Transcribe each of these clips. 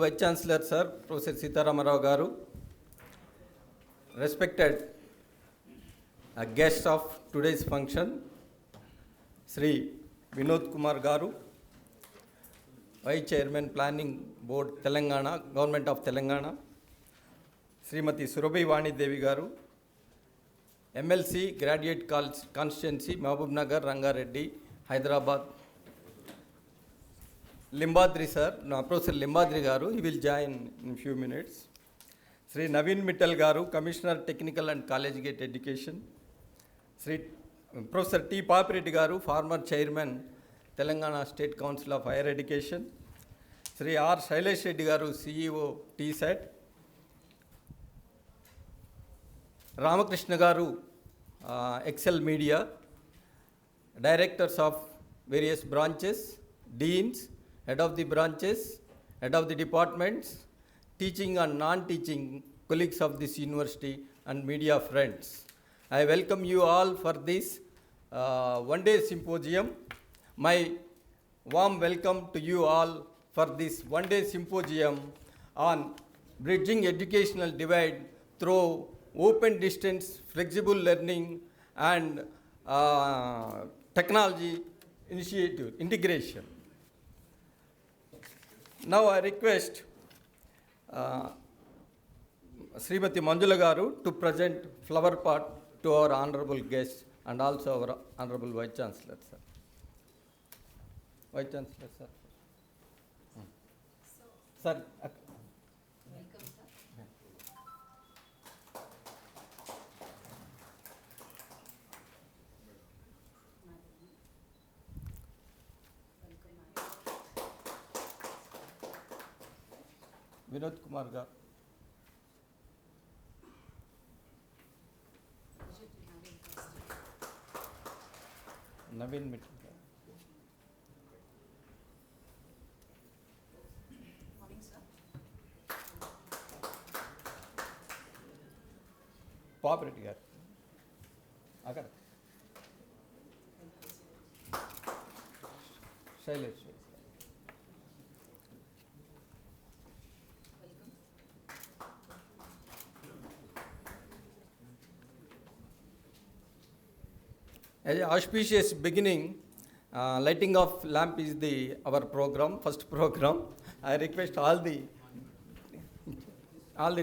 Vice Chancellor, Sir, Professor Sitaramarao Garu, respected guests of today's function, Sri Vinod Kumar Garu, Vice Chairman Planning Board Telangana, Government of Telangana, Srimati Surabhi Vani Devi Garu, MLC Graduate Constituency, Mahbub Nagar, Rangareddy, Hyderabad. Limbadri sir, no, Professor Limbadri Garu, he will join in a few minutes. Sri Naveen Mittal Garu, Commissioner Technical and College Gate Education. Sri Professor T. Papireddy Garu, former Chairman, Telangana State Council of Higher Education. Sri R. Shailesh Reddy Garu, CEO, TSET. Ramakrishna Garu, Excel Media, Directors of various branches, Deans, Head of the branches, Head of the departments, teaching and non-teaching colleagues of this university and media friends. I welcome you all for this one-day symposium. My warm welcome to you all for this one-day symposium on bridging educational divide through open distance, flexible learning and technology initiative, integration. Now I request Srimati Manjula Garu to present flower pot to our honorable guests and also our honorable Vice Chancellor, sir. Vice Chancellor, sir. Sir. Welcome, sir. Vinod Kumar Garu. Naveen Mittal Garu. Morning, sir. Papireddy Garu. Agar. Shailesh. As an auspicious beginning, lighting of lamp is our program, first program. I request all the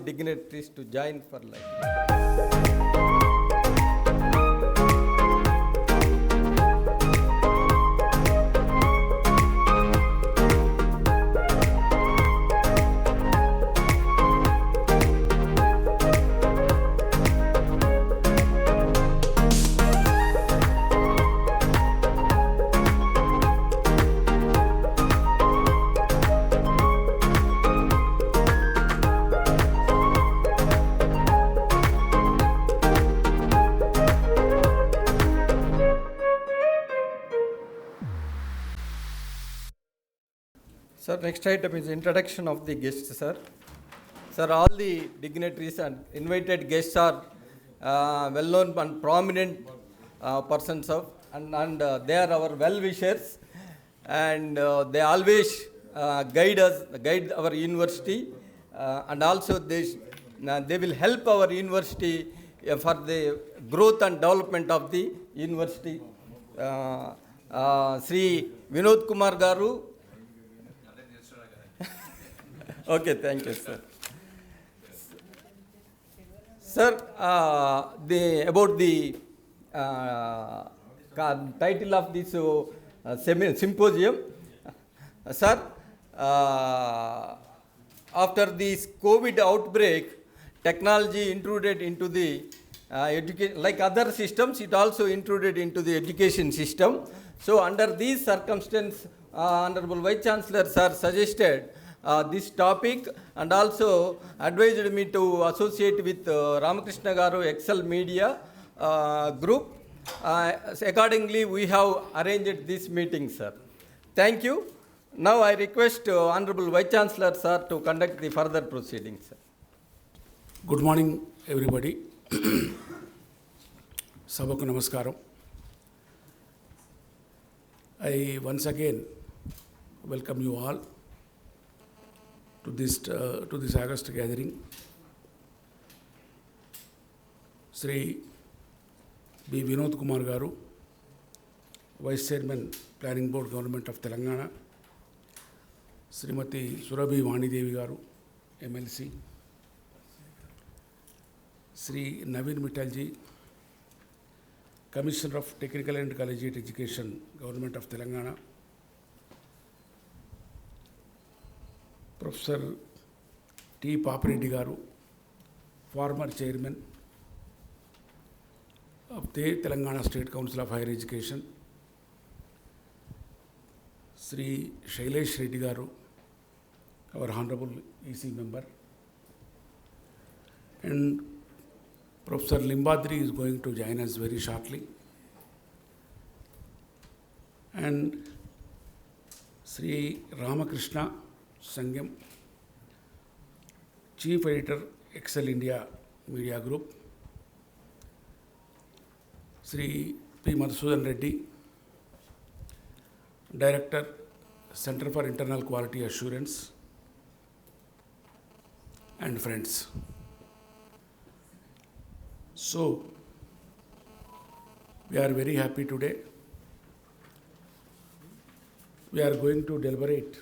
dignitaries to join for lighting. Sir, next item is introduction of the guests, sir. Sir, all the dignitaries and invited guests are well-known and prominent persons of, and they are our well-wishers, and they always guide our university, and also they will help our university for the growth and development of the university. Sri Vinod Kumar Garu. Okay, thank you, sir. Sir, about the title of this symposium, sir, after this COVID outbreak, technology intruded into the education, like other systems, it also intruded into the education system. So under these circumstances, Honorable Vice Chancellor, sir, suggested this topic and also advised me to associate with Ramakrishna Garu Excel Media group. Accordingly, we have arranged this meeting, sir. Thank you. Now I request Honorable Vice Chancellor, sir, to conduct the further proceedings, sir. Good morning, everybody. Sabaku namaskaram. I once again welcome you all to this August gathering. Sri B. Vinod Kumar Garu, Vice Chairman, Planning Board, Government of Telangana. Srimati Surabhi Vani Devi Garu, MLC. Sri Naveen Mittalji, Commissioner of Technical and Collegiate Education, Government of Telangana. Professor T. Papareddy Garu, former Chairman of the Telangana State Council of Higher Education. Sri Shailesh Reddy Garu, our Honorable EC member. And Professor Limbadri is going to join us very shortly. And Sri Ramakrishna Sangam, Chief Editor, Excel India Media Group. Sri P. Madhusudan Reddy, Director, Center for Internal Quality Assurance, and friends. So, we are very happy today. We are going to deliberate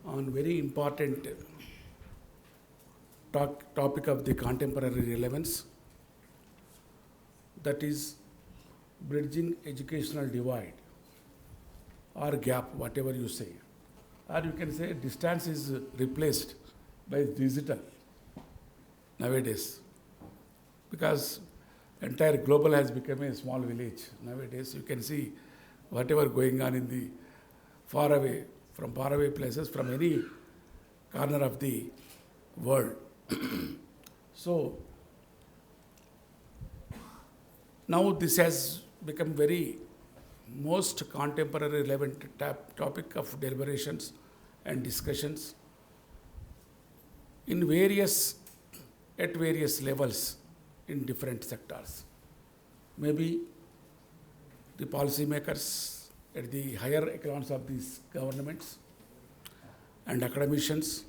on very important topic of the contemporary relevance, that is bridging educational divide or gap, whatever you say. Or you can say distance is replaced by digital nowadays, because entire global has become a small village. Nowadays you can see whatever going on in the faraway places, from any corner of the world. So now this has become very most contemporary relevant topic of deliberations and discussions at various levels in different sectors. Maybe the policymakers at the higher echelons of these governments and academicians,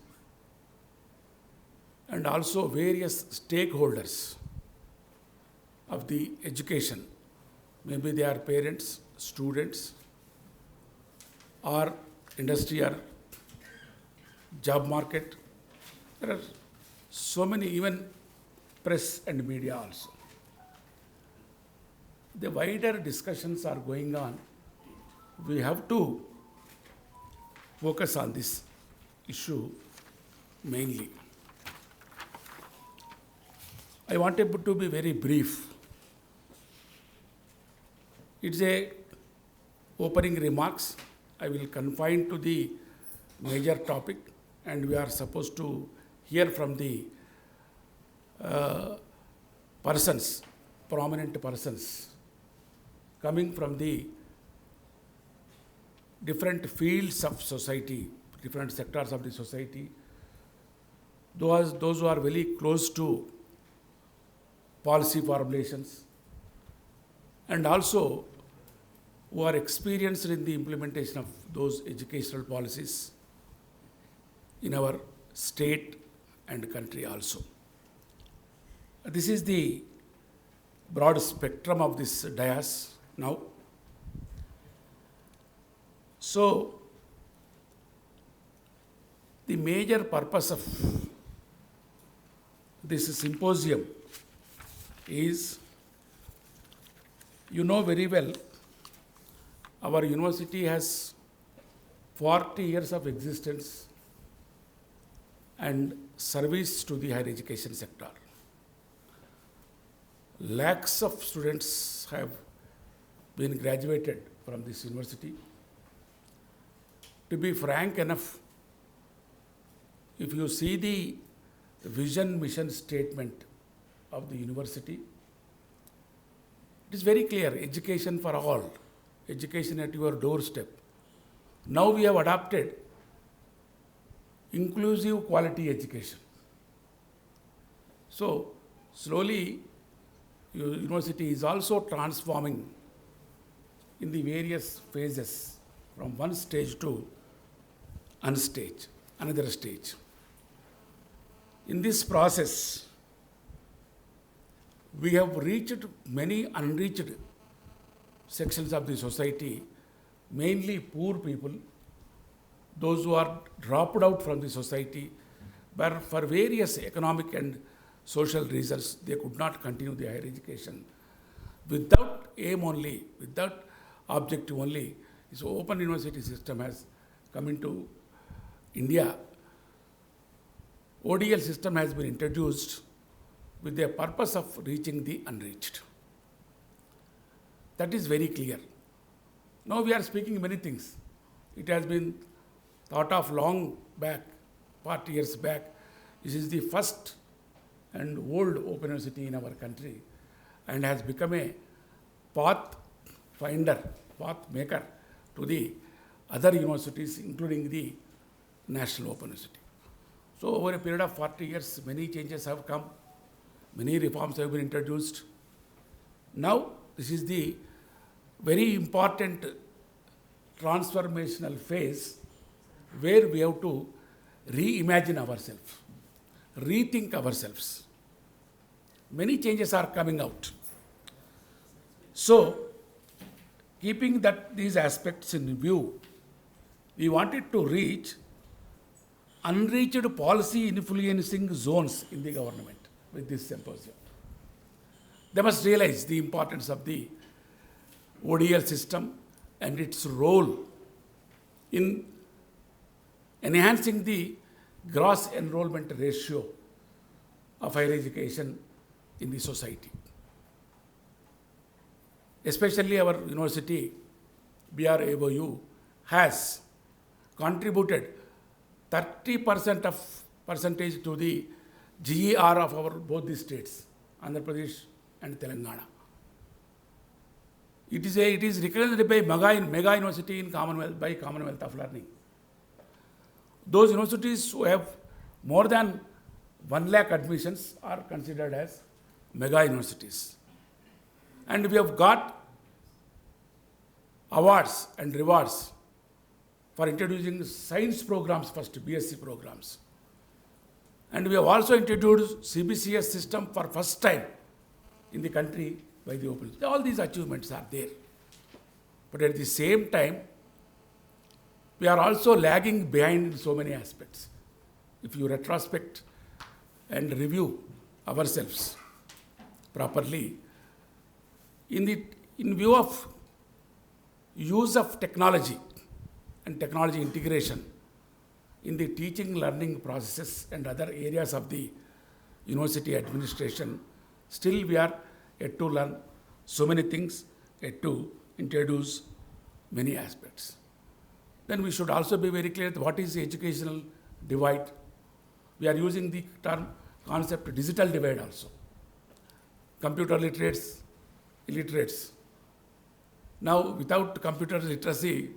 and also various stakeholders of the education. Maybe they are parents, students, or industry or job market. There are so many, even press and media also. The wider discussions are going on. We have to focus on this issue mainly. I wanted to be very brief. It's a opening remarks. I will confine to the major topic, and we are supposed to hear from the prominent persons coming from the different fields of society, different sectors of the society, those who are very close to policy formulations, and also who are experienced in the implementation of those educational policies in our state and country also. This is the broad spectrum of this dais now. So, the major purpose of this symposium is, you know very well, our university has 40 years of existence and service to the higher education sector. Lakhs of students have been graduated from this university. To be frank enough, if you see the vision mission statement of the university, it is very clear: education for all, education at your doorstep. Now we have adopted inclusive quality education. So slowly, your university is also transforming in the various phases from one stage to another stage. In this process, we have reached many unreached sections of the society, mainly poor people, those who are dropped out from the society, but for various economic and social reasons, they could not continue their higher education. Without aim only, without objective only, this open university system has come into India. ODL system has been introduced with the purpose of reaching the unreached. That is very clear. Now we are speaking many things. It has been thought of long back, 40 years back. This is the first and old open university in our country and has become a path finder, path maker to the other universities, including the National Open University. So over a period of 40 years, many changes have come, many reforms have been introduced. Now, this is the very important transformational phase where we have to reimagine ourselves, rethink ourselves. Many changes are coming out. So, keeping these aspects in view, we wanted to reach unreached policy influencing zones in the government with this symposium. They must realize the importance of the ODL system and its role in enhancing the gross enrollment ratio of higher education in the society. Especially our university, BRAOU, has contributed 30% of percentage to the GER of our both the states, Andhra Pradesh and Telangana. It is recognized by mega university in Commonwealth by Commonwealth of Learning. Those universities who have more than 1 lakh admissions are considered as mega universities. And we have got awards and rewards for introducing science programs first, BSc programs. And we have also introduced CBCS system for first time in the country by the Open. All these achievements are there. But at the same time, we are also lagging behind in so many aspects. If you retrospect and review ourselves properly, in view of use of technology and technology integration in the teaching learning processes and other areas of the university administration, still we are yet to learn so many things, yet to introduce many aspects. Then we should also be very clear what is the educational divide. We are using the term concept digital divide also. Computer literates, illiterates. Now, without computer literacy,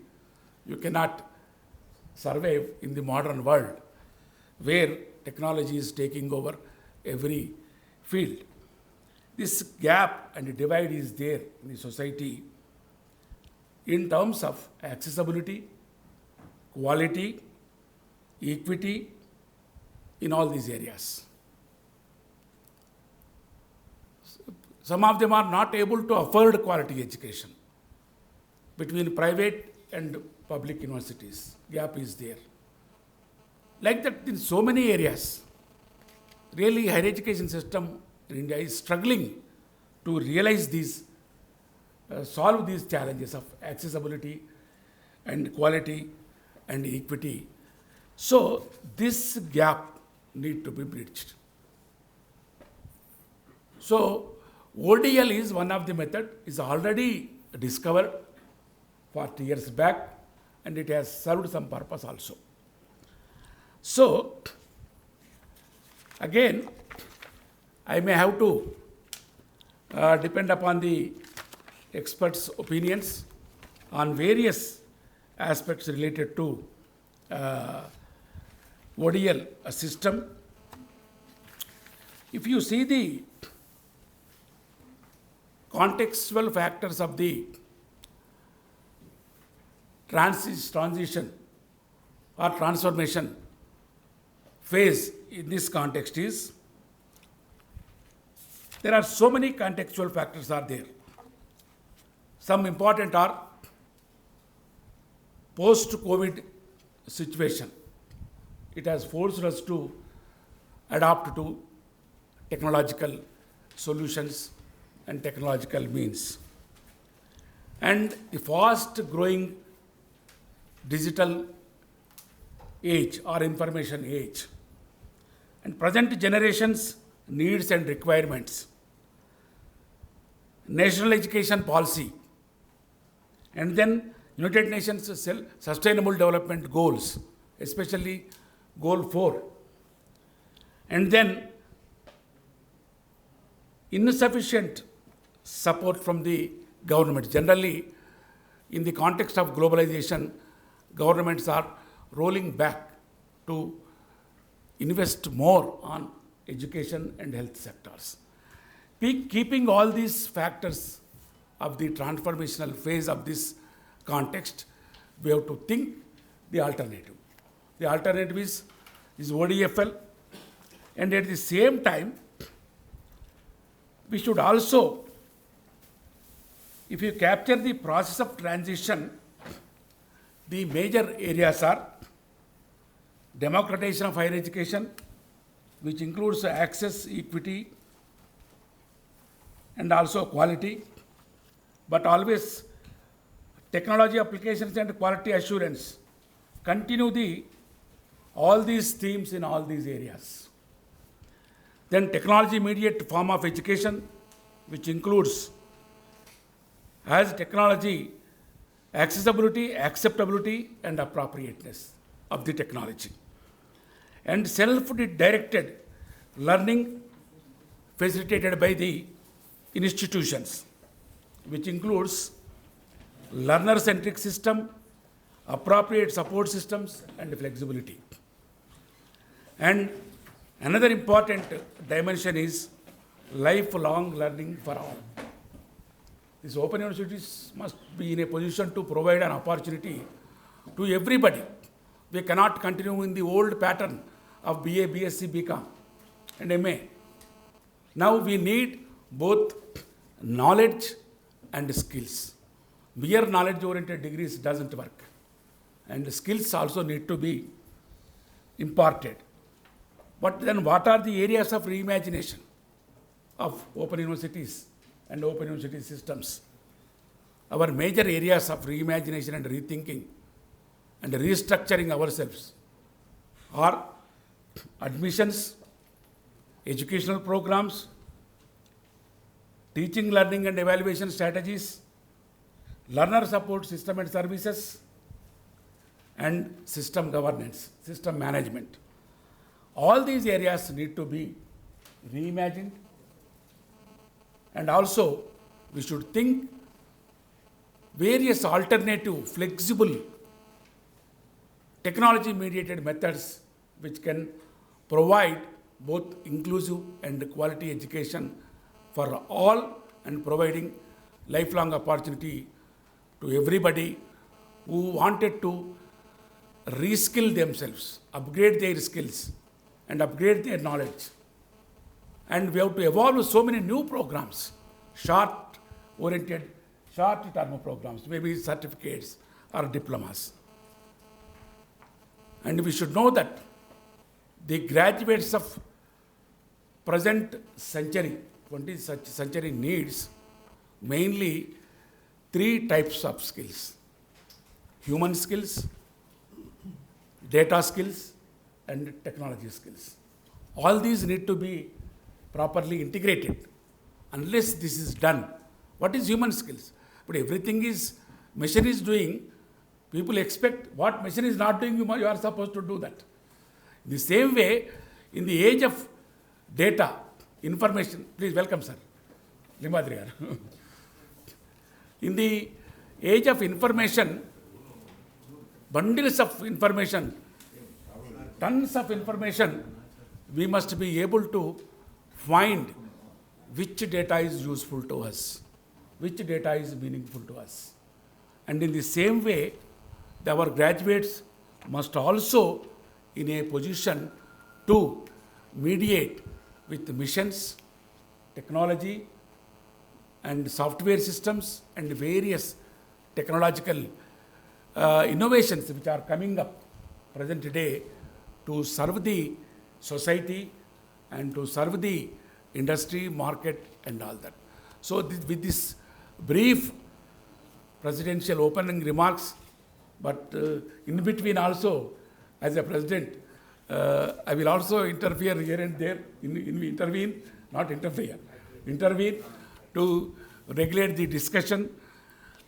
you cannot survive in the modern world where technology is taking over every field. This gap and divide is there in the society in terms of accessibility, quality, equity in all these areas. Some of them are not able to afford quality education. Between private and public universities, gap is there. Like that in so many areas, really higher education system in India is struggling to realize these, solve these challenges of accessibility and quality and equity. So this gap need to be bridged. So ODL is one of the method, is already discovered 40 years back, and it has served some purpose also. So, again, I may have to depend upon the experts' opinions on various aspects related to ODL system. If you see the contextual factors of the transition or transformation phase in this context is, there are so many contextual factors are there. Some important are post-COVID situation. It has forced us to adapt to technological solutions and technological means. And the fast growing digital age or information age, and present generations' needs and requirements, national education policy, and then United Nations Sustainable Development Goals, especially Goal 4, and then insufficient support from the government. Generally, in the context of globalization, governments are rolling back to invest more on education and health sectors. Keeping all these factors of the transformational phase of this context, we have to think the alternative. The alternative is ODFL, and at the same time, we should also, if you capture the process of transition, the major areas are democratization of higher education, which includes access, equity, and also quality, but always technology applications and quality assurance. Continue all these themes in all these areas. Then technology mediate form of education, which includes as technology accessibility, acceptability, and appropriateness of the technology. And self-directed learning facilitated by the institutions, which includes learner-centric system, appropriate support systems, and flexibility. And another important dimension is lifelong learning for all. These open universities must be in a position to provide an opportunity to everybody. We cannot continue in the old pattern of BA, BSc, BCom, and MA. Now we need both knowledge and skills. Mere knowledge-oriented degrees doesn't work. And skills also need to be imparted. But then what are the areas of reimagination of open universities and open university systems? Our major areas of reimagination and rethinking and restructuring ourselves are admissions, educational programs, teaching, learning and evaluation strategies, learner support system and services, and system governance, system management. All these areas need to be reimagined, and also we should think various alternative, flexible, technology-mediated methods which can provide both inclusive and quality education for all and providing lifelong opportunity to everybody who wanted to reskill themselves, upgrade their skills, and upgrade their knowledge. And we have to evolve so many new programs, short-oriented, short-term programs, maybe certificates or diplomas. And we should know that the graduates of present century, 20th century needs mainly 3 types of skills: human skills, data skills, and technology skills. All these need to be properly integrated. Unless this is done, what is human skills? But everything is, machine is doing, people expect what machine is not doing, you are supposed to do that. In the same way, in the age of data, information, please welcome sir, Limadri. In the age of information, bundles of information, tons of information, we must be able to find which data is useful to us, which data is meaningful to us. And in the same way, our graduates must also in a position to mediate with missions, technology, and software systems and various technological innovations which are coming up present day to serve the society and to serve the industry, market, and all that. So with this brief presidential opening remarks, but in between also, as a president, I will also interfere here and there, intervene to regulate the discussion.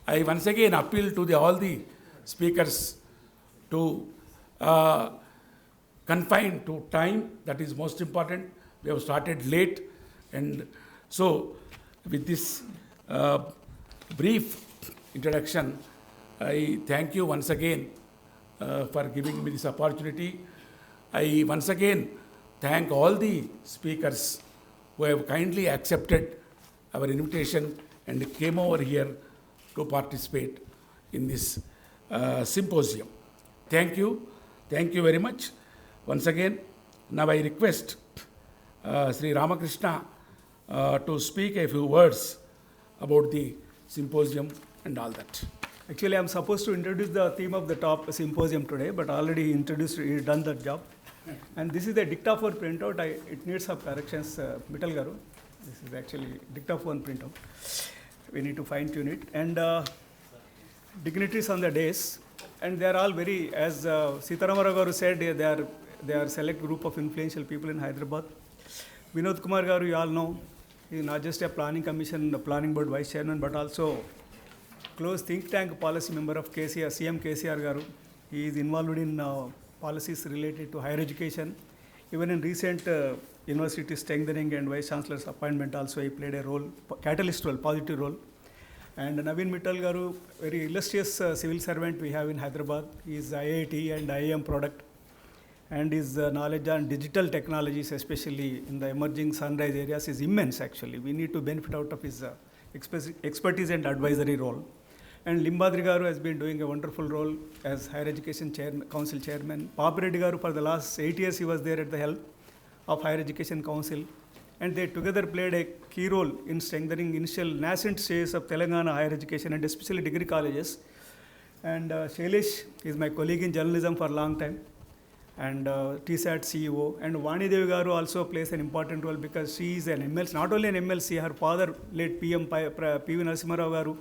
I once again appeal to all the speakers to confine to time. That is most important. We have started late, and so with this brief introduction, I thank you once again for giving me this opportunity. I once again thank all the speakers who have kindly accepted our invitation and came over here to participate in this symposium. Thank you. Thank you very much. Once again, now I request Sri Ramakrishna to speak a few words about the symposium and all that. Actually, I'm supposed to introduce the theme of the top symposium today, but already introduced, done that job. And this is the dictaphone printout. It needs some corrections, Mittal Garu. This is actually dictaphone printout. We need to fine tune it. And dignitaries on the days, and they are all very, as Sitaramara Garu said, they are select group of influential people in Hyderabad. Vinod Kumar Garu, you all know, he is not just a planning commission, the planning board vice chairman, but also close think tank policy member of KCR, CM KCR Garu. He is involved in policies related to higher education. Even in recent university strengthening and vice chancellor's appointment also he played a role, catalyst role, positive role. And Naveen Mittal Garu, very illustrious civil servant we have in Hyderabad. He is IIT and IIM product. And his knowledge on digital technologies, especially in the emerging sunrise areas, is immense actually. We need to benefit out of his expertise and advisory role. And Limbadri Garu has been doing a wonderful role as Higher Education Council Chairman. Papireddy Garu, for the last 8 years, he was there at the help of Higher Education Council. And they together played a key role in strengthening initial nascent stages of Telangana higher education and especially degree colleges. And Shailesh is my colleague in journalism for a long time, and TSAT CEO. And Vani Devi Garu also plays an important role because she is an MLC, not only an MLC, her father, late PM P.V. Narasimha Rao Garu,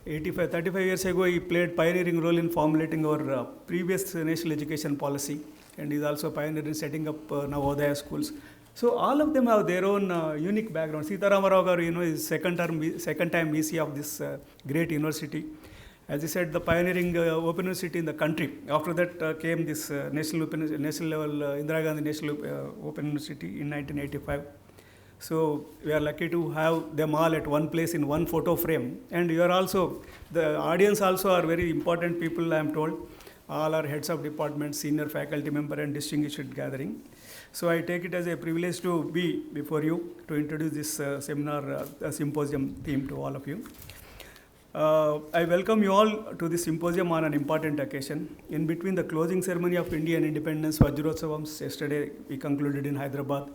35 years ago, he played pioneering role in formulating our previous national education policy, and is also pioneer in setting up Navodaya schools. So all of them have their own unique background. Sitaramara Rao Garu, is second time VC of this great university. As I said, the pioneering open university in the country. After that came this national level Indira Gandhi National Open University in 1985. So we are lucky to have them all at one place in one photo frame. And you are also, the audience also are very important people, I am told. All are heads of departments, senior faculty member and distinguished gathering. So I take it as a privilege to be before you to introduce this seminar, symposium theme to all of you. I welcome you all to this symposium on an important occasion. In between the closing ceremony of Indian independence, Vajrotsavams, yesterday we concluded in Hyderabad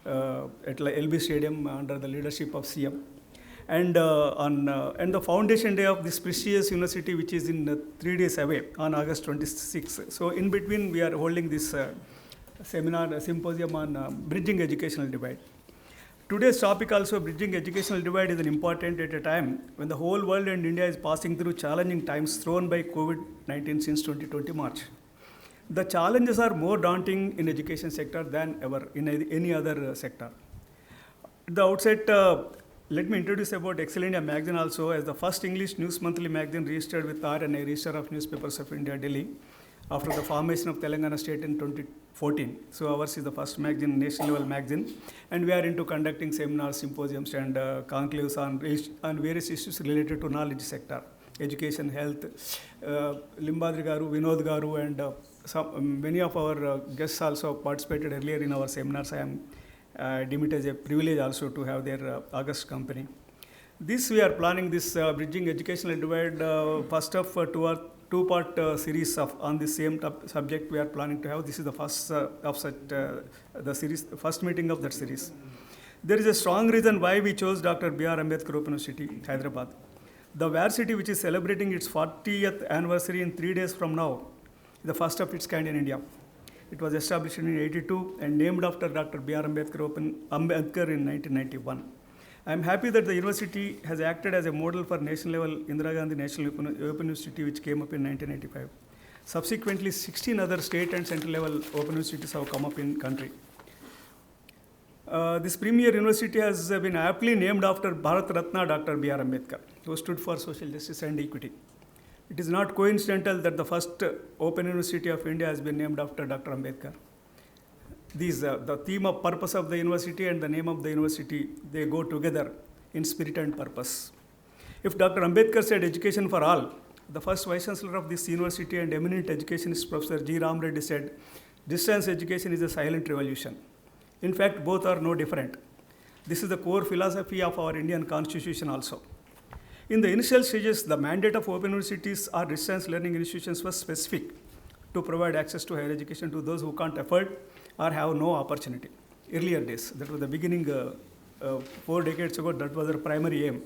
at LB Stadium under the leadership of CM. And and the foundation day of this prestigious university, which is in 3 days away on August 26. So in between we are holding this symposium on bridging educational divide. Today's topic also, bridging educational divide, is an important at a time when the whole world and India is passing through challenging times thrown by COVID-19 since 2020 March. The challenges are more daunting in education sector than ever in any other sector. At the outset, let me introduce about Excel India magazine also, as the first English news monthly magazine registered with RNA, Register of Newspapers of India, Delhi, after the formation of Telangana state in 2014. So ours is the first magazine, national level magazine, and we are into conducting seminars, symposiums and conclaves on various issues related to knowledge sector, education, health. Limbadri Garu, Vinod Garu and many of our guests also participated earlier in our seminars. I deem it as a privilege also to have their August company. We are planning this bridging educational divide first of two-part series on the same subject we are planning to have. This is the first of such the series, first meeting of that series. There is a strong reason why we chose Dr. B.R. Ambedkar Open University, Hyderabad. The varsity, which is celebrating its 40th anniversary in 3 days from now, is the first of its kind in India. It was established in 1982 and named after Dr. B.R. Ambedkar in 1991. I am happy that the university has acted as a model for national level Indira Gandhi National Open University, which came up in 1995. Subsequently, 16 other state and central level open universities have come up in country. This premier university has been aptly named after Bharat Ratna Dr. B.R. Ambedkar, who stood for social justice and equity. It is not coincidental that the first Open University of India has been named after Dr. Ambedkar. These, the theme of purpose of the university and the name of the university, they go together in spirit and purpose. If Dr. Ambedkar said education for all, the first vice chancellor of this university and eminent educationist Professor G. Ram Reddy said, distance education is a silent revolution. In fact, both are no different. This is the core philosophy of our Indian constitution also. In the initial stages, the mandate of open universities or distance learning institutions was specific to provide access to higher education to those who can't afford or have no opportunity. Earlier days, that was the beginning 4 decades ago, that was their primary aim.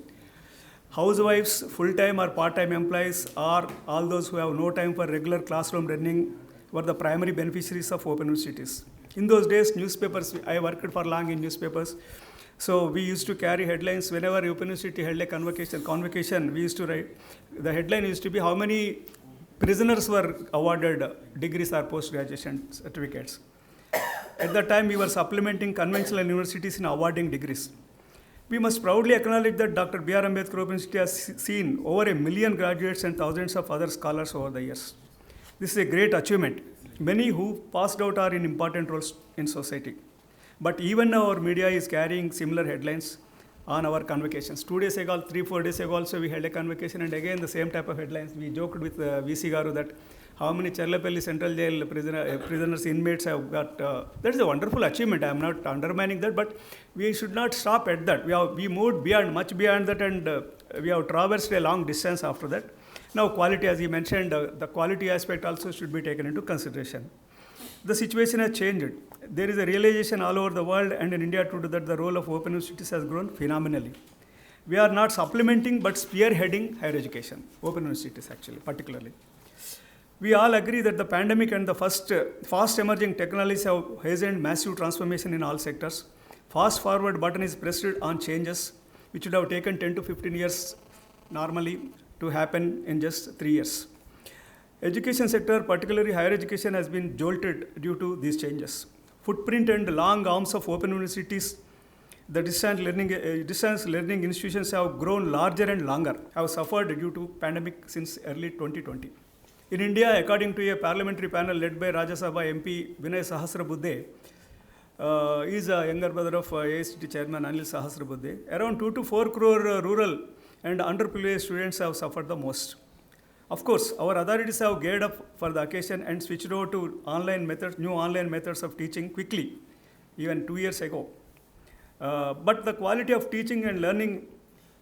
Housewives, full-time or part-time employees, or all those who have no time for regular classroom learning were the primary beneficiaries of open universities. In those days, newspapers, I worked for long in newspapers, so we used to carry headlines whenever Open University held a convocation, we used to write, the headline used to be how many prisoners were awarded degrees or post-graduation certificates. At that time, we were supplementing conventional universities in awarding degrees. We must proudly acknowledge that Dr. B.R. Ambedkar Open University has seen over 1 million graduates and thousands of other scholars over the years. This is a great achievement. Many who passed out are in important roles in society. But even now our media is carrying similar headlines on our convocations. 2 days ago, 3-4 days ago also we held a convocation and again the same type of headlines. We joked with VC Garu that how many Cherlapalli Central Jail prisoners, inmates have got. That is a wonderful achievement. I am not undermining that, but we should not stop at that. We moved beyond, much beyond that, and we have traversed a long distance after that. Now quality, as you mentioned, the quality aspect also should be taken into consideration. The situation has changed. There is a realization all over the world and in India too that the role of open universities has grown phenomenally. We are not supplementing but spearheading higher education, open universities actually, particularly. We all agree that the pandemic and the fast emerging technologies have hastened massive transformation in all sectors. Fast forward button is pressed on changes which would have taken 10 to 15 years normally to happen in just 3 years. Education sector, particularly higher education, has been jolted due to these changes. Footprint and long arms of open universities, the distance learning institutions have grown larger and longer, have suffered due to pandemic since early 2020. In India, according to a parliamentary panel led by Rajya Sabha MP Vinay Sahasrabudhe, he is a younger brother of AICT chairman Anil Sahasrabudhe, around 2 to 4 crore rural and underprivileged students have suffered the most. Of course, our authorities have geared up for the occasion and switched over to new online methods of teaching quickly, even 2 years ago. But the quality of teaching and learning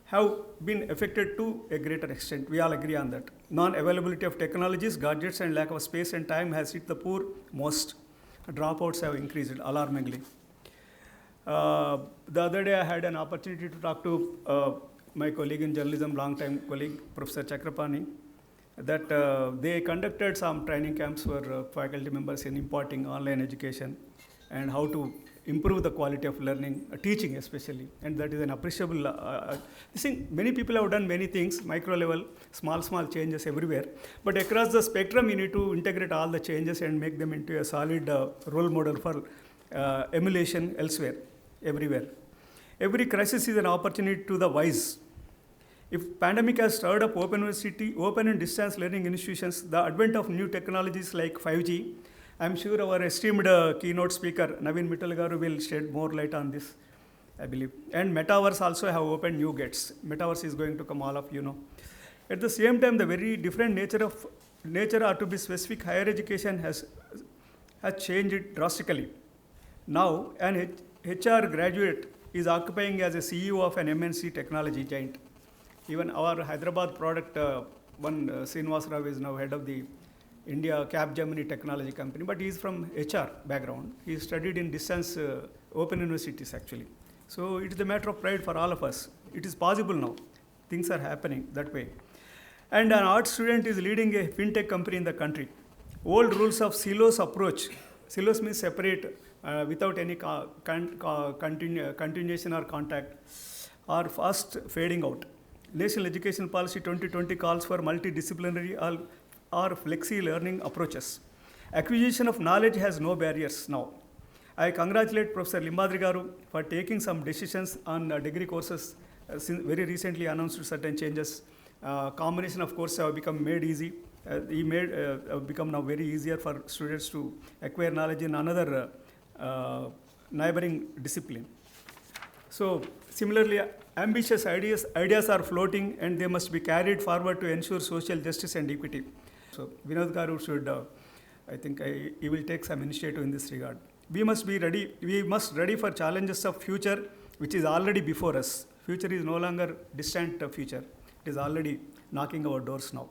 have been affected to a greater extent. We all agree on that. Non-availability of technologies, gadgets, and lack of space and time has hit the poor most. Dropouts have increased alarmingly. The other day I had an opportunity to talk to my colleague in journalism, long-time colleague, Professor Chakrapani, that they conducted some training camps for faculty members in imparting online education and how to improve the quality of learning, teaching especially, and that is an appreciable thing. Many people have done many things, micro level, small changes everywhere, but across the spectrum you need to integrate all the changes and make them into a solid role model for emulation elsewhere, everywhere. Every crisis is an opportunity to the wise. If pandemic has stirred up open and distance learning institutions, the advent of new technologies like 5G, I'm sure our esteemed keynote speaker, Naveen Mittal Garu, will shed more light on this, I believe. And Metaverse also have opened new gates. Metaverse is going to come, all of you know. At the same time, the very different nature or to be specific, higher education has changed drastically. Now, an HR graduate is occupying as a CEO of an MNC technology giant. Even our Hyderabad product, one Srinivas Rao is now head of the India Capgemini technology company, but he is from HR background. He studied in distance open universities actually. So it is a matter of pride for all of us. It is possible now. Things are happening that way. And an art student is leading a fintech company in the country. Old rules of silos approach. Silos means separate without any continuation or contact are fast fading out. National Education Policy 2020 calls for multidisciplinary or flexi learning approaches. Acquisition of knowledge has no barriers now. I congratulate Professor Limbadri Garu for taking some decisions on degree courses. Very recently announced certain changes. Combination of courses have become made easy. He made become now very easier for students to acquire knowledge in another neighboring discipline. So similarly, ambitious ideas are floating and they must be carried forward to ensure social justice and equity. So Vinod Garu should, I think he will take some initiative in this regard. We must be ready. We must ready for challenges of future, which is already before us. Future is no longer distant future. It is already knocking our doors now.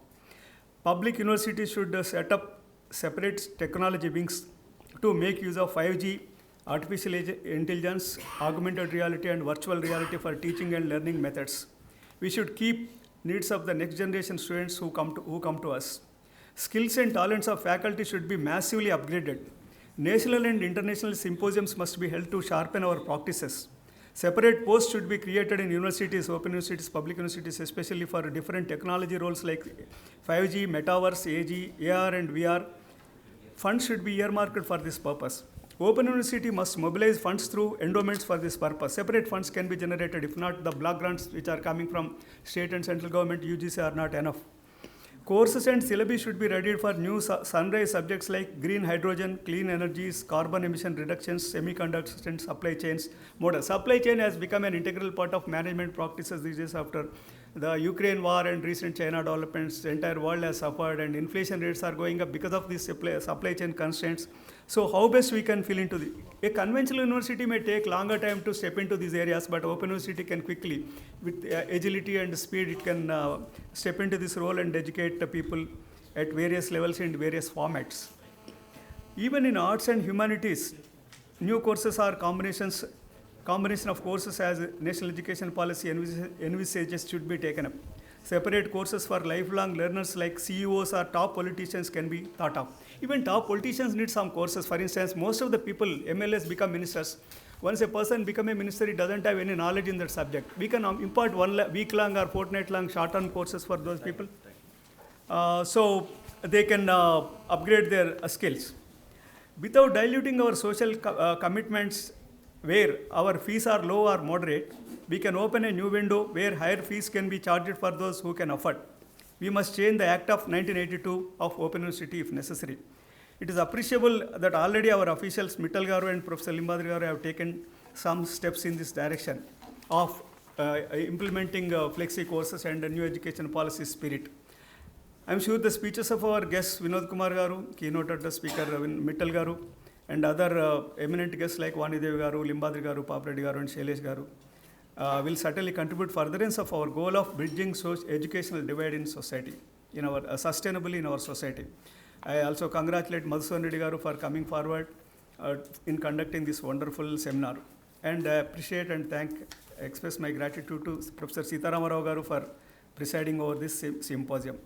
Public universities should set up separate technology wings to make use of 5G, artificial intelligence, augmented reality, and virtual reality for teaching and learning methods. We should keep needs of the next generation students who come to us. Skills and talents of faculty should be massively upgraded. National and international symposiums must be held to sharpen our practices. Separate posts should be created in universities, open universities, public universities, especially for different technology roles like 5G, metaverse, AG, AR, and VR. Funds should be earmarked for this purpose. Open university must mobilize funds through endowments for this purpose. Separate funds can be generated. If not, the block grants which are coming from state and central government, UGC, are not enough. Courses and syllabi should be readied for new sunrise subjects like green hydrogen, clean energies, carbon emission reductions, semiconductors, and supply chains. Model supply chain has become an integral part of management practices these days after the Ukraine war and recent China developments. The entire world has suffered and inflation rates are going up because of these supply chain constraints. So how best we can fill into the, a conventional university may take longer time to step into these areas, but open university can quickly, with agility and speed, it can step into this role and educate the people at various levels in various formats. Even in arts and humanities, new courses are combination of courses as national education policy envisages should be taken up. Separate courses for lifelong learners like CEOs or top politicians can be thought of. Even top politicians need some courses. For instance, most of the people, MLAs, become ministers. Once a person becomes a minister, he doesn't have any knowledge in that subject. We can impart 1 week-long or fortnight-long short-term courses for those people. So they can upgrade their skills. Without diluting our social commitments where our fees are low or moderate, we can open a new window where higher fees can be charged for those who can afford. We must change the Act of 1982 of Open University if necessary. It is appreciable that already our officials, Mittal Garu and Professor Limbadri Garu, have taken some steps in this direction of implementing flexi courses and a new education policy spirit. I am sure the speeches of our guests, Vinod Kumar Garu, keynote address speaker Mittal Garu, and other eminent guests like Vanidevi Garu, Limbadri Garu, Papradi Garu, and Shailesh Garu will certainly contribute furtherance of our goal of bridging educational divide in society, in our sustainably in our society. I also congratulate Madhusudan Reddy Garu for coming forward in conducting this wonderful seminar, and appreciate and express my gratitude to Professor Sitaram Rao Garu for presiding over this symposium.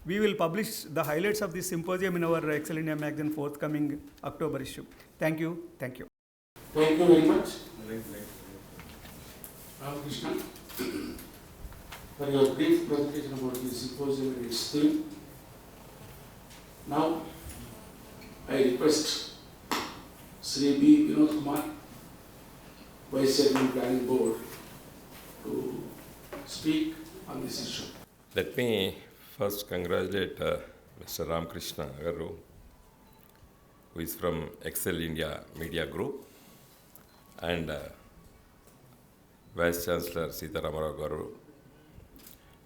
We will publish the highlights of this symposium in our Excel India magazine forthcoming October issue. Thank you. Thank you. Thank you very much, Krishna, for your brief presentation about the symposium and its theme. Now, I request Sri B. Vinod Kumar, Vice Chairman Planning Board, to speak on this issue. Let me first congratulate Mr. Ramakrishna Garu, who is from Excel India Media Group, and Vice Chancellor Sitaram Rao Garu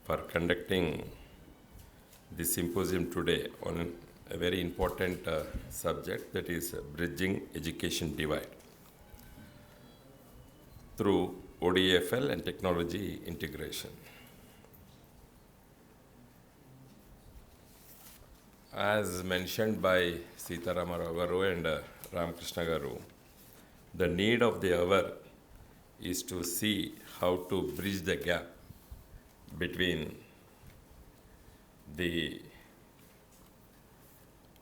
for conducting this symposium today on a very important subject, that is bridging education divide through ODFL and technology integration. As mentioned by Sita Ramarao Garu and Ramakrishna Garu, the need of the hour is to see how to bridge the gap between the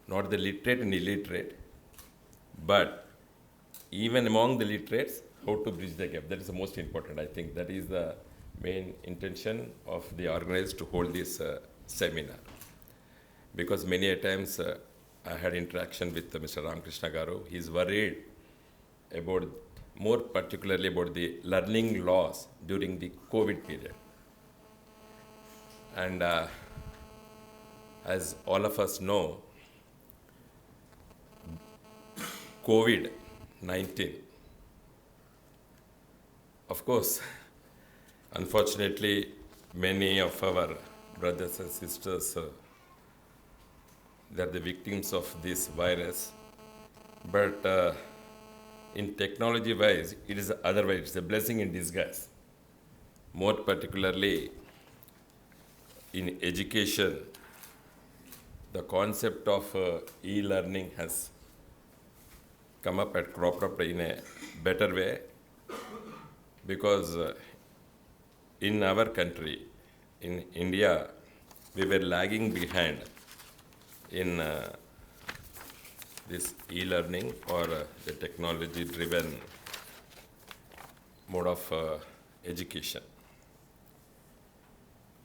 not the literate and illiterate, but even among the literates, how to bridge the gap. That is the most important. I think that is the main intention of the organizers to hold this seminar. Because many a times I had interaction with Mr. Ramakrishna Garu. He is worried about, more particularly about the learning loss during the COVID period. And as all of us know, COVID-19, of course, unfortunately, many of our brothers and sisters, they are the victims of this virus. But in technology-wise, it is otherwise. It's a blessing in disguise. More particularly, in education, the concept of e-learning has come up and cropped up in a better way, because in our country, in India, we were lagging behind in this e-learning or the technology-driven mode of education.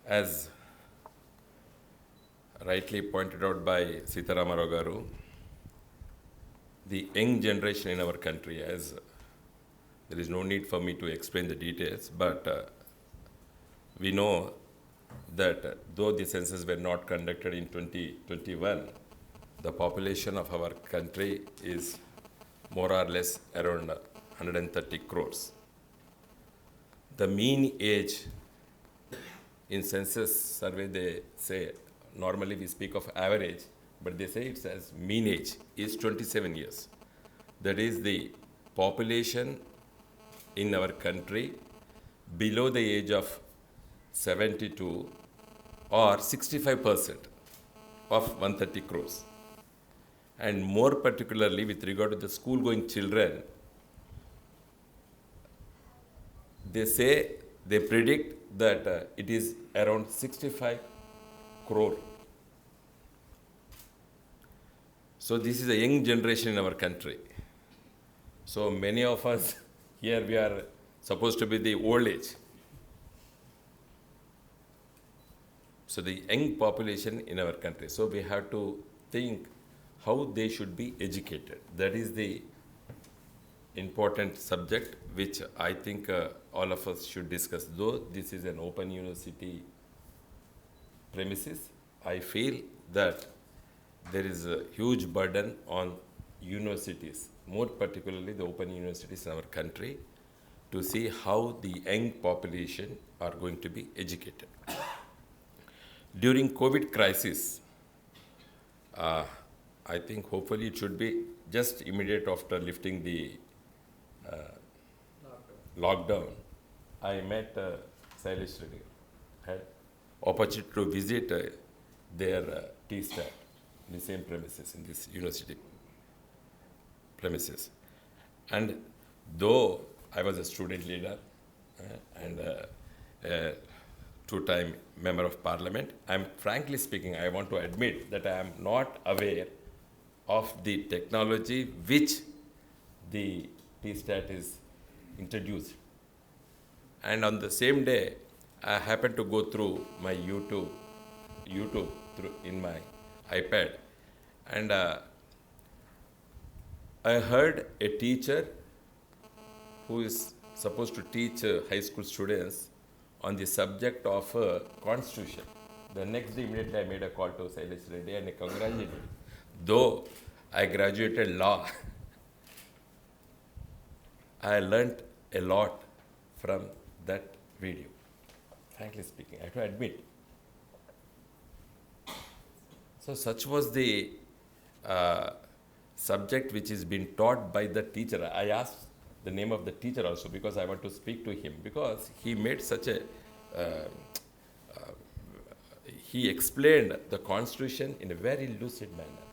As rightly pointed out by Sita Ramarao Garu, the young generation in our country, as there is no need for me to explain the details, but we know that though the census were not conducted in 2021, the population of our country is more or less around 130 crores. The mean age in census survey, they say, normally we speak of average, but they say it's as mean age is 27 years. That is the population in our country below the age of 72 or 65% of 130 crores. And more particularly with regard to the school-going children, they predict that it is around 65 crore. So this is a young generation in our country. So many of us here, we are supposed to be the old age. So the young population in our country. So we have to think how they should be educated. That is the important subject which I think all of us should discuss. Though this is an open university premises, I feel that there is a huge burden on universities, more particularly the open universities in our country, to see how the young population are going to be educated. During COVID crisis, I think hopefully it should be just immediate after lifting the lockdown. I met Sailesh Reddy, had opportunity to visit their T-Stat, the same premises, in this university premises. And though I was a student leader and a two-time member of parliament, I'm frankly speaking, I want to admit that I am not aware of the technology which the T-Stat is introduced. And on the same day, I happened to go through my YouTube in my iPad, and I heard a teacher who is supposed to teach high school students on the subject of constitution. The next day, immediately I made a call to Sailesh Reddy and I congratulated him. Though I graduated law, I learnt a lot from that video. Frankly speaking, I have to admit. So such was the subject which is being taught by the teacher. I asked the name of the teacher also because I want to speak to him, because he made such a he explained the Constitution in a very lucid manner,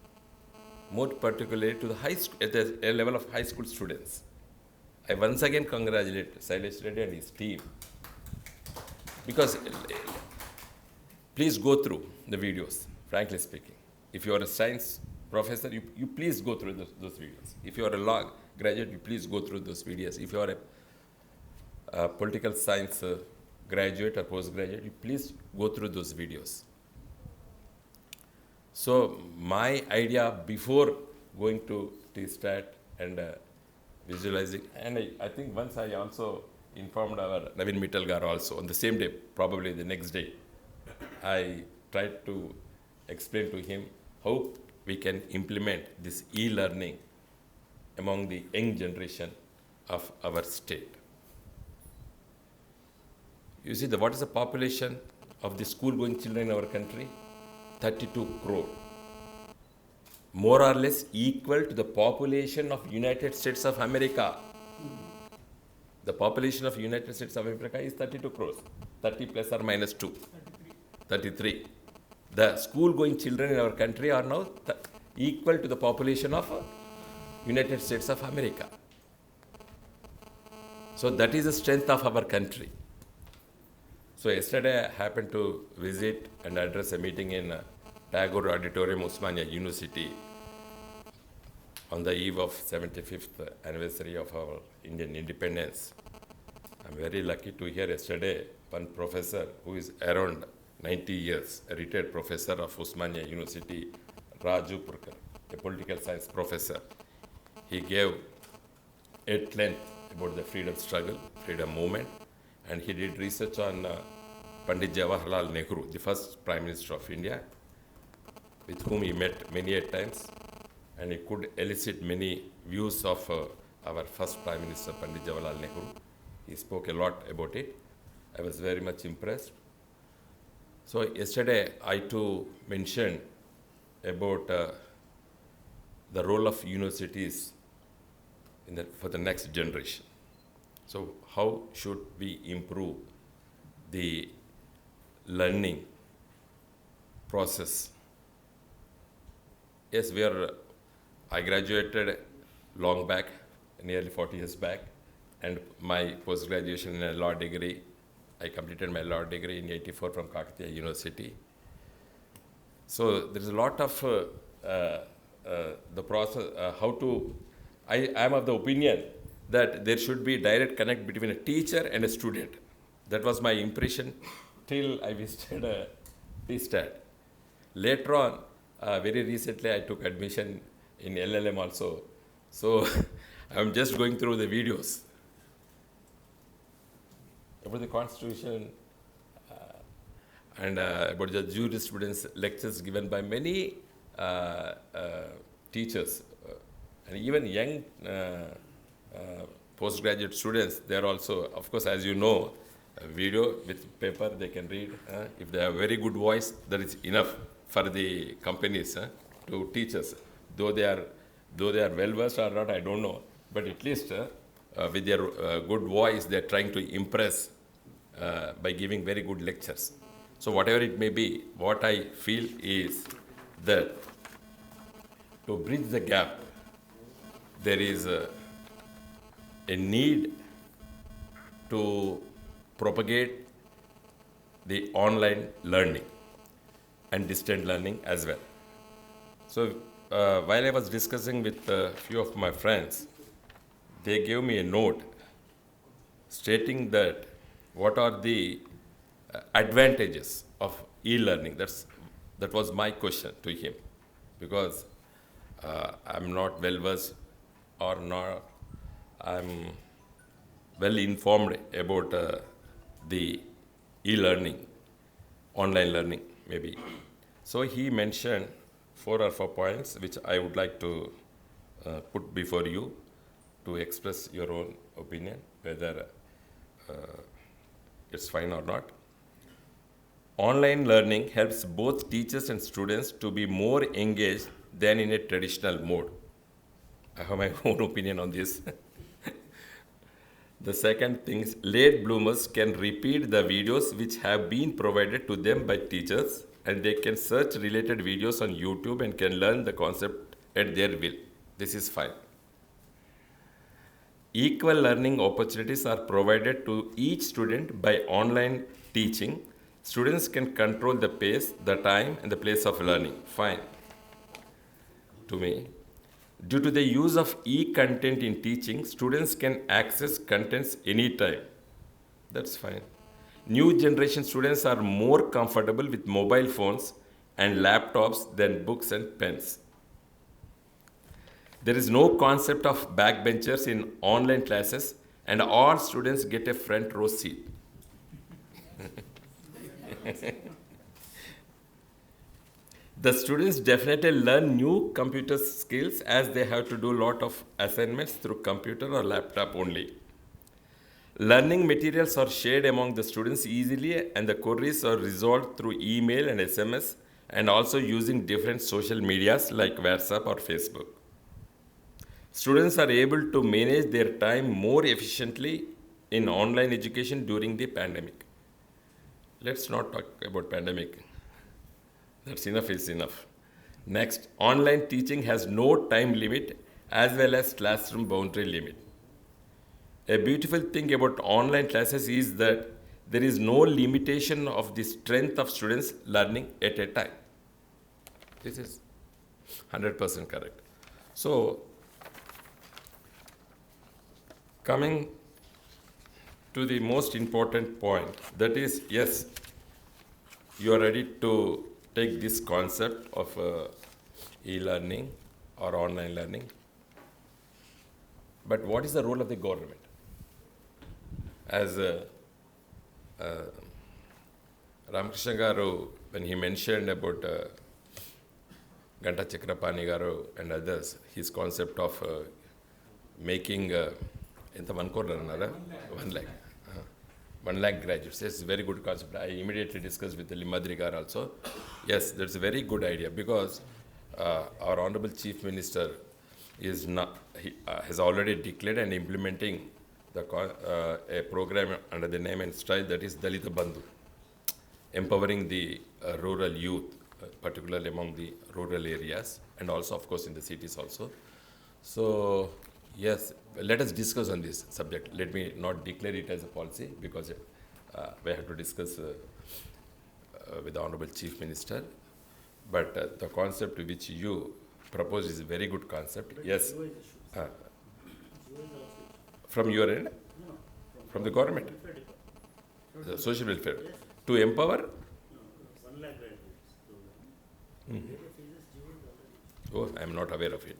more particularly to the at the level of high school students. I once again congratulate Sailesh Reddy and his team, because please go through the videos, frankly speaking. If you are a science professor, you please go through those videos. If you are a law graduate, you please go through those videos. If you are a political science graduate or postgraduate, you please go through those videos. So my idea before going to T-STAT and visualizing, and I think once I also informed our Naveen Mittal also on the same day, probably the next day, I tried to explain to him how we can implement this e-learning among the young generation of our state. You see, what is the population of the school-going children in our country? 32 crore. More or less equal to the population of United States of America. The population of United States of America is 32 crores. 30 plus or minus 2. 33. The school-going children in our country are now equal to the population of United States of America. So that is the strength of our country. So yesterday I happened to visit and address a meeting in Tagore Auditorium, Osmania University, on the eve of 75th anniversary of our Indian independence. I'm very lucky to hear yesterday one professor who is around 90 years, a retired professor of Osmania University, Raju Purkar, a political science professor. He gave at length about the freedom struggle, freedom movement, and he did research on Pandit Jawaharlal Nehru, the first Prime Minister of India, with whom he met many a times, and he could elicit many views of our first Prime Minister, Pandit Jawaharlal Nehru. He spoke a lot about it. I was very much impressed. So yesterday I too mentioned about the role of universities for the next generation. So how should we improve the learning process? Yes, I graduated long back, nearly 40 years back, and my post-graduation in a law degree, I completed my law degree in '84 from Kakatiya University. So there's a lot of the process, I am of the opinion that there should be direct connect between a teacher and a student. That was my impression till I visited T-STAT. Later on, very recently I took admission in LLM also. So I'm just going through the videos about the Constitution and about the jurisprudence lectures given by many teachers and even young postgraduate students. They are also, of course, as you know, a video with paper they can read. If they have very good voice, that is enough for the companies to teach us. Though they are well versed or not, I don't know. But at least with their good voice, they are trying to impress by giving very good lectures. So whatever it may be, what I feel is that to bridge the gap, there is a need to propagate the online learning and distant learning as well. So while I was discussing with a few of my friends, they gave me a note stating that what are the advantages of e-learning. That was my question to him, because I'm not well versed or not, I'm well informed about the e-learning, online learning maybe. So he mentioned 4 or 4 points which I would like to put before you to express your own opinion, whether it's fine or not. Online learning helps both teachers and students to be more engaged than in a traditional mode. I have my own opinion on this. The second thing is, late bloomers can repeat the videos which have been provided to them by teachers and they can search related videos on YouTube and can learn the concept at their will. This is fine. Equal learning opportunities are provided to each student by online teaching. Students can control the pace, the time, and the place of learning. Fine. To me, due to the use of e-content in teaching, students can access contents anytime. That's fine. New generation students are more comfortable with mobile phones and laptops than books and pens. There is no concept of backbenchers in online classes, and all students get a front row seat. The students definitely learn new computer skills as they have to do a lot of assignments through computer or laptop only. Learning materials are shared among the students easily, and the queries are resolved through email and SMS, and also using different social medias like WhatsApp or Facebook. Students are able to manage their time more efficiently in online education during the pandemic. Let's not talk about pandemic. That's enough is enough. Next, online teaching has no time limit as well as classroom boundary limit. A beautiful thing about online classes is that there is no limitation of the strength of students learning at a time. This is 100% correct. So, coming to the most important point, that is, yes, you are ready to take this concept of e-learning or online learning. But what is the role of the government? As Ramakrishna Garu, when he mentioned about Ganta Chakrapani Garu and others, his concept of making ఎంత 1 crore అన్నారా 1 lakh 1 lakh graduates. It's a very good concept. I immediately discussed with the Limadri Gar also. Yes, that's a very good idea because our Honorable Chief Minister is not, has already declared and implementing a program under the name and style that is Dalita Bandhu, empowering the rural youth, particularly among the rural areas and also, of course, in the cities also. So, yes, let us discuss on this subject. Let me not declare it as a policy because we have to discuss with the Honorable Chief Minister. But the concept which you propose is a very good concept. Yes. From your end? From the government? The social welfare. To empower? Oh, I am not aware of it.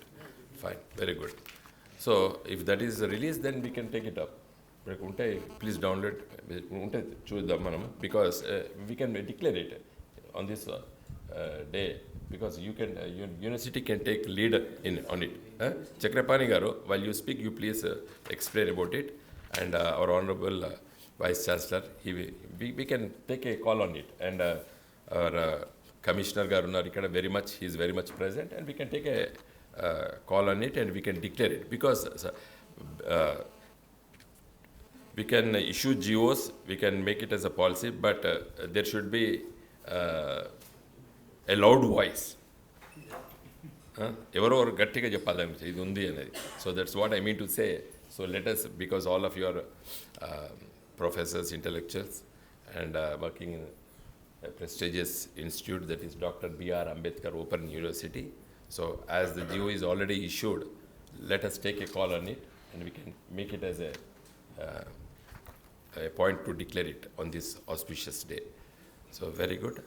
Fine, very good. So, if that is released, then we can take it up. Please download because we can declare it on this day because you can university can take lead on it. Chakrapani Garu, while you speak, you please explain about it, and our honorable Vice Chancellor, we can take a call on it, and our Commissioner Garu very much, he is very much present, and we can take a call on it and we can declare it because we can issue GOs, we can make it as a policy, but there should be a loud voice. So that's what I mean to say. So let us, because all of you are professors, intellectuals, and working in a prestigious institute that is Dr. B.R. Ambedkar Open University. So as the GO is already issued, let us take a call on it and we can make it as a point to declare it on this auspicious day. So very good.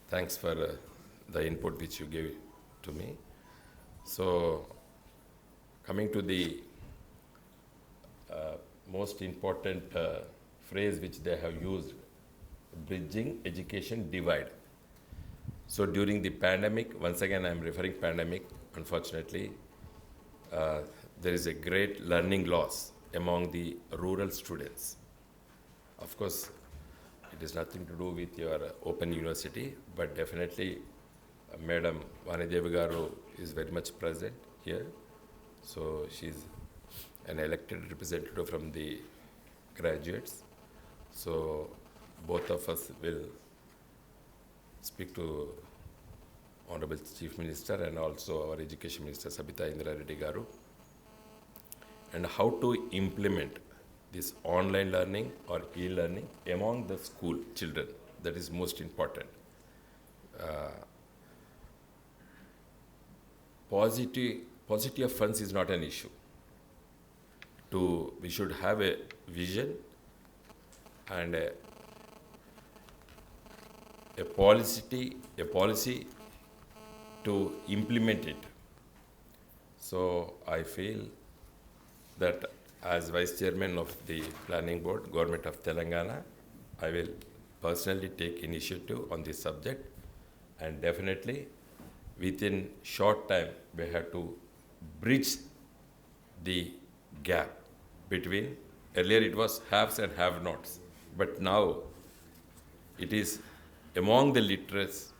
Thanks for the input which you gave to me. So coming to the most important phrase which they have used, bridging education divide. So during the pandemic, once again I am referring pandemic, unfortunately, there is a great learning loss among the rural students. Of course, it is nothing to do with your open university, but definitely Madam Vanidevi Garu is very much present here. So she's an elected representative from the graduates. So both of us will speak to Honorable Chief Minister and also our Education Minister Sabita Indra Reddy Garu, and how to implement this online learning or e-learning among the school children. That is most important. Positive of funds is not an issue. We should have a vision and a policy to implement it. So I feel that as Vice Chairman of the Planning Board, Government of Telangana, I will personally take initiative on this subject, and definitely within short time we have to bridge the gap between, earlier it was haves and have-nots, but now it is among the literates,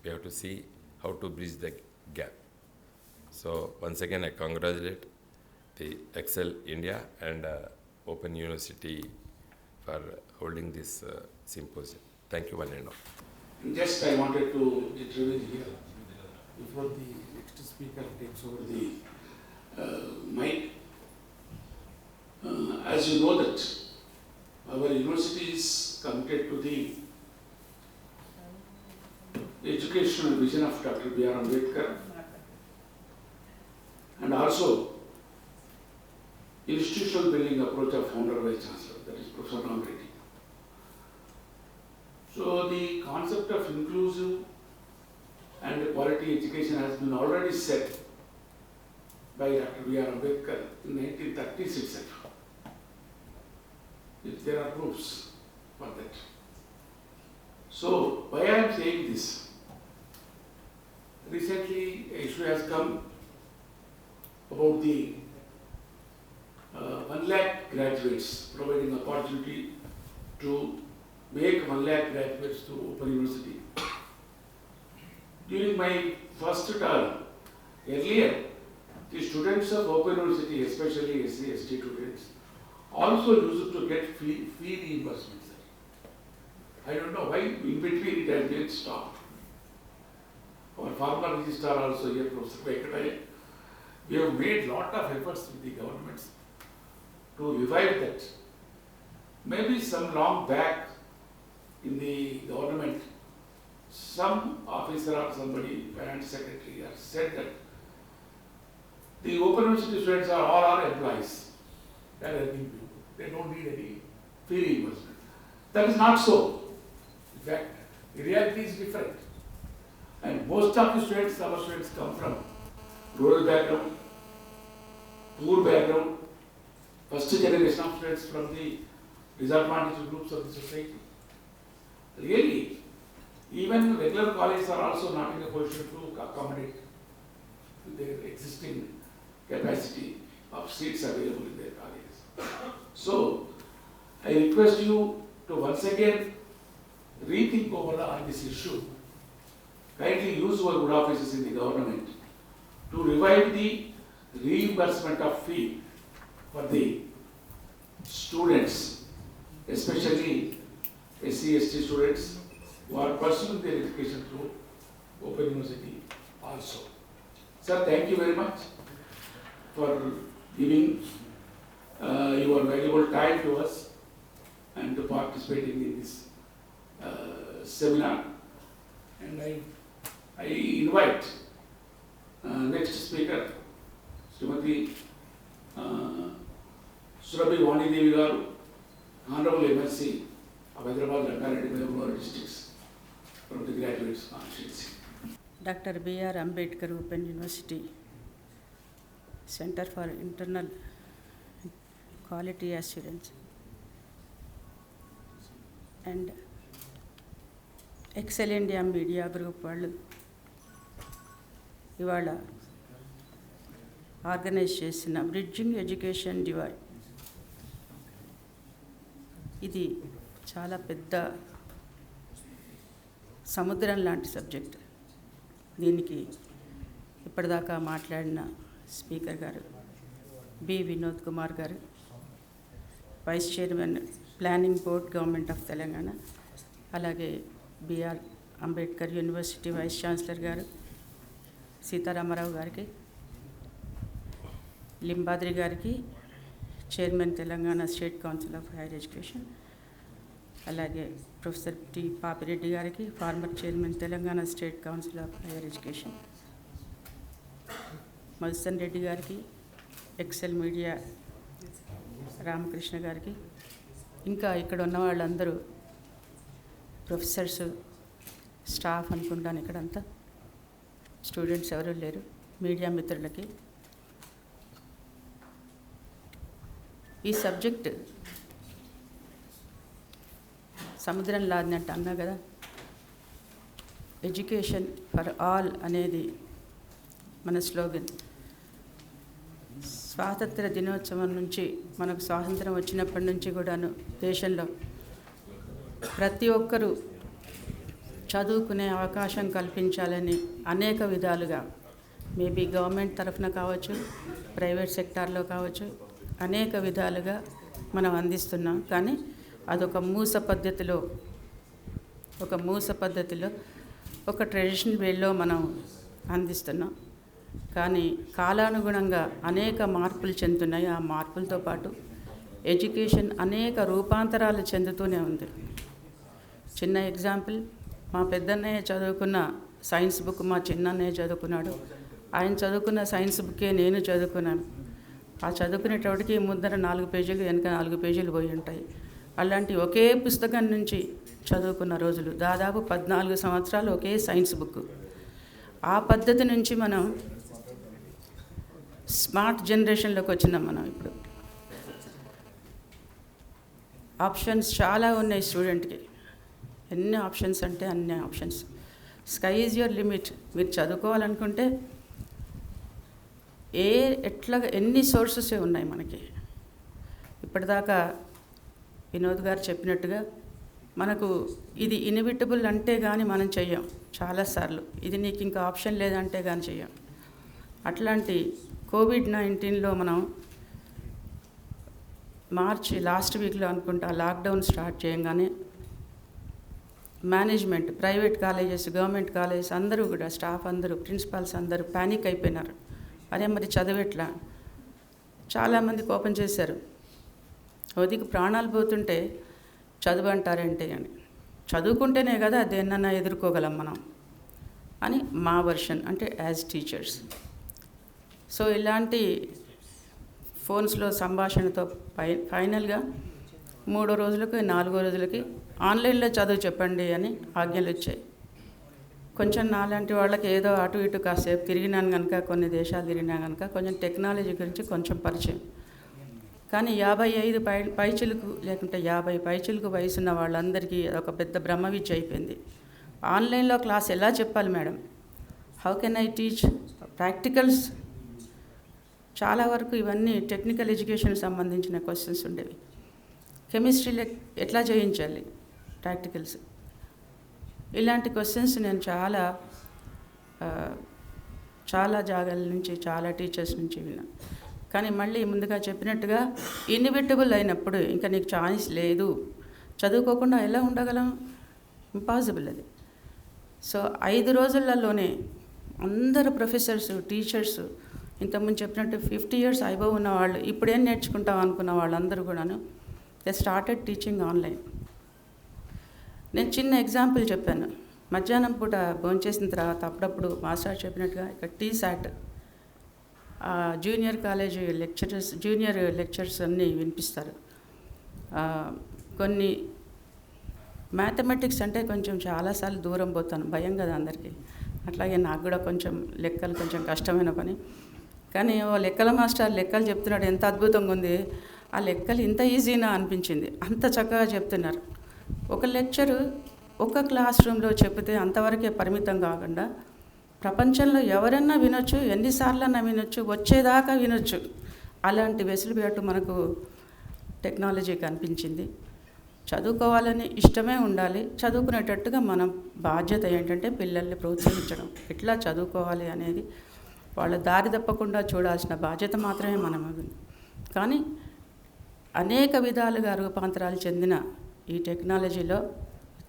we have to see how to bridge the gap. So once again, I congratulate the Excel India and Open University for holding this symposium. Thank you, one and all. Just I wanted to intervene here before the next speaker takes over the mic. As you know that our university is committed to the educational vision of Dr. B.R. Ambedkar and also institutional building approach of founder Vice Chancellor, that is Professor Ram Reddy. So the concept of inclusive and quality education has been already set by Dr. B.R. Ambedkar in 1930s itself. There are proofs for that. So why I am saying this? Recently, an issue has come about the 1 lakh graduates, providing opportunity to make 1 lakh graduates to Open University. During my first term, earlier, the students of Open University, especially SC/ST students, also used to get fee reimbursement. I don't know why in between it has been stopped. Our former registrar also here, Professor Venkataya, we have made lot of efforts with the governments to revive that. Maybe some long back in the government, some officer or somebody, finance secretary, has said that the Open University students are all our employees. They are earning people. They don't need any fee reimbursement. That is not so. In fact, the reality is different. And most of the students, our students, come from rural background, poor background, first generation of students from the disadvantaged groups of the society. Really, even regular colleges are also not in a position to accommodate their existing capacity of seats available in their colleges. So, I request you to once again rethink over on this issue. Kindly use your good offices in the government to revive the reimbursement of fee for the students, especially SC/ST students who are pursuing their education through Open University also. Sir, thank you very much for giving your valuable time to us and to participating in this seminar. And I invite next speaker, Srimati Surabhi Vani Devi Garu, Honorable MSc of Hyderabad, Rangareddy, Mehbooba districts, from the graduates constituency. Dr. B.R. Ambedkar Open University Center for Internal Quality Assurance and Excel India Media Group వాళ్ళు ఇవాళ organise చేసిన bridging education divide, ఇది చాలా పెద్ద సముద్రం లాంటి subject. దీనికి ఇప్పటిదాకా మాట్లాడిన స్పీకర్ గారు B Vinod Kumar garu, vice chairman planning board government of Telangana, అలాగే BR Ambedkar university vice chancellor garu Sitaramarao గారికి, లింబాద్రి గారికి, chairman Telangana state council of higher education, అలాగే ప్రొఫెసర్ టి పాపిరెడ్డి గారికి, former chairman Telangana state council of higher education, Madhusudan Reddy గారికి, ఎక్సెల్ మీడియా రామకృష్ణ గారికి, ఇంకా ఇక్కడ ఉన్న వాళ్ళందరూ ప్రొఫెసర్స్, స్టాఫ్ అనుకుంటాను, ఇక్కడంతా స్టూడెంట్స్ ఎవరు లేరు, మీడియా మిత్రులకి. ఈ సబ్జెక్ట్ సముద్రం లాదినట్టు అన్నా కదా, ఎడ్యుకేషన్ ఫర్ ఆల్ అనేది మన స్లోగన్. స్వాతంత్ర దినోత్సవం నుంచి, మనకు స్వాతంత్రం వచ్చినప్పటి నుంచి కూడాను దేశంలో ప్రతి ఒక్కరూ చదువుకునే అవకాశం కల్పించాలని అనేక విధాలుగా, మేబీ గవర్నమెంట్ తరఫున కావచ్చు, ప్రైవేట్ సెక్టార్లో కావచ్చు, అనేక విధాలుగా మనం అందిస్తున్నాం. కానీ అదొక మూస పద్ధతిలో, ఒక ట్రెడిషనల్ వేలో మనం అందిస్తున్నాం. కానీ కాలానుగుణంగా అనేక మార్పులు చెందుతున్నాయి. ఆ మార్పులతో పాటు ఎడ్యుకేషన్ అనేక రూపాంతరాలు చెందుతూనే ఉంది. చిన్న ఎగ్జాంపుల్, మా పెద్దన్నయ్య చదువుకున్న సైన్స్ బుక్ మా చిన్నన్నయ్య చదువుకున్నాడు. ఆయన చదువుకున్న సైన్స్ బుక్కే నేను చదువుకున్నాను. ఆ చదువుకునేటప్పటికి ముందర 4 పేజీలు, వెనక 4 పేజీలు పోయి ఉంటాయి. అలాంటి ఒకే పుస్తకం నుంచి చదువుకున్న రోజులు, దాదాపు 14 సంవత్సరాలు ఒకే సైన్స్ బుక్. ఆ పద్ధతి నుంచి మనం స్మార్ట్ జనరేషన్లోకి వచ్చినాం. మనం ఇప్పుడు ఆప్షన్స్ చాలా ఉన్నాయి స్టూడెంట్కి. ఎన్ని ఆప్షన్స్ అంటే అన్ని options. Sky is your limit. మీరు చదువుకోవాలనుకుంటే ఎన్ని సోర్సెసే ఉన్నాయి మనకి. ఇప్పటిదాకా వినోద్ గారు చెప్పినట్టుగా మనకు ఇది ఇన్ఎవిటబుల్ అంటే కానీ మనం చెయ్యం. చాలాసార్లు ఇది నీకు ఇంకా ఆప్షన్ లేదంటే కానీ చెయ్యం. అట్లాంటి కోవిడ్-19లో మనం మార్చి లాస్ట్ వీక్లో అనుకుంటా లాక్డౌన్ స్టార్ట్ చేయగానే management, private colleges, government colleges అందరూ కూడా, స్టాఫ్ అందరూ, ప్రిన్సిపాల్స్ అందరూ ప్యానిక్ అయిపోయినారు. అరే మరి చదివేట్లా? చాలామంది కోపం చేశారు. ఒదికి ప్రాణాలు పోతుంటే చదువు అంటారేంటి అని. చదువుకుంటేనే కదా దేన్నన్నా ఎదుర్కోగలం మనం అని మా వర్షన్, అంటే యాజ్ టీచర్స్. సో ఇలాంటి ఫోన్స్లో సంభాషణతో ఫైనల్గా 3వ రోజులకి 4వ రోజులకి ఆన్లైన్లో చదువు చెప్పండి అని ఆజ్ఞలు వచ్చాయి. కొంచెం నాలాంటి వాళ్ళకి ఏదో అటు ఇటు కాసేపు తిరిగినాను కనుక, కొన్ని దేశాలు తిరిగినా కనుక కొంచెం టెక్నాలజీ గురించి కొంచెం పరిచయం. కానీ 55 పైచిలకు లేకుంటే 50 పైచిలకు వయసున్న వాళ్ళందరికీ అదొక పెద్ద బ్రహ్మ విద్య అయిపోయింది. ఆన్లైన్లో క్లాస్ ఎలా చెప్పాలి madam? How can I teach? Practicals చాలా వరకు ఇవన్నీ టెక్నికల్ ఎడ్యుకేషన్ సంబంధించిన క్వశ్చన్స్ ఉండేవి. కెమిస్ట్రీ ఎట్లా చేయించాలి ప్రాక్టికల్స్, ఇలాంటి క్వశ్చన్స్ నేను చాలా జాగాల నుంచి, చాలా టీచర్స్ నుంచి విన్నా. కానీ మళ్ళీ ముందుగా చెప్పినట్టుగా ఇన్ఎవిటబుల్ అయినప్పుడు ఇంకా నీకు ఛాయిస్ లేదు, చదువుకోకుండా ఎలా ఉండగలం? ఇంపాసిబుల్ అది. సో 5 రోజులలోనే అందరు ప్రొఫెసర్స్, టీచర్స్, ఇంతకుముందు చెప్పినట్టు 50 years అబవ్ ఉన్న వాళ్ళు, ఇప్పుడేం నేర్చుకుంటాం అనుకున్న వాళ్ళందరూ కూడాను దే స్టార్టెడ్ టీచింగ్ ఆన్లైన్. నేను చిన్న ఎగ్జాంపుల్ చెప్పాను. మధ్యాహ్నం పూట భోంచేసిన తర్వాత అప్పుడప్పుడు మాస్టర్ చెప్పినట్టుగా ఇక్కడ T-SAT, junior college lecturers, junior lectures అన్నీ వినిపిస్తారు. కొన్ని మ్యాథమెటిక్స్ అంటే కొంచెం చాలాసార్లు దూరం పోతాను, భయం కదా అందరికీ. అట్లాగే నాకు కూడా కొంచెం లెక్కలు కొంచెం కష్టమైన పని. కానీ ఓ లెక్కల మాస్టర్ లెక్కలు చెప్తున్నాడు, ఎంత అద్భుతంగా ఉంది, ఆ లెక్కలు ఇంత ఈజీనా అనిపించింది, అంత చక్కగా చెప్తున్నారు. ఒక లెక్చరు ఒక క్లాస్ రూమ్లో చెప్తే అంతవరకే పరిమితం కాకుండా ప్రపంచంలో ఎవరన్నా వినొచ్చు, ఎన్నిసార్లన్నా వినొచ్చు, వచ్చేదాకా వినొచ్చు. అలాంటి వెసులుబాటు మనకు టెక్నాలజీ కనిపించింది. చదువుకోవాలని ఇష్టమే ఉండాలి. చదువుకునేటట్టుగా మనం బాధ్యత ఏంటంటే పిల్లల్ని ప్రోత్సహించడం, ఎట్లా చదువుకోవాలి అనేది వాళ్ళ దారి తప్పకుండా చూడాల్సిన బాధ్యత మాత్రమే మనం ఉంది. కానీ అనేక విధాలుగా రూపాంతరాలు చెందిన ఈ టెక్నాలజీలో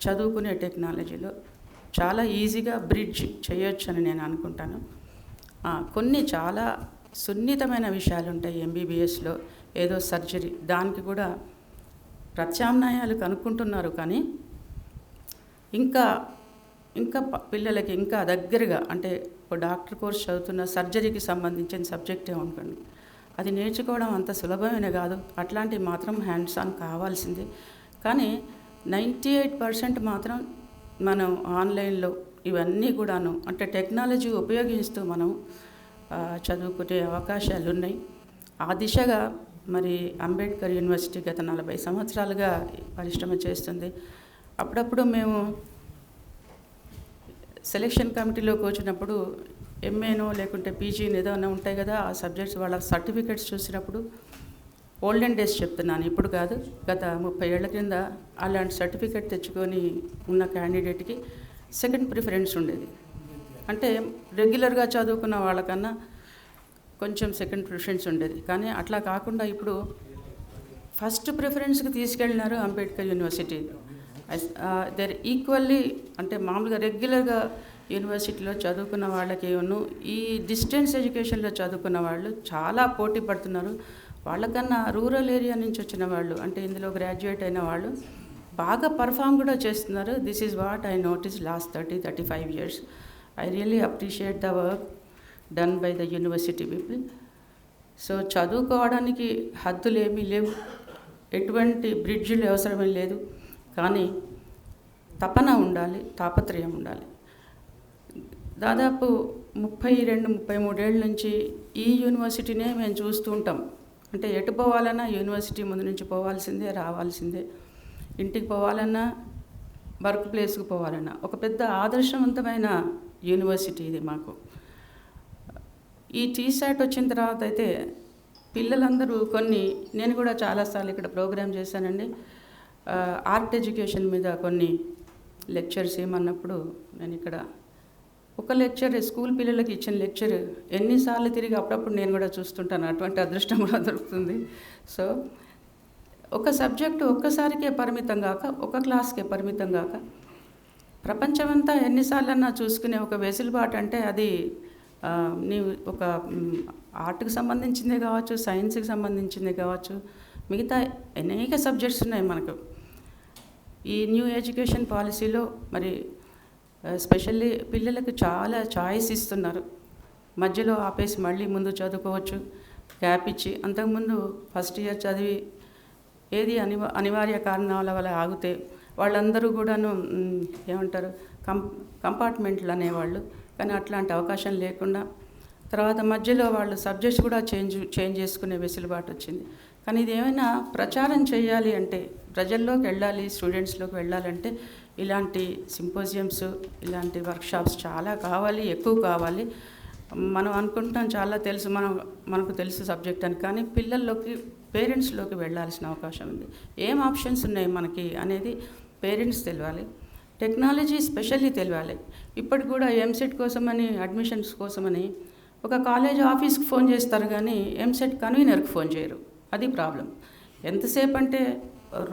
చదువుకునే టెక్నాలజీలో చాలా ఈజీగా బ్రిడ్జ్ చేయొచ్చు అని నేను అనుకుంటాను. కొన్ని చాలా సున్నితమైన విషయాలు ఉంటాయి ఎంబీబీఎస్లో, ఏదో సర్జరీ, దానికి కూడా ప్రత్యామ్నాయాలు కనుక్కుంటున్నారు. కానీ ఇంకా పిల్లలకి ఇంకా దగ్గరగా, అంటే ఒక డాక్టర్ కోర్స్ చదువుతున్న సర్జరీకి సంబంధించిన సబ్జెక్టే ఉంటుంది, అది నేర్చుకోవడం అంత సులభమైన కాదు. అట్లాంటివి మాత్రం హ్యాండ్స్ ఆన్ కావాల్సిందే. కానీ 98% మాత్రం మనం ఆన్లైన్లో ఇవన్నీ కూడాను, అంటే టెక్నాలజీ ఉపయోగిస్తూ మనం చదువుకునే అవకాశాలు ఉన్నాయి. ఆ దిశగా మరి అంబేద్కర్ యూనివర్సిటీ గత 40 సంవత్సరాలుగా పరిశ్రమ చేస్తుంది. అప్పుడప్పుడు మేము సెలెక్షన్ కమిటీలోకి వచ్చినప్పుడు ఎంఏనో లేకుంటే పీజీని ఏదైనా ఉంటాయి కదా, ఆ సబ్జెక్ట్స్ వాళ్ళ సర్టిఫికెట్స్ చూసినప్పుడు, ఓల్డెన్ డేస్ చెప్తున్నాను, ఇప్పుడు కాదు, గత 30 ఏళ్ల కింద అలాంటి సర్టిఫికెట్ తెచ్చుకొని ఉన్న క్యాండిడేట్కి సెకండ్ ప్రిఫరెన్స్ ఉండేది. అంటే రెగ్యులర్గా చదువుకున్న వాళ్ళకన్నా కొంచెం సెకండ్ ప్రిఫరెన్స్ ఉండేది. కానీ అట్లా కాకుండా ఇప్పుడు ఫస్ట్ ప్రిఫరెన్స్కి తీసుకెళ్ళినారు అంబేద్కర్ యూనివర్సిటీ. దర్ ఈక్వల్లీ, అంటే మామూలుగా రెగ్యులర్గా యూనివర్సిటీలో చదువుకున్న వాళ్ళకి ఈ డిస్టెన్స్ ఎడ్యుకేషన్లో చదువుకున్న వాళ్ళు చాలా పోటీ పడుతున్నారు. వాళ్ళకన్నా రూరల్ ఏరియా నుంచి వచ్చిన వాళ్ళు, అంటే ఇందులో గ్రాడ్యుయేట్ అయిన వాళ్ళు బాగా పర్ఫామ్ కూడా చేస్తున్నారు. This is what I notice last 30-35 years. I really appreciate the work done by the university people. So చదువుకోవడానికి హద్దులు ఏమీ లేవు, ఎటువంటి బ్రిడ్జిలు అవసరమే లేదు. కానీ తపన ఉండాలి, తాపత్రయం ఉండాలి. దాదాపు 32-33 ఏళ్ళ నుంచి ఈ యూనివర్సిటీనే మేము చూస్తూ ఉంటాం. అంటే ఎటు పోవాలన్నా యూనివర్సిటీ ముందు నుంచి పోవాల్సిందే, రావాల్సిందే. ఇంటికి పోవాలన్నా, వర్క్ ప్లేస్కి పోవాలన్నా ఒక పెద్ద ఆదర్శవంతమైన యూనివర్సిటీ ఇది మాకు. ఈ టీశాట్ వచ్చిన తర్వాత అయితే పిల్లలందరూ నేను కూడా చాలాసార్లు ఇక్కడ ప్రోగ్రామ్ చేశానండి. ఆర్ట్ ఎడ్యుకేషన్ మీద కొన్ని లెక్చర్స్ ఏమన్నప్పుడు నేను ఇక్కడ ఒక లెక్చర్, స్కూల్ పిల్లలకి ఇచ్చిన లెక్చర్ ఎన్నిసార్లు తిరిగి అప్పుడప్పుడు నేను కూడా చూస్తుంటాను. అటువంటి అదృష్టం కూడా దొరుకుతుంది. సో ఒక సబ్జెక్టు ఒక్కసారికే పరిమితం కాక, ఒక క్లాస్కే పరిమితం కాక, ప్రపంచమంతా ఎన్నిసార్లన్నా చూసుకునే ఒక వెసులుబాటు, అంటే అది నీవు ఒక ఆర్ట్కి సంబంధించిందే కావచ్చు, సైన్స్కి సంబంధించిందే కావచ్చు, మిగతా అనేక సబ్జెక్ట్స్ ఉన్నాయి మనకు. ఈ న్యూ ఎడ్యుకేషన్ పాలసీలో మరి స్పెషల్లీ పిల్లలకు చాలా చాయిస్ ఇస్తున్నారు. మధ్యలో ఆపేసి మళ్ళీ ముందు చదువుకోవచ్చు, గ్యాప్ ఇచ్చి. అంతకుముందు ఫస్ట్ ఇయర్ చదివి ఏది అనివార్య కారణాల వల్ల ఆగితే వాళ్ళందరూ కూడాను ఏమంటారు కంపార్ట్మెంట్లు అనేవాళ్ళు. కానీ అట్లాంటి అవకాశం లేకుండా తర్వాత మధ్యలో వాళ్ళు సబ్జెక్ట్స్ కూడా చేంజ్ చేసుకునే వెసులుబాటు వచ్చింది. కానీ ఇది ఏమైనా ప్రచారం చేయాలి అంటే, ప్రజల్లోకి వెళ్ళాలి, స్టూడెంట్స్లోకి వెళ్ళాలంటే ఇలాంటి సింపోజియమ్స్, ఇలాంటి వర్క్షాప్స్ చాలా కావాలి, ఎక్కువ కావాలి. మనం అనుకుంటాం చాలా తెలుసు, మనకు తెలుసు సబ్జెక్ట్ అని. కానీ పిల్లల్లోకి, పేరెంట్స్లోకి వెళ్ళాల్సిన అవకాశం ఉంది. ఏం ఆప్షన్స్ ఉన్నాయి మనకి అనేది పేరెంట్స్ తెలియాలి. టెక్నాలజీ స్పెషల్లీ తెలియాలి. ఇప్పటికి కూడా ఎంసెట్ కోసమని, అడ్మిషన్స్ కోసమని ఒక కాలేజ్ ఆఫీస్కి ఫోన్ చేస్తారు, కానీ ఎంసెట్ కన్వీనర్కి ఫోన్ చేయరు. అది ప్రాబ్లం. ఎంతసేపు అంటే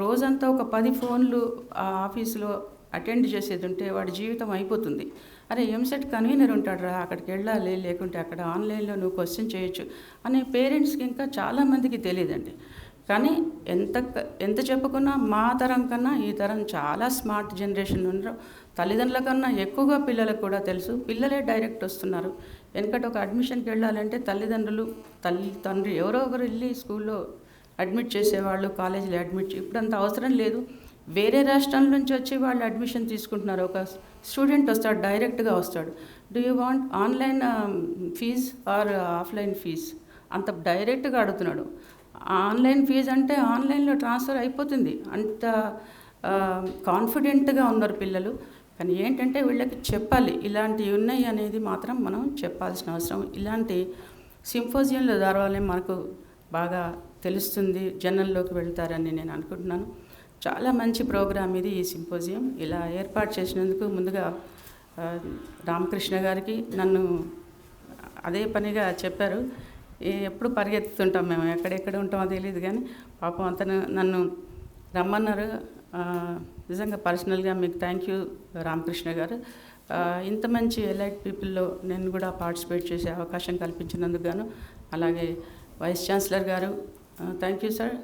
రోజంతా ఒక 10 ఫోన్లు ఆ ఆఫీసులో అటెండ్ చేసేది ఉంటే వాడి జీవితం అయిపోతుంది. అరే ఎంసెట్ కన్వీనర్ ఉంటాడు రా, అక్కడికి వెళ్ళాలి, లేకుంటే అక్కడ ఆన్లైన్లో నువ్వు క్వశ్చన్ చేయొచ్చు అనే పేరెంట్స్కి ఇంకా చాలామందికి తెలియదండి. కానీ ఎంత చెప్పుకున్నా మా తరం కన్నా ఈ తరం చాలా స్మార్ట్ జనరేషన్ ఉన్నారు. తల్లిదండ్రుల కన్నా ఎక్కువగా పిల్లలకు కూడా తెలుసు. పిల్లలే డైరెక్ట్ వస్తున్నారు. వెనకటి ఒక అడ్మిషన్కి వెళ్ళాలంటే తల్లిదండ్రులు, తండ్రి ఎవరో ఒకరు వెళ్ళి స్కూల్లో అడ్మిట్ చేసేవాళ్ళు, కాలేజీలో అడ్మిట్. ఇప్పుడు అంత అవసరం లేదు. వేరే రాష్ట్రాల నుంచి వచ్చి వాళ్ళు అడ్మిషన్ తీసుకుంటున్నారు. ఒక స్టూడెంట్ వస్తాడు, డైరెక్ట్గా వస్తాడు. Do you want online fees or offline fees? అంత డైరెక్ట్గా అడుగుతున్నాడు. ఆన్లైన్ ఫీజ్ అంటే ఆన్లైన్లో ట్రాన్స్ఫర్ అయిపోతుంది. అంత కాన్ఫిడెంట్గా ఉన్నారు పిల్లలు. కానీ ఏంటంటే వీళ్ళకి చెప్పాలి, ఇలాంటివి ఉన్నాయి అనేది మాత్రం మనం చెప్పాల్సిన అవసరం. ఇలాంటి సింపోజియంల ద్వారా మనకు బాగా తెలుస్తుంది, జనంలోకి వెళ్తారని నేను అనుకుంటున్నాను. చాలా మంచి ప్రోగ్రామ్ ఇది, ఈ సింపోజియం. ఇలా ఏర్పాటు చేసినందుకు ముందుగా రామకృష్ణ గారికి, నన్ను అదే పనిగా చెప్పారు. ఎప్పుడు పరిగెత్తుతుంటాం మేము, ఎక్కడెక్కడ ఉంటామో తెలియదు, కానీ పాపం అతను నన్ను రమ్మన్నారు. నిజంగా పర్సనల్గా మీకు థ్యాంక్ యూ రామకృష్ణ గారు. ఇంత మంచి ఎలైట్ పీపుల్లో నేను కూడా పార్టిసిపేట్ చేసే అవకాశం కల్పించినందుకు గాను, అలాగే వైస్ ఛాన్సలర్ గారు thank you sir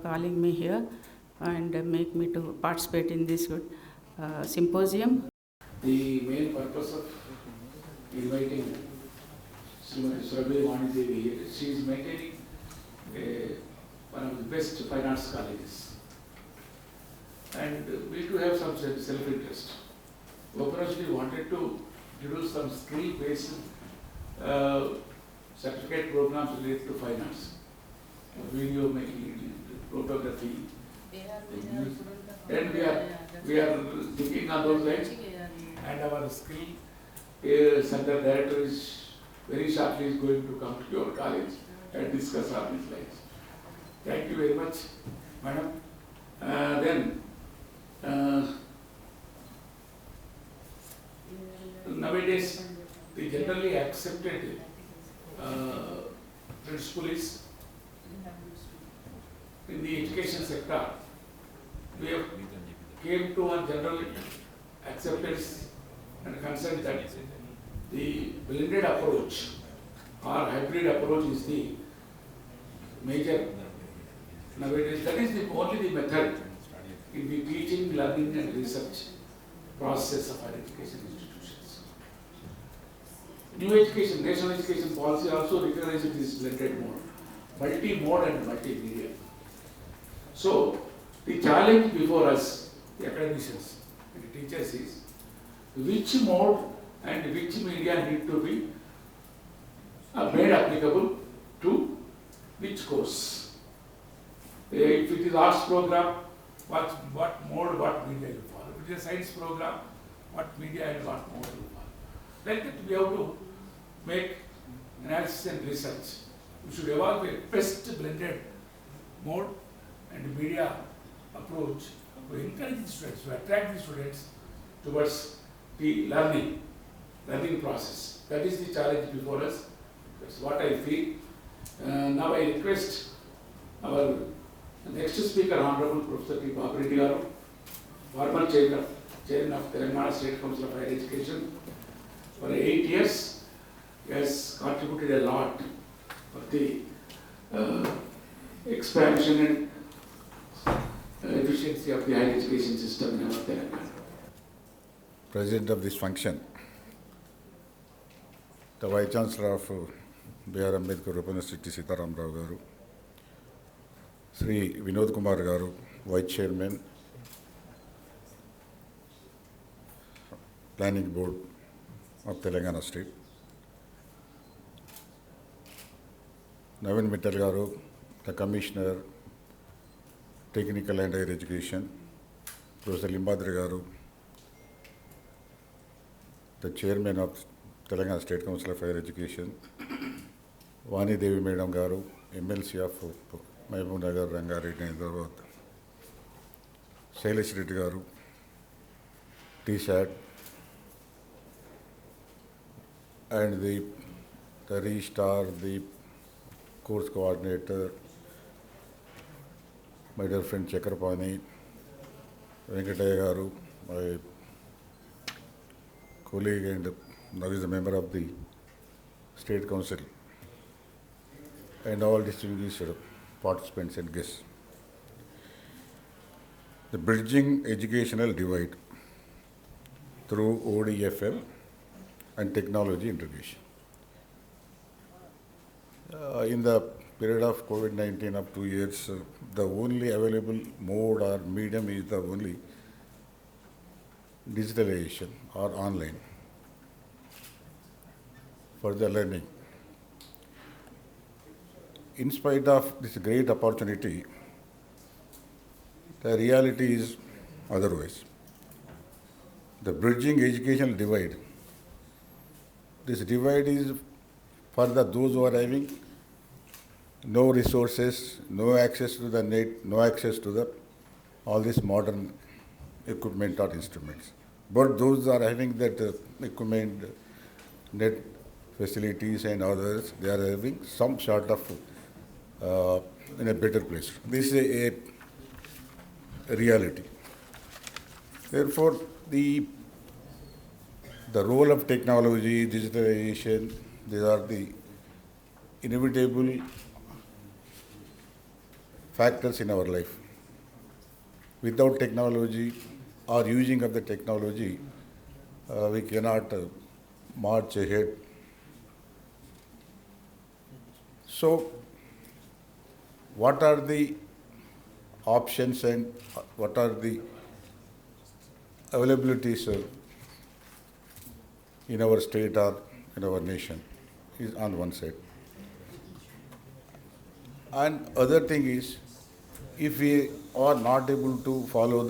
calling me here and make me to participate in this symposium. The main purpose of inviting Srimati Surabhi Vanidevi here, she is maintaining one of the best fine arts colleges. And we do have some self-interest. Operationally, we wanted to introduce some skill-based certificate programs related to fine arts, video making, photography. And we are thinking on those lines. And our skill center director is very shortly is going to come to your college and discuss on these lines. Thank you very much, madam. Nowadays, the generally accepted principle is in the education sector, we have came to a general acceptance and consent that the blended approach or hybrid approach is the major nowadays. That is only the method in the teaching, learning and research process of our education institutions. New education, national education policy also recognizes this blended mode, multi-mode and multimedia. So, the challenge before us, the academicians and the teachers, is which mode and which media need to be made applicable to which course. If it is arts program, what mode, what media you follow. If it is a science program, what media and what mode you follow. Like that we have to make analysis and research. We should evolve a best blended mode and media approach to encourage the students, to attract the students towards the learning process. That is the challenge before us. That's what I feel. Now I request our next speaker, Honorable Professor P. Babreddy Garu, former chairman of Telangana State Council of Higher Education. For 8 years, he has contributed a lot for the expansion and efficiency of the higher education system in our Telangana. President of this function, the Vice Chancellor of B.R. Ambedkar Open University, Sitaram Rao Garu, Sri Vinod Kumar Garu, Vice Chairman, Planning Board of Telangana State, Navin Mittal Garu, the Commissioner, Technical and Higher Education, Professor Limbadri Garu, the Chairman of Telangana State Council of Higher Education, Vani Devi Madam Garu, MLC of Mahbub Nagar, Rangareddy, Hyderabad, Shailesh Reddy Garu, TSAT, and the registrar, the course coordinator, my dear friend Chakrapani, Venkataya Garu, my colleague and now is a member of the State Council, and all distinguished participants and guests. The bridging educational divide through ODFL and technology integration. In the period of COVID-19 of 2 years, the only available mode or medium is the only digitalization or online for the learning. In spite of this great opportunity, the reality is otherwise. The bridging educational divide, this divide is for those who are having no resources, no access to the net, no access to all this modern equipment or instruments. But those are having that equipment, net facilities and others, they are having some sort of in a better place. This is a reality. Therefore, the role of technology, digitalization, these are the inevitable factors in our life. Without technology or using of the technology, we cannot march ahead. So, what are the options and what are the availabilities in our state or in our nation is on one side. And other thing is, if we are not able to follow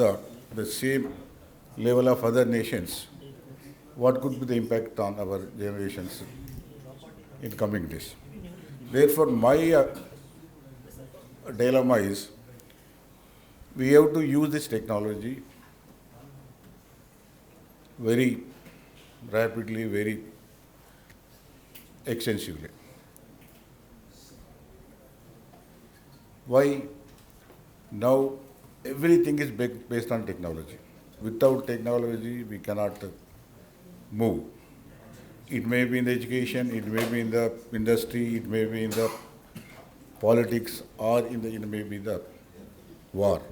the same level of other nations, what could be the impact on our generations in coming days? Therefore, my dilemma is, we have to use this technology very rapidly, very extensively. Why? Now everything is based on technology. Without technology, we cannot move. It may be in the education, it may be in the industry, it may be in the politics, or it may be the war.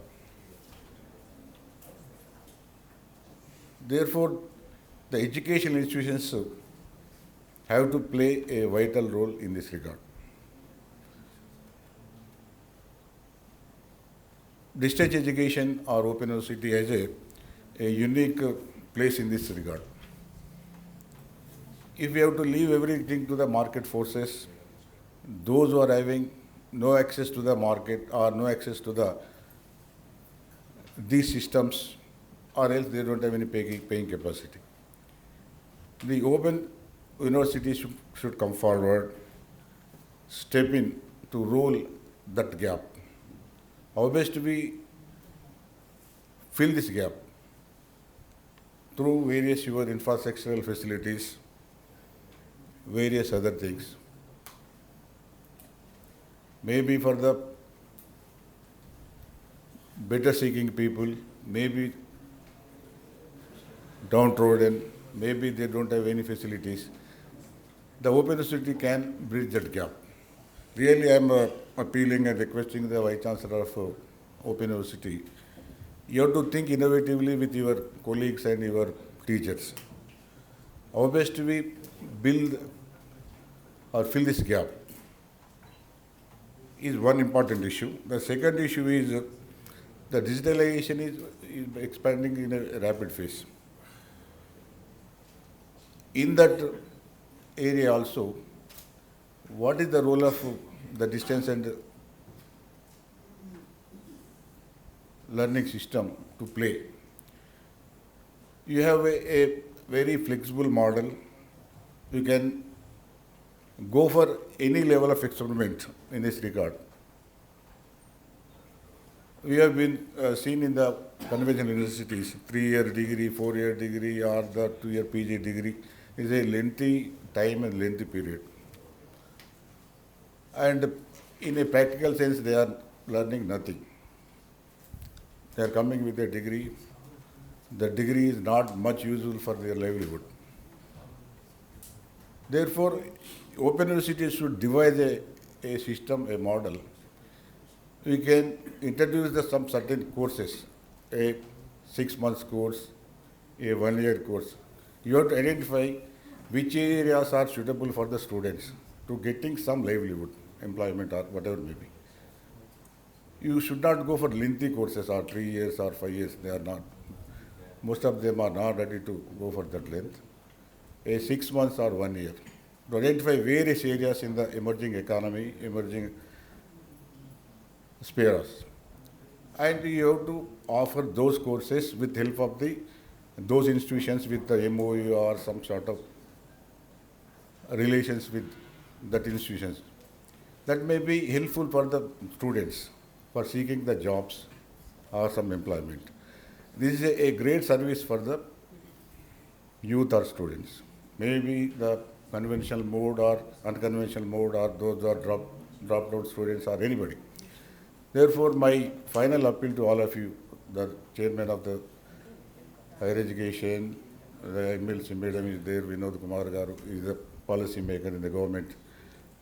Therefore, the educational institutions have to play a vital role in this regard. Distance education or Open University has a unique place in this regard. If we have to leave everything to the market forces, those who are having no access to the market or no access to these systems, or else they don't have any paying capacity. The Open University should come forward, step in to roll that gap. How best we fill this gap? Through various your infrastructural facilities, various other things. Maybe for the better seeking people, maybe downtrodden, maybe they don't have any facilities. The Open University can bridge that gap. Really, I am appealing and requesting the Vice Chancellor of Open University, you have to think innovatively with your colleagues and your teachers. How best we build or fill this gap is one important issue. The second issue is the digitalization is expanding in a rapid phase. In that area also, what is the role of the distance and learning system to play? You have a very flexible model. You can go for any level of experiment in this regard. We have been seen in the conventional universities, 3-year degree, 4-year degree, or the 2-year PG degree is a lengthy time and lengthy period. And in a practical sense, they are learning nothing. They are coming with a degree. The degree is not much useful for their livelihood. Therefore, Open University should devise a system, a model. We can introduce some certain courses, a 6-month course, a 1-year course. You have to identify which areas are suitable for the students to getting some livelihood, employment, or whatever may be. You should not go for lengthy courses or 3 years or 5 years. They are not. Most of them are not ready to go for that length. A 6 months or 1 year. To identify various areas in the emerging economy, emerging spheres. And you have to offer those courses with help of those institutions with the MOU or some sort of relations with that institutions. That may be helpful for the students for seeking the jobs or some employment. This is a great service for the youth or students. Maybe the conventional mode or unconventional mode, or those are dropped out students, or anybody. Therefore, my final appeal to all of you, the chairman of the higher education, the MLC madam is there, Vinod Kumar Garu is a policy maker in the government,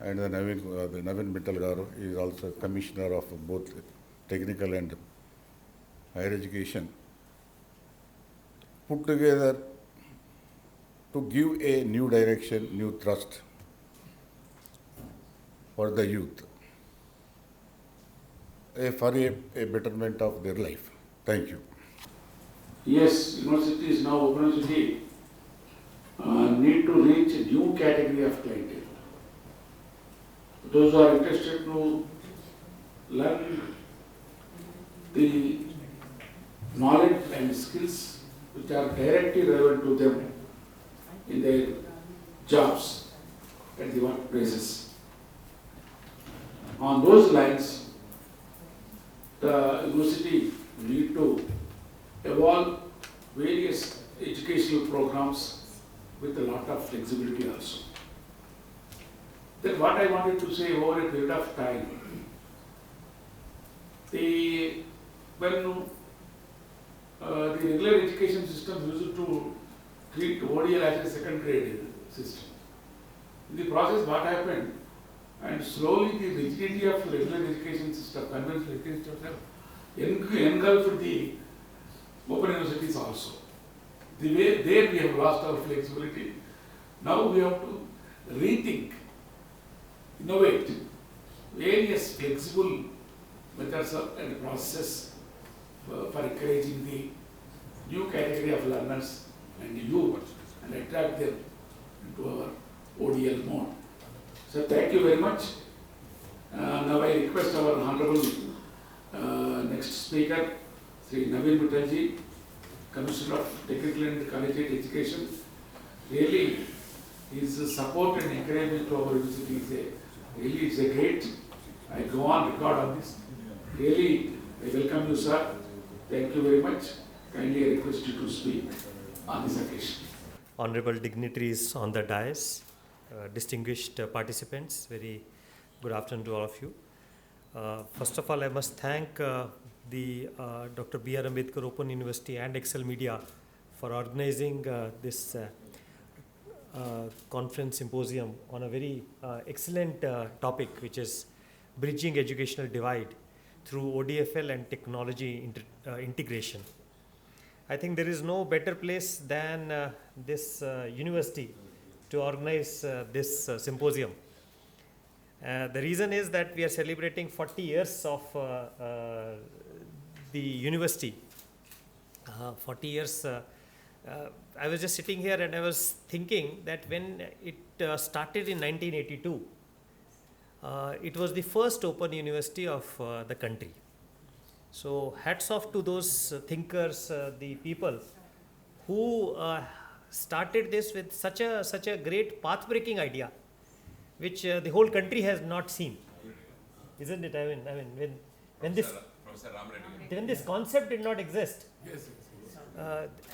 and the Navin Mittal Garu is also commissioner of both technical and higher education. Put together to give a new direction, new thrust for the youth, for a betterment of their life. Thank you. Yes, universities now, open university, need to reach a new category of clientele. Those who are interested to learn the knowledge and skills which are directly relevant to them in their jobs at the workplaces. On those lines, the university need to evolve various educational programs with a lot of flexibility also. Then what I wanted to say, over a period of time, when the regular education system used to treat ODL as a second grade system. In the process, what happened, and slowly the rigidity of the regular education system, conventional education system, engulfed the open universities also. The way there we have lost our flexibility. Now we have to rethink, innovate various flexible methods and processes for encouraging the new category of learners and youth and attract them into our ODL mode. So thank you very much. Now I request our honorable next speaker, Sri Navin Mittalji, Commissioner of Technical and Collegiate Education. Really, his support and encouragement to our university is a great. I go on record on this. Really, I welcome you, sir. Thank you very much. Kindly I request you to speak on this occasion. Honorable dignitaries on the dais, distinguished participants, very good afternoon to all of you. First of all, I must thank the Dr. B.R. Ambedkar Open University and Excel Media for organizing this conference symposium on a very excellent topic, which is bridging educational divide through ODFL and technology integration. I think there is no better place than this university to organize this symposium. The reason is that we are celebrating 40 years of the university. 40 years. I was just sitting here and I was thinking that when it started in 1982, it was the first open university of the country. So hats off to those thinkers, the people who started this with such a great path-breaking idea, which the whole country has not seen, isn't it? I mean, when this concept did not exist,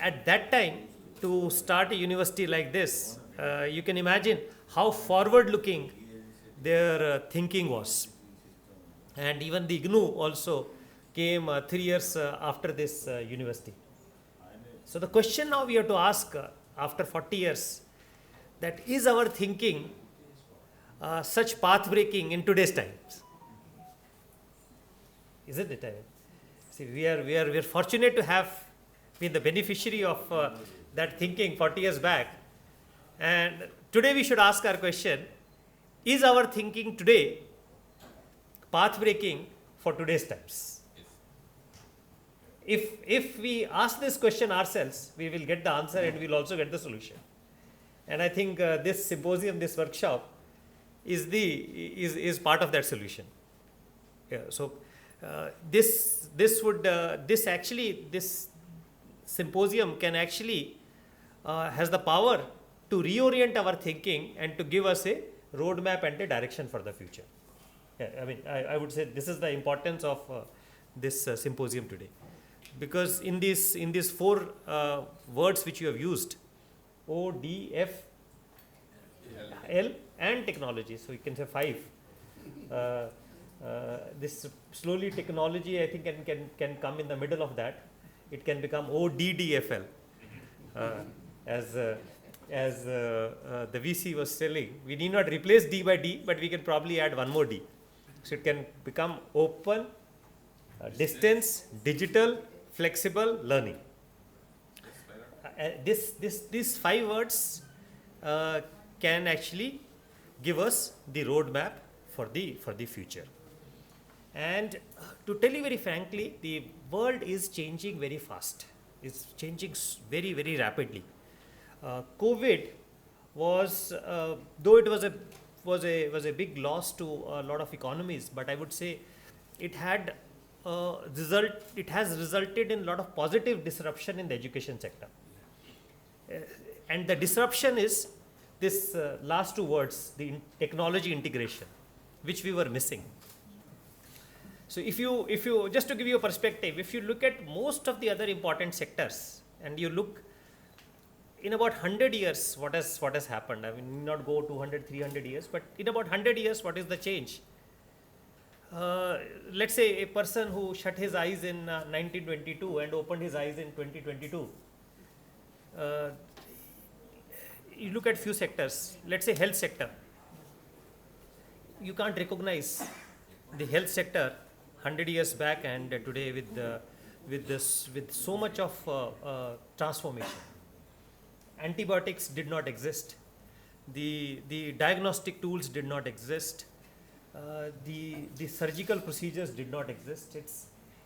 at that time, to start a university like this, you can imagine how forward-looking their thinking was. And even the IGNU also came 3 years after this university. So the question now we have to ask after 40 years, that is our thinking such path-breaking in today's times? Isn't it? See, we are fortunate to have been the beneficiary of that thinking 40 years back. And today we should ask our question, is our thinking today path-breaking for today's times? If we ask this question ourselves, we will get the answer and we will also get the solution. And I think this symposium, this workshop is part of that solution. Yeah, so this symposium can actually has the power to reorient our thinking and to give us a roadmap and a direction for the future. Yeah, I mean, I would say this is the importance of this symposium today, because in these four words which you have used, O, D, F, L, and technology. So you can say 5. This slowly technology, I think, can come in the middle of that. It can become ODDFL, as the VC was telling, we need not replace D by D, but we can probably add one more D. So it can become open, distance, digital, flexible learning. These 5 words can actually give us the roadmap for the future. And to tell you very frankly, the world is changing very fast. It's changing very, very rapidly. COVID was, though it was a big loss to a lot of economies, but I would say it had it has resulted in a lot of positive disruption in the education sector. And the disruption is this last 2 words, the technology integration, which we were missing. So if you just to give you a perspective, if you look at most of the other important sectors and you look in about 100 years, what has happened? I mean, not go 200, 300 years, but in about 100 years, what is the change? Let's say a person who shut his eyes in 1922 and opened his eyes in 2022. You look at few sectors, let's say health sector. You can't recognize the health sector 100 years back and today with so much of transformation. Antibiotics did not exist. The diagnostic tools did not exist. The surgical procedures did not exist.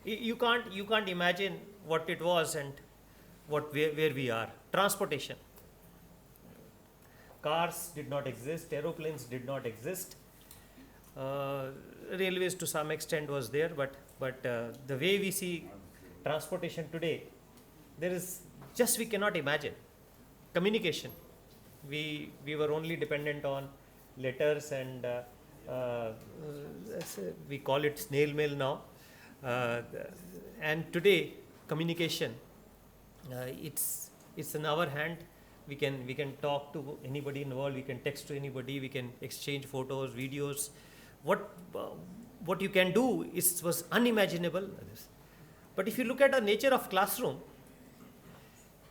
You can't imagine what it was and where we are. Transportation. Cars did not exist. Aeroplanes did not exist. Railways to some extent was there, but the way we see transportation today, there is just we cannot imagine. Communication. We were only dependent on letters and we call it snail mail now. And today, communication, it's in our hand. We can talk to anybody in the world. We can text to anybody. We can exchange photos, videos. What you can do was unimaginable. But if you look at the nature of classroom,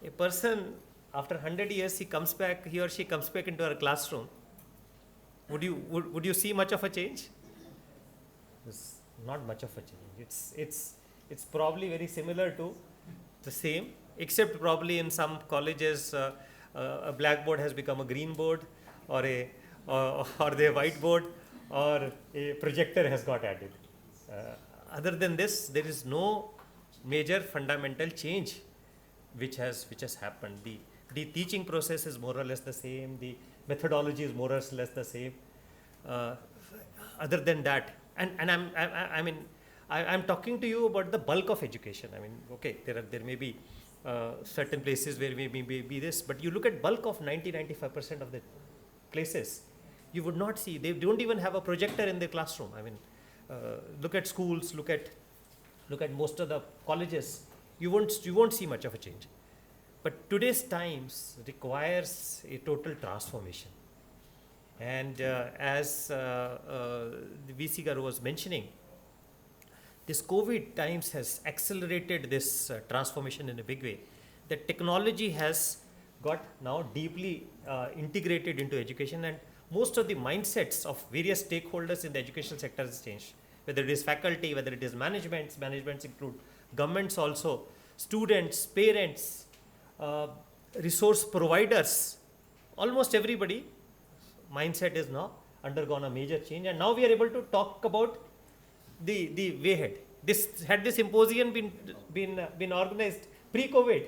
a person after 100 years he or she comes back into our classroom. Would you see much of a change? There's not much of a change. It's probably very similar to the same, except probably in some colleges a blackboard has become a green board, or the whiteboard, or a projector has got added. Other than this, there is no major fundamental change which has happened. The teaching process is more or less the same. The methodology is more or less the same. Other than that, and I'm talking to you about the bulk of education. I mean, okay, there may be certain places where may be this, but you look at bulk of 90-95% of the places, you would not see. They don't even have a projector in their classroom. I mean, look at schools, look at most of the colleges. You won't see much of a change. But today's times requires a total transformation. And as the VC Garu was mentioning, this COVID times has accelerated this transformation in a big way. The technology has got now deeply integrated into education, and most of the mindsets of various stakeholders in the education sector has changed. Whether it is faculty, whether it is managements include governments also, students, parents, resource providers, almost everybody mindset is now undergone a major change, and now we are able to talk about the way ahead. Had this symposium been organized pre-COVID,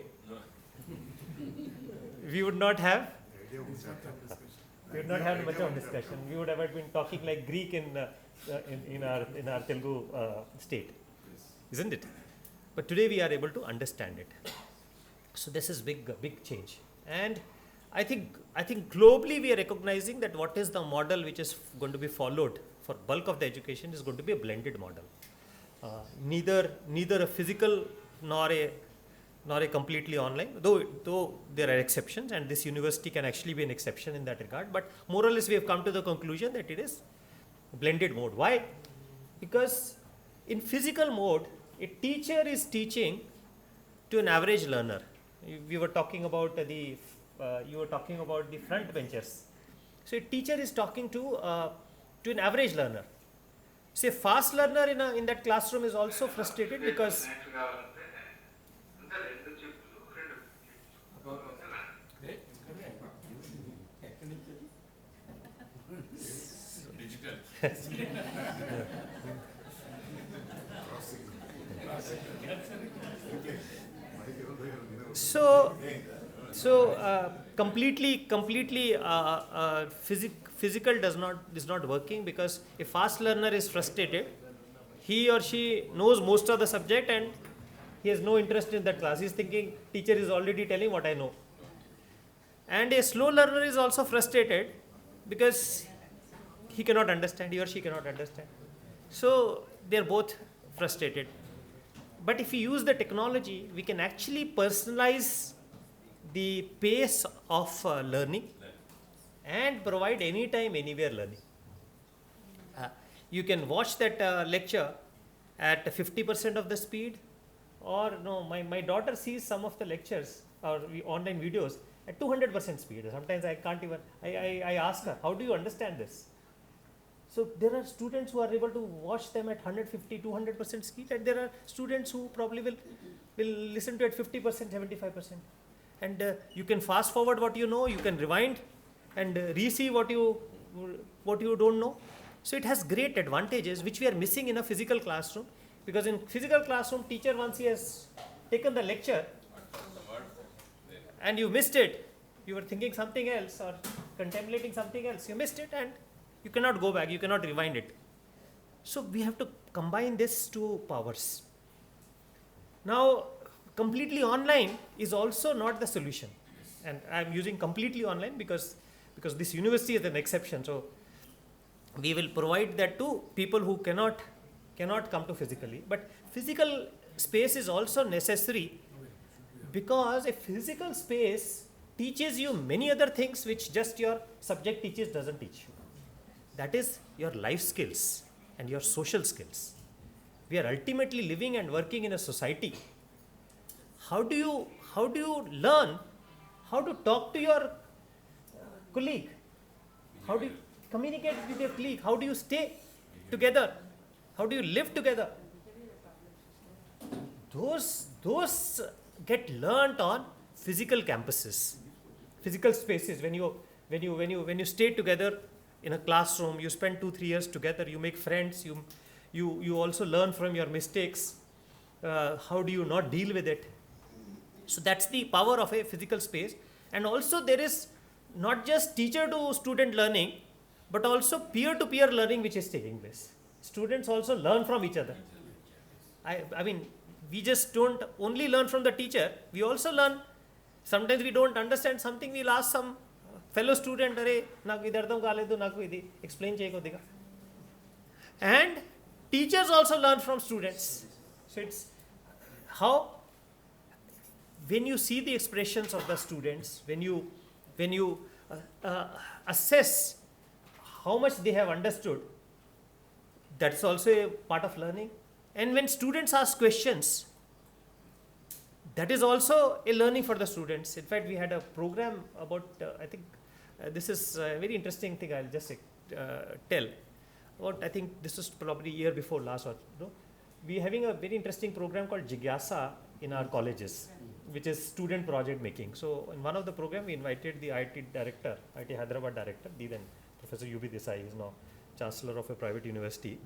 we would not have much of discussion. We would have been talking like Greek in our Telugu state, isn't it? But today we are able to understand it. So this is big change, and I think globally we are recognizing that what is the model which is going to be followed for bulk of the education is going to be a blended model. Neither a physical nor a completely online, though there are exceptions, and this university can actually be an exception in that regard. But more or less we have come to the conclusion that it is blended mode. Why? Because in physical mode, a teacher is teaching to an average learner. we were talking about you were talking about the front benchers. So a teacher is talking to an average learner. Say fast learner in that classroom is also frustrated because completely physical is not working, because a fast learner is frustrated. He or she knows most of the subject and he has no interest in that class. He is thinking teacher is already telling what I know. And a slow learner is also frustrated because he cannot understand, he or she cannot understand. So they are both frustrated. But if we use the technology, we can actually personalize the pace of learning and provide anytime, anywhere learning. You can watch that lecture at 50% of the speed, or no, my daughter sees some of the lectures or online videos at 200% speed. Sometimes I can't even, I ask her, how do you understand this? So there are students who are able to watch them at 150, 200% speed, and there are students who probably will listen to it 50%, 75%. And you can fast forward what you know, you can rewind and re-see what you don't know. So it has great advantages which we are missing in a physical classroom, because in physical classroom, teacher, once he has taken the lecture and you missed it, you were thinking something else or contemplating something else, you missed it and you cannot go back, you cannot rewind it. So we have to combine these two powers. Now, completely online is also not the solution. And I am using completely online because this university is an exception. So we will provide that to people who cannot come to physically. But physical space is also necessary, because a physical space teaches you many other things which just your subject teaches doesn't teach you. That is your life skills and your social skills. We are ultimately living and working in a society. How do you learn how to talk to your colleague? How do you communicate with your colleague? How do you stay together? How do you live together? Those get learnt on physical campuses, physical spaces. When you stay together in a classroom, you spend 2-3 years together, you make friends, you also learn from your mistakes. How do you not deal with it? So that's the power of a physical space. And also there is not just teacher to student learning, but also peer-to-peer learning which is taking place. Students also learn from each other. I mean, we just don't only learn from the teacher, we also learn. Sometimes we don't understand something, we'll ask some fellow student, explain cheyeko. And teachers also learn from students. So it's how, when you see the expressions of the students, when you assess how much they have understood, that's also a part of learning. And when students ask questions, that is also a learning for the students. In fact, we had a program about, I think this is a very interesting thing I'll just tell. About, I think this was probably year before last or no. We're having a very interesting program called Jigyasa in our colleges, which is student project making. So in one of the program, we invited the IIT director, IIT Hyderabad director, the then Professor U.B. Desai, is now chancellor of a private university.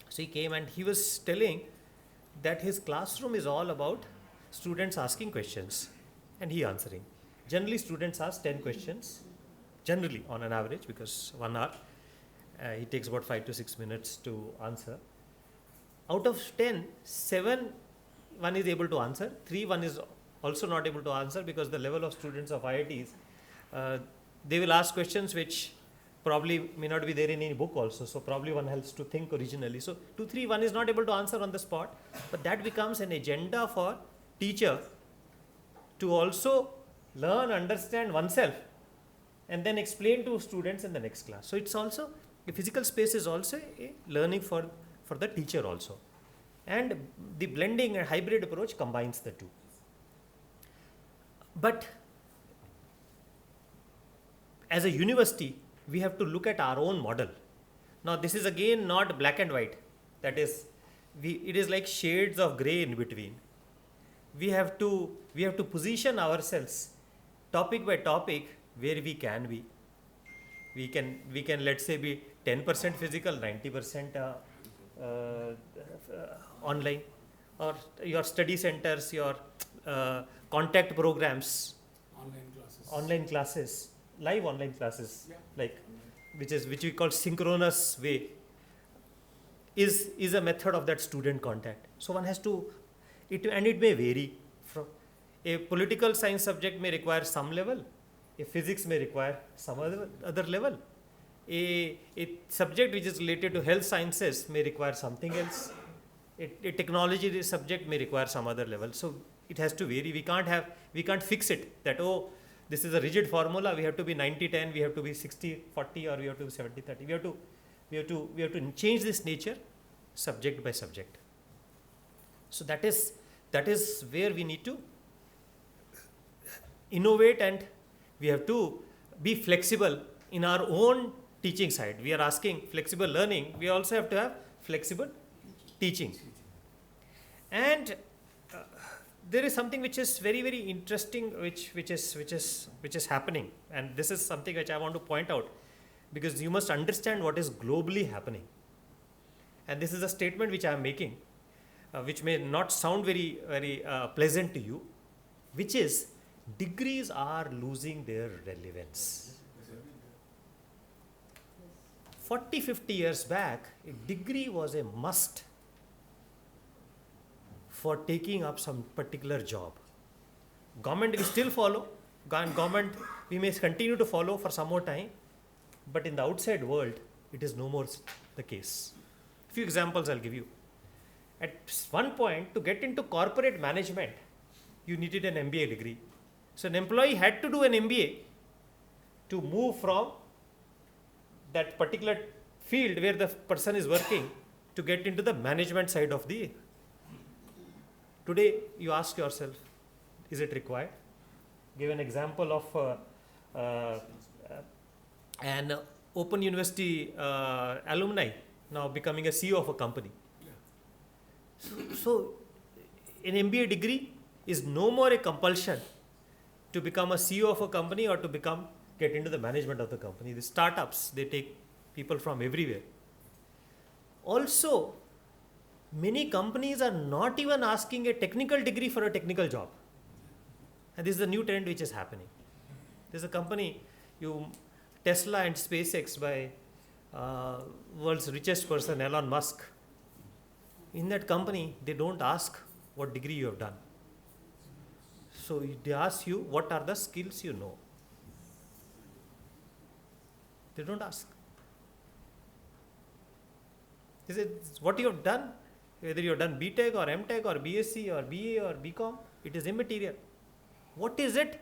So he came and he was telling that his classroom is all about students asking questions and he answering. Generally, students ask 10 questions, generally on an average, because 1 hour, he takes about 5 to 6 minutes to answer. Out of 10, 7, one is able to answer, 3, one is also not able to answer, because the level of students of IITs, they will ask questions which probably may not be there in any book also, so probably one has to think originally. So 2, 3, one is not able to answer on the spot, but that becomes an agenda for teacher to also learn, understand oneself, and then explain to students in the next class. So it's also, a physical space is also a learning for the teacher also. And the blending and hybrid approach combines the two. But as a university, we have to look at our own model. Now, this is again not black and white. That is, it is like shades of gray in between. We have to position ourselves topic by topic where we can be. We can let's say be 10% physical, 90% online, or your study centers, your contact programs, online classes, live online classes, like which we call synchronous way, is a method of that student contact. So one has to, it may vary. From a political science subject may require some level, a physics may require some other level, a subject which is related to health sciences may require something else, a technology subject may require some other level. So it has to vary. We can't fix it that, oh, this is a rigid formula, we have to be 90-10, we have to be 60-40, or we have to be 70-30. We have to change this nature subject by subject. So that is where we need to innovate, and we have to be flexible in our own teaching side. We are asking flexible learning, we also have to have flexible teaching. And there is something which is very, very interesting, which is happening, and this is something which I want to point out, because you must understand what is globally happening. And this is a statement which I am making, which may not sound very, very pleasant to you, which is degrees are losing their relevance. 40-50 years back, a degree was a must for taking up some particular job. Government will still follow, government we may continue to follow for some more time, but in the outside world, it is no more the case. A few examples I'll give you. At one point, to get into corporate management, you needed an MBA degree. So an employee had to do an MBA to move from that particular field where the person is working to get into the management side of the. Today, you ask yourself, is it required? Give an example of an Open University alumni now becoming a CEO of a company. So, an MBA degree is no more a compulsion to become a CEO of a company or to get into the management of the company. The startups, they take people from everywhere. Also, many companies are not even asking a technical degree for a technical job. And this is the new trend which is happening. There's a company, Tesla and SpaceX by world's richest person, Elon Musk. In that company, they don't ask what degree you have done. So they ask you, what are the skills you know? They don't ask. Is it what you have done? Whether you have done BTech or MTech or BSc or BA or BCom, it is immaterial. What is it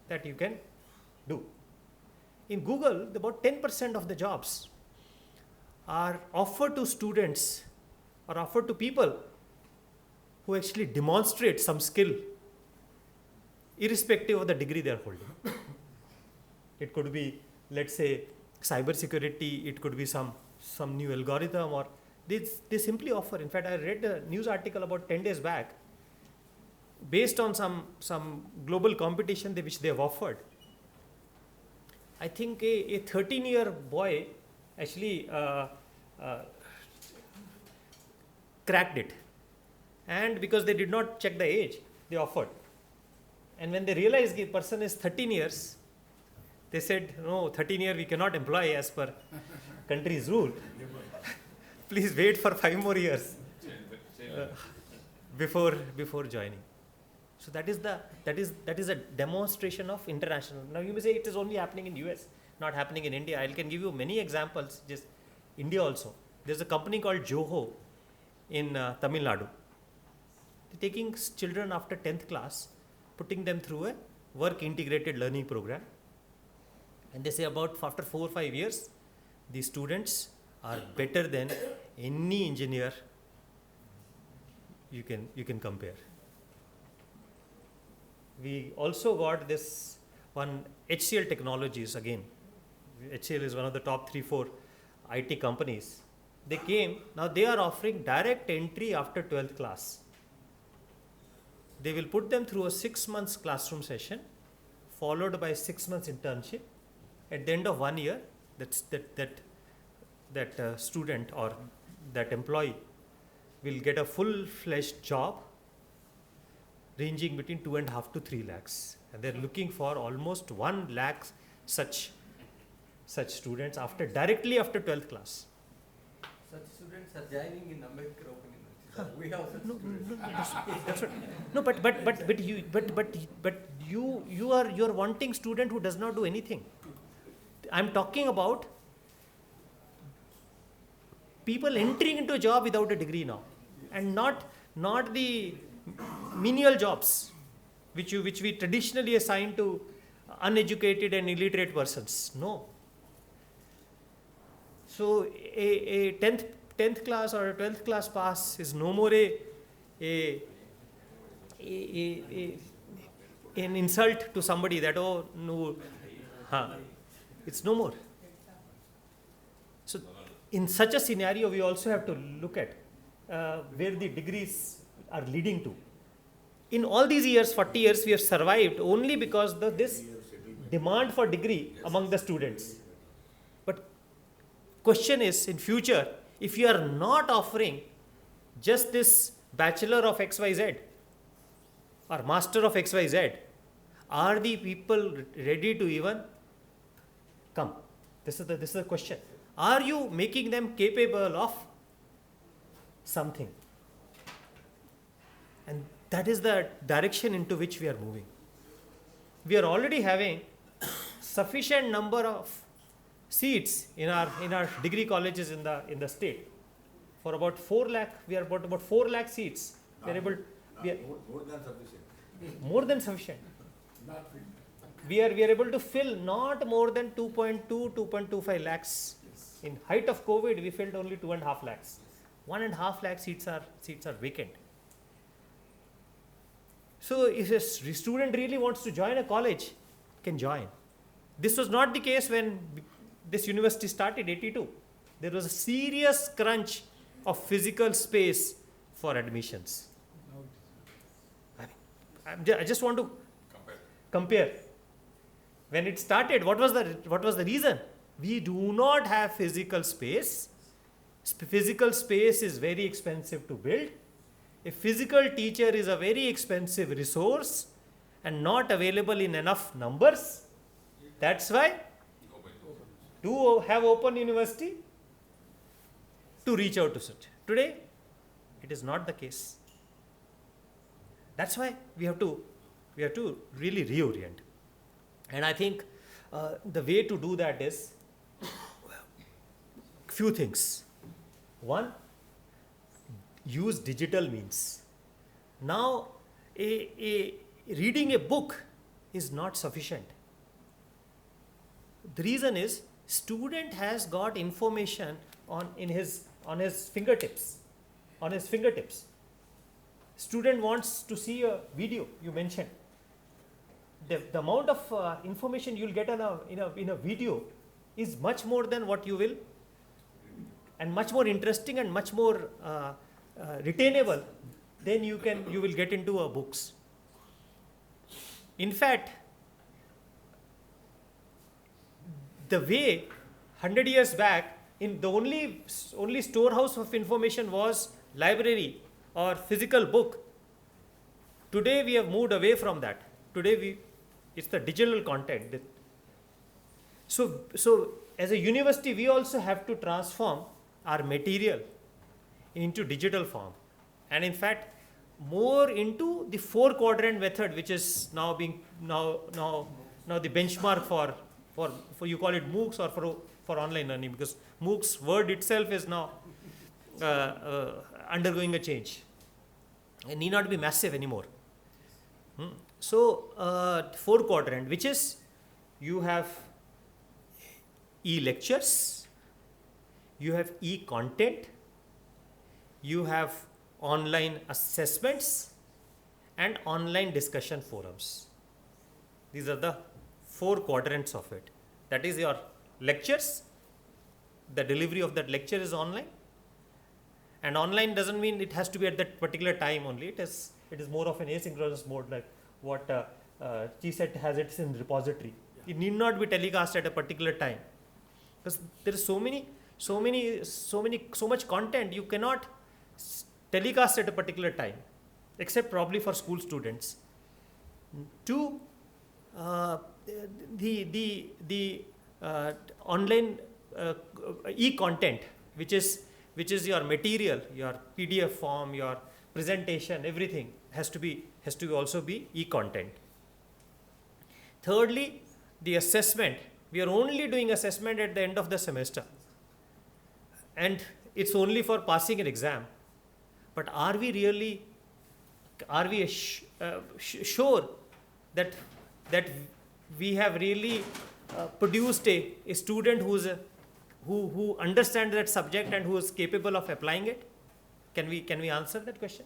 that you can do? In Google, about 10% of the jobs are offered to students or offered to people who actually demonstrate some skill, irrespective of the degree they are holding. It could be, let's say, cyber security, it could be some new algorithm, or they simply offer. In fact, I read a news article about 10 days back, based on some global competition which they have offered. I think a 13-year boy actually cracked it. And because they did not check the age, they offered. And when they realized the person is 13 years, they said, no, 13 years we cannot employ as per country's rule. Please wait for 5 more years before joining. So that is a demonstration of international. Now you may say it is only happening in US, not happening in India. I can give you many examples, just India also. There's a company called Joho in Tamil Nadu. They're taking children after 10th class, putting them through a work integrated learning program. And they say about after 4 or 5 years, the students are better than any engineer you can compare. we also got this one HCL Technologies again. HCL is one of the top 3-4 IT companies. They came, now they are offering direct entry after 12th class. They will put them through a 6 months classroom session, followed by 6 months internship. At the end of 1 year, that student or that employee will get a full-fledged job ranging between 2.5 to 3 lakhs. And they're looking for almost 1 lakh such students directly after 12th class. Such students are joining in Ambedkar Open University. We have such students. That's what. No, but you are wanting student who does not do anything. I'm talking about people entering into a job without a degree now, and not the menial jobs which we traditionally assign to uneducated and illiterate persons. No. So a 10th class or a 12th class pass is no more an insult to somebody that, oh no, it's no more. So in such a scenario, we also have to look at where the degrees are leading to. In all these years, 40 years, we have survived only because this demand for degree among the students. But question is, in future, if you are not offering just this bachelor of XYZ or master of XYZ, are the people ready to even come? This is the question. Are you making them capable of something? And that is the direction into which we are moving. We are already having sufficient number of seats in our degree colleges in the state. For about 4 lakh, we are about 4 lakh seats. We are able. More than sufficient. More than sufficient. We are able to fill not more than 2.25 lakhs. In height of COVID, we filled only 2.5 lakhs. 1.5 lakh seats are vacant. So if a student really wants to join a college, can join. This was not the case when this university started, 82. There was a serious crunch of physical space for admissions. I just want to compare. When it started, what was the reason? We do not have physical space. Physical space is very expensive to build. A physical teacher is a very expensive resource and not available in enough numbers. That's why to have open university, to reach out to such. Today, it is not the case. That's why we have to really reorient. And I think the way to do that is few things. One, use digital means. Now, reading a book is not sufficient. The reason is student has got information on his fingertips. Student wants to see a video, you mentioned. The amount of information you'll get in a video is much more than what you will, and much more interesting and much more retainable than you will get into books. In fact, the way 100 years back, in the only storehouse of information was library or physical book. Today we have moved away from that. Today it's the digital content. So as a university, we also have to transform our material into digital form, and in fact more into the 4-quadrant method, which is now being now the benchmark for you call it MOOCs or for online learning, because MOOCs word itself is now undergoing a change. It need not be massive anymore. So 4-quadrant, which is you have e-lectures, you have e-content, you have online assessments, and online discussion forums. These are the 4 quadrants of it. That is your lectures. The delivery of that lecture is online. And online doesn't mean it has to be at that particular time only. It is more of an asynchronous mode, like what GSET has it in repository. It need not be telecast at a particular time, because there is so much content you cannot telecast at a particular time, except probably for school students. 2, the online e-content, which is your material, your PDF form, your presentation, everything has to also be e-content. Thirdly, the assessment. We are only doing assessment at the end of the semester, and it's only for passing an exam. But are we sure that we have really produced a student who understands that subject and who is capable of applying it? Can we answer that question?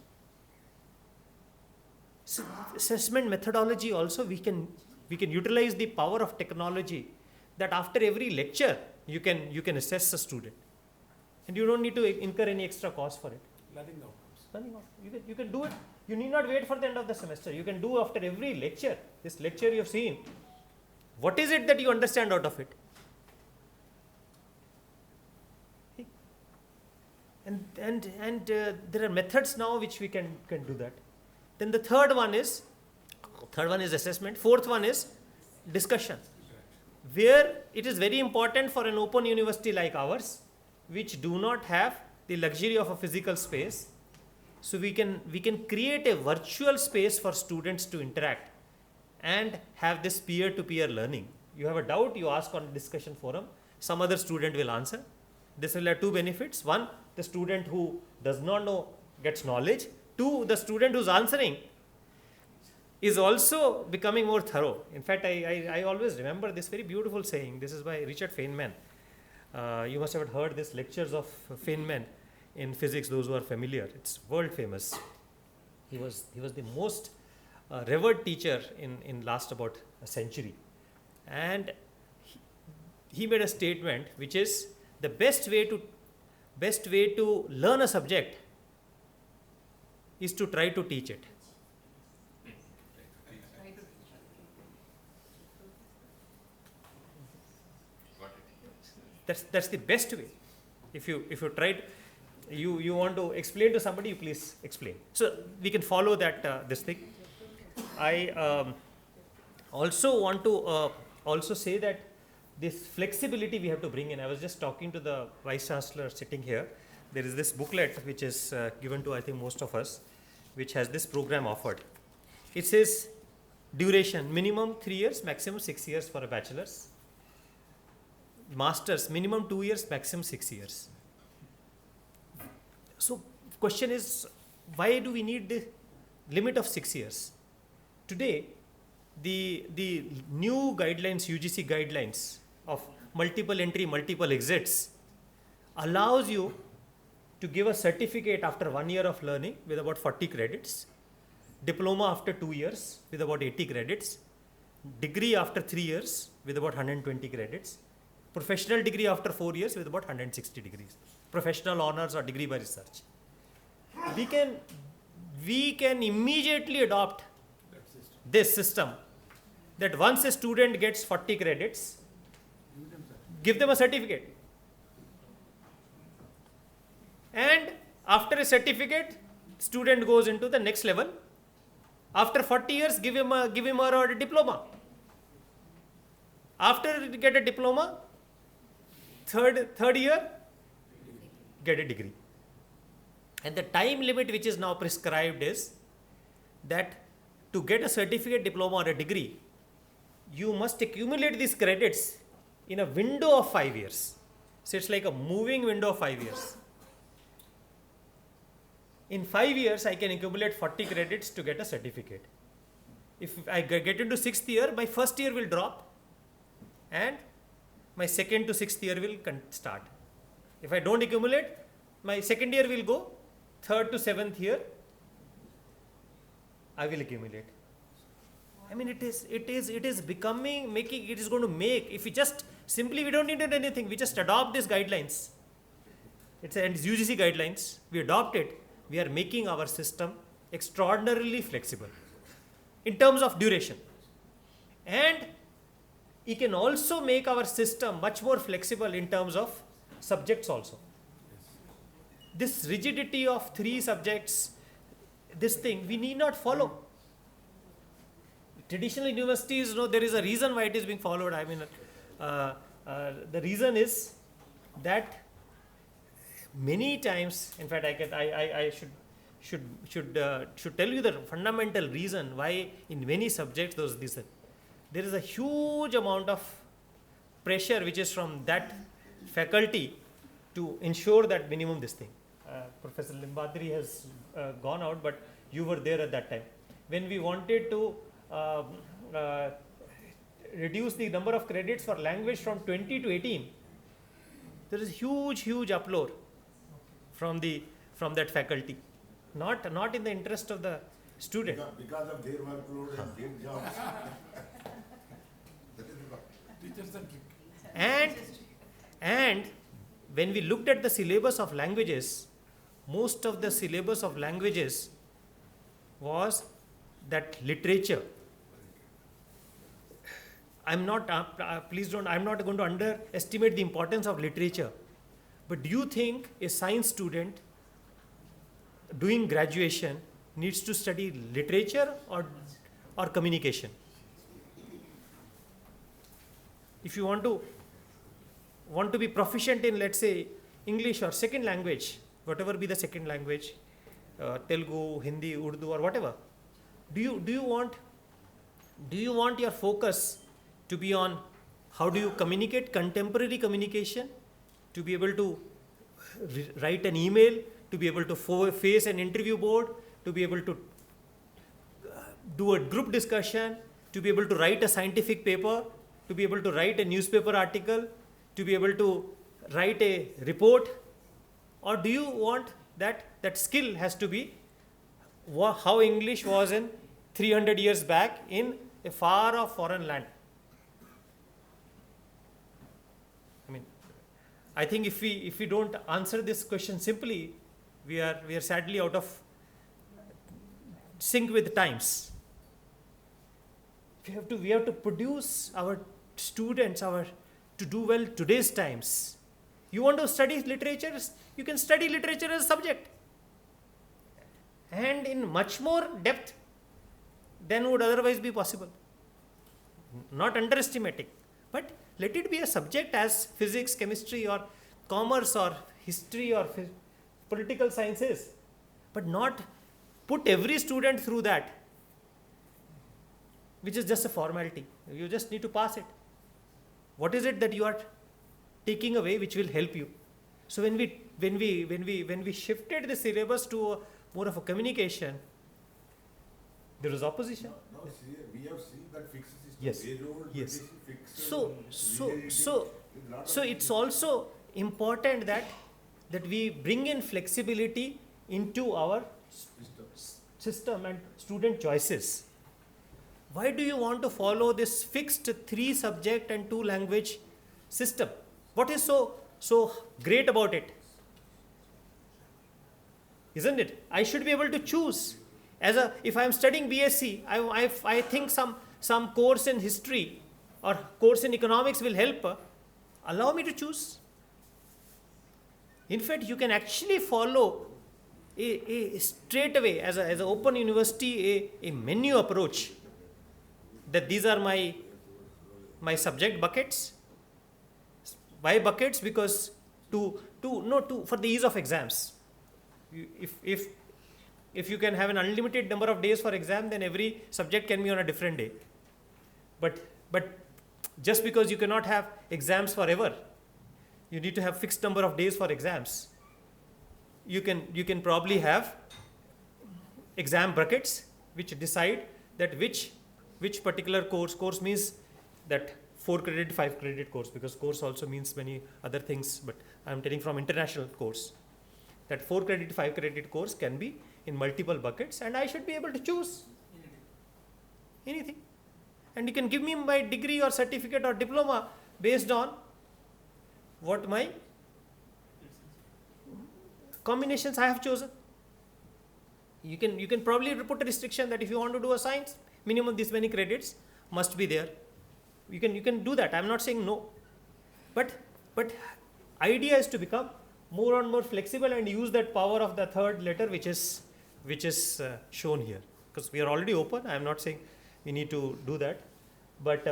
So assessment methodology also, we can utilize the power of technology, that after every lecture you can assess a student, and you don't need to incur any extra cost for it. Learning outcomes. You can do it. You need not wait for the end of the semester. You can do after every lecture. This lecture you have seen, what is it that you understand out of it? And there are methods now which we can do that. Then the third one is assessment. Fourth one is discussion, where it is very important for an open university like ours, which do not have the luxury of a physical space. So we can create a virtual space for students to interact and have this peer-to-peer learning. You have a doubt, you ask on a discussion forum, some other student will answer. This will have 2 benefits. 1, the student who does not know gets knowledge. 2, the student who's answering is also becoming more thorough. In fact, I always remember this very beautiful saying. This is by Richard Feynman. You must have heard these lectures of Feynman in physics, those who are familiar. It's world famous. He was the most revered teacher in last about a century. And he made a statement which is, the best way to learn a subject is to try to teach it. That's the best way. If you tried, you want to explain to somebody, you please explain. So we can follow that this thing. I also want to also say that this flexibility we have to bring in. I was just talking to the Vice Chancellor sitting here. There is this booklet which is given to, I think, most of us, which has this program offered. It says duration, minimum 3 years, maximum 6 years for a bachelor's. Masters, minimum 2 years, maximum 6 years. So question is, why do we need the limit of 6 years? Today, the new guidelines, UGC guidelines of multiple entry, multiple exits, allows you to give a certificate after 1 year of learning with about 40 credits, diploma after 2 years with about 80 credits, degree after 3 years with about 120 credits, professional degree after 4 years with about 160 degrees, professional honors or degree by research. We can immediately adopt this system, that once a student gets 40 credits, give them a certificate. And after a certificate, student goes into the next level. After 40 years, give him or her a diploma. After you get a diploma, third year, get a degree. And the time limit which is now prescribed is that to get a certificate, diploma or a degree, you must accumulate these credits in a window of 5 years. So it's like a moving window of 5 years. In 5 years, I can accumulate 40 credits to get a certificate. If I get into 6th year, my first year will drop and my 2nd to 6th year will start. If I don't accumulate, my 2nd year will go, 3rd to 7th year, I will accumulate. I mean, it is becoming, making, it is going to make, if we just, simply we don't need anything, we just adopt these guidelines. It's UGC guidelines, we adopt it, we are making our system extraordinarily flexible in terms of duration. And it can also make our system much more flexible in terms of subjects also. This rigidity of 3 subjects, this thing, we need not follow. Traditional universities, there is a reason why it is being followed. I mean, the reason is that many times, in fact, I should tell you the fundamental reason why in many subjects there is a huge amount of pressure which is from that faculty to ensure that minimum this thing. Professor Limbadri has gone out, but you were there at that time. When we wanted to reduce the number of credits for language from 20 to 18, there is huge uproar from that faculty, not in the interest of the student. Because of their workload and their jobs. And when we looked at the syllabus of languages, most of the syllabus of languages was that literature. I'm not going to underestimate the importance of literature. But do you think a science student doing graduation needs to study literature or communication? If you want to be proficient in, let's say, English or second language, whatever be the second language, Telugu, Hindi, Urdu, or whatever, do you want your focus to be on how do you communicate, contemporary communication, to be able to write an email, to be able to face an interview board, to be able to do a group discussion, to be able to write a scientific paper, to be able to write a newspaper article, to be able to write a report? Or do you want that skill has to be how English was in 300 years back in a far off foreign land? I mean, I think if we don't answer this question simply, we are sadly out of sync with the times. We have to produce our students to do well today's times. You want to study literature, you can study literature as a subject, and in much more depth than would otherwise be possible. Not underestimating, but let it be a subject as physics, chemistry, or commerce, or history, or political sciences, but not put every student through that, which is just a formality. You just need to pass it. What is it that you are taking away which will help you? So when we shifted the syllabus to more of a communication, there was opposition. No, see, we have seen that fixed system. Yes. Age-old Yes. British fixed So it's also important that we bring in flexibility into our system and student choices. Why do you want to follow this fixed 3 subject and 2 language system? What is so great about it? Isn't it? I should be able to choose. If I am studying BSc, I think some course in history or course in economics will help. Allow me to choose. In fact, you can actually follow a straight away as an open university a menu approach. That these are my subject buckets. Why buckets? Because for the ease of exams. If you can have an unlimited number of days for exam, then every subject can be on a different day. But just because you cannot have exams forever, you need to have fixed number of days for exams. You can probably have exam brackets which decide that which particular course means that 4 credit, 5 credit course, because course also means many other things, but I am telling from international course. That 4 credit, 5 credit course can be in multiple buckets, and I should be able to choose anything. and you can give me my degree or certificate or diploma based on what my combinations I have chosen. You can probably put a restriction that if you want to do a science, minimum this many credits must be there. You can do that. I am not saying no, but idea is to become more and more flexible and use that power of the third letter which is shown here, because we are already open. I am not saying we need to do that, but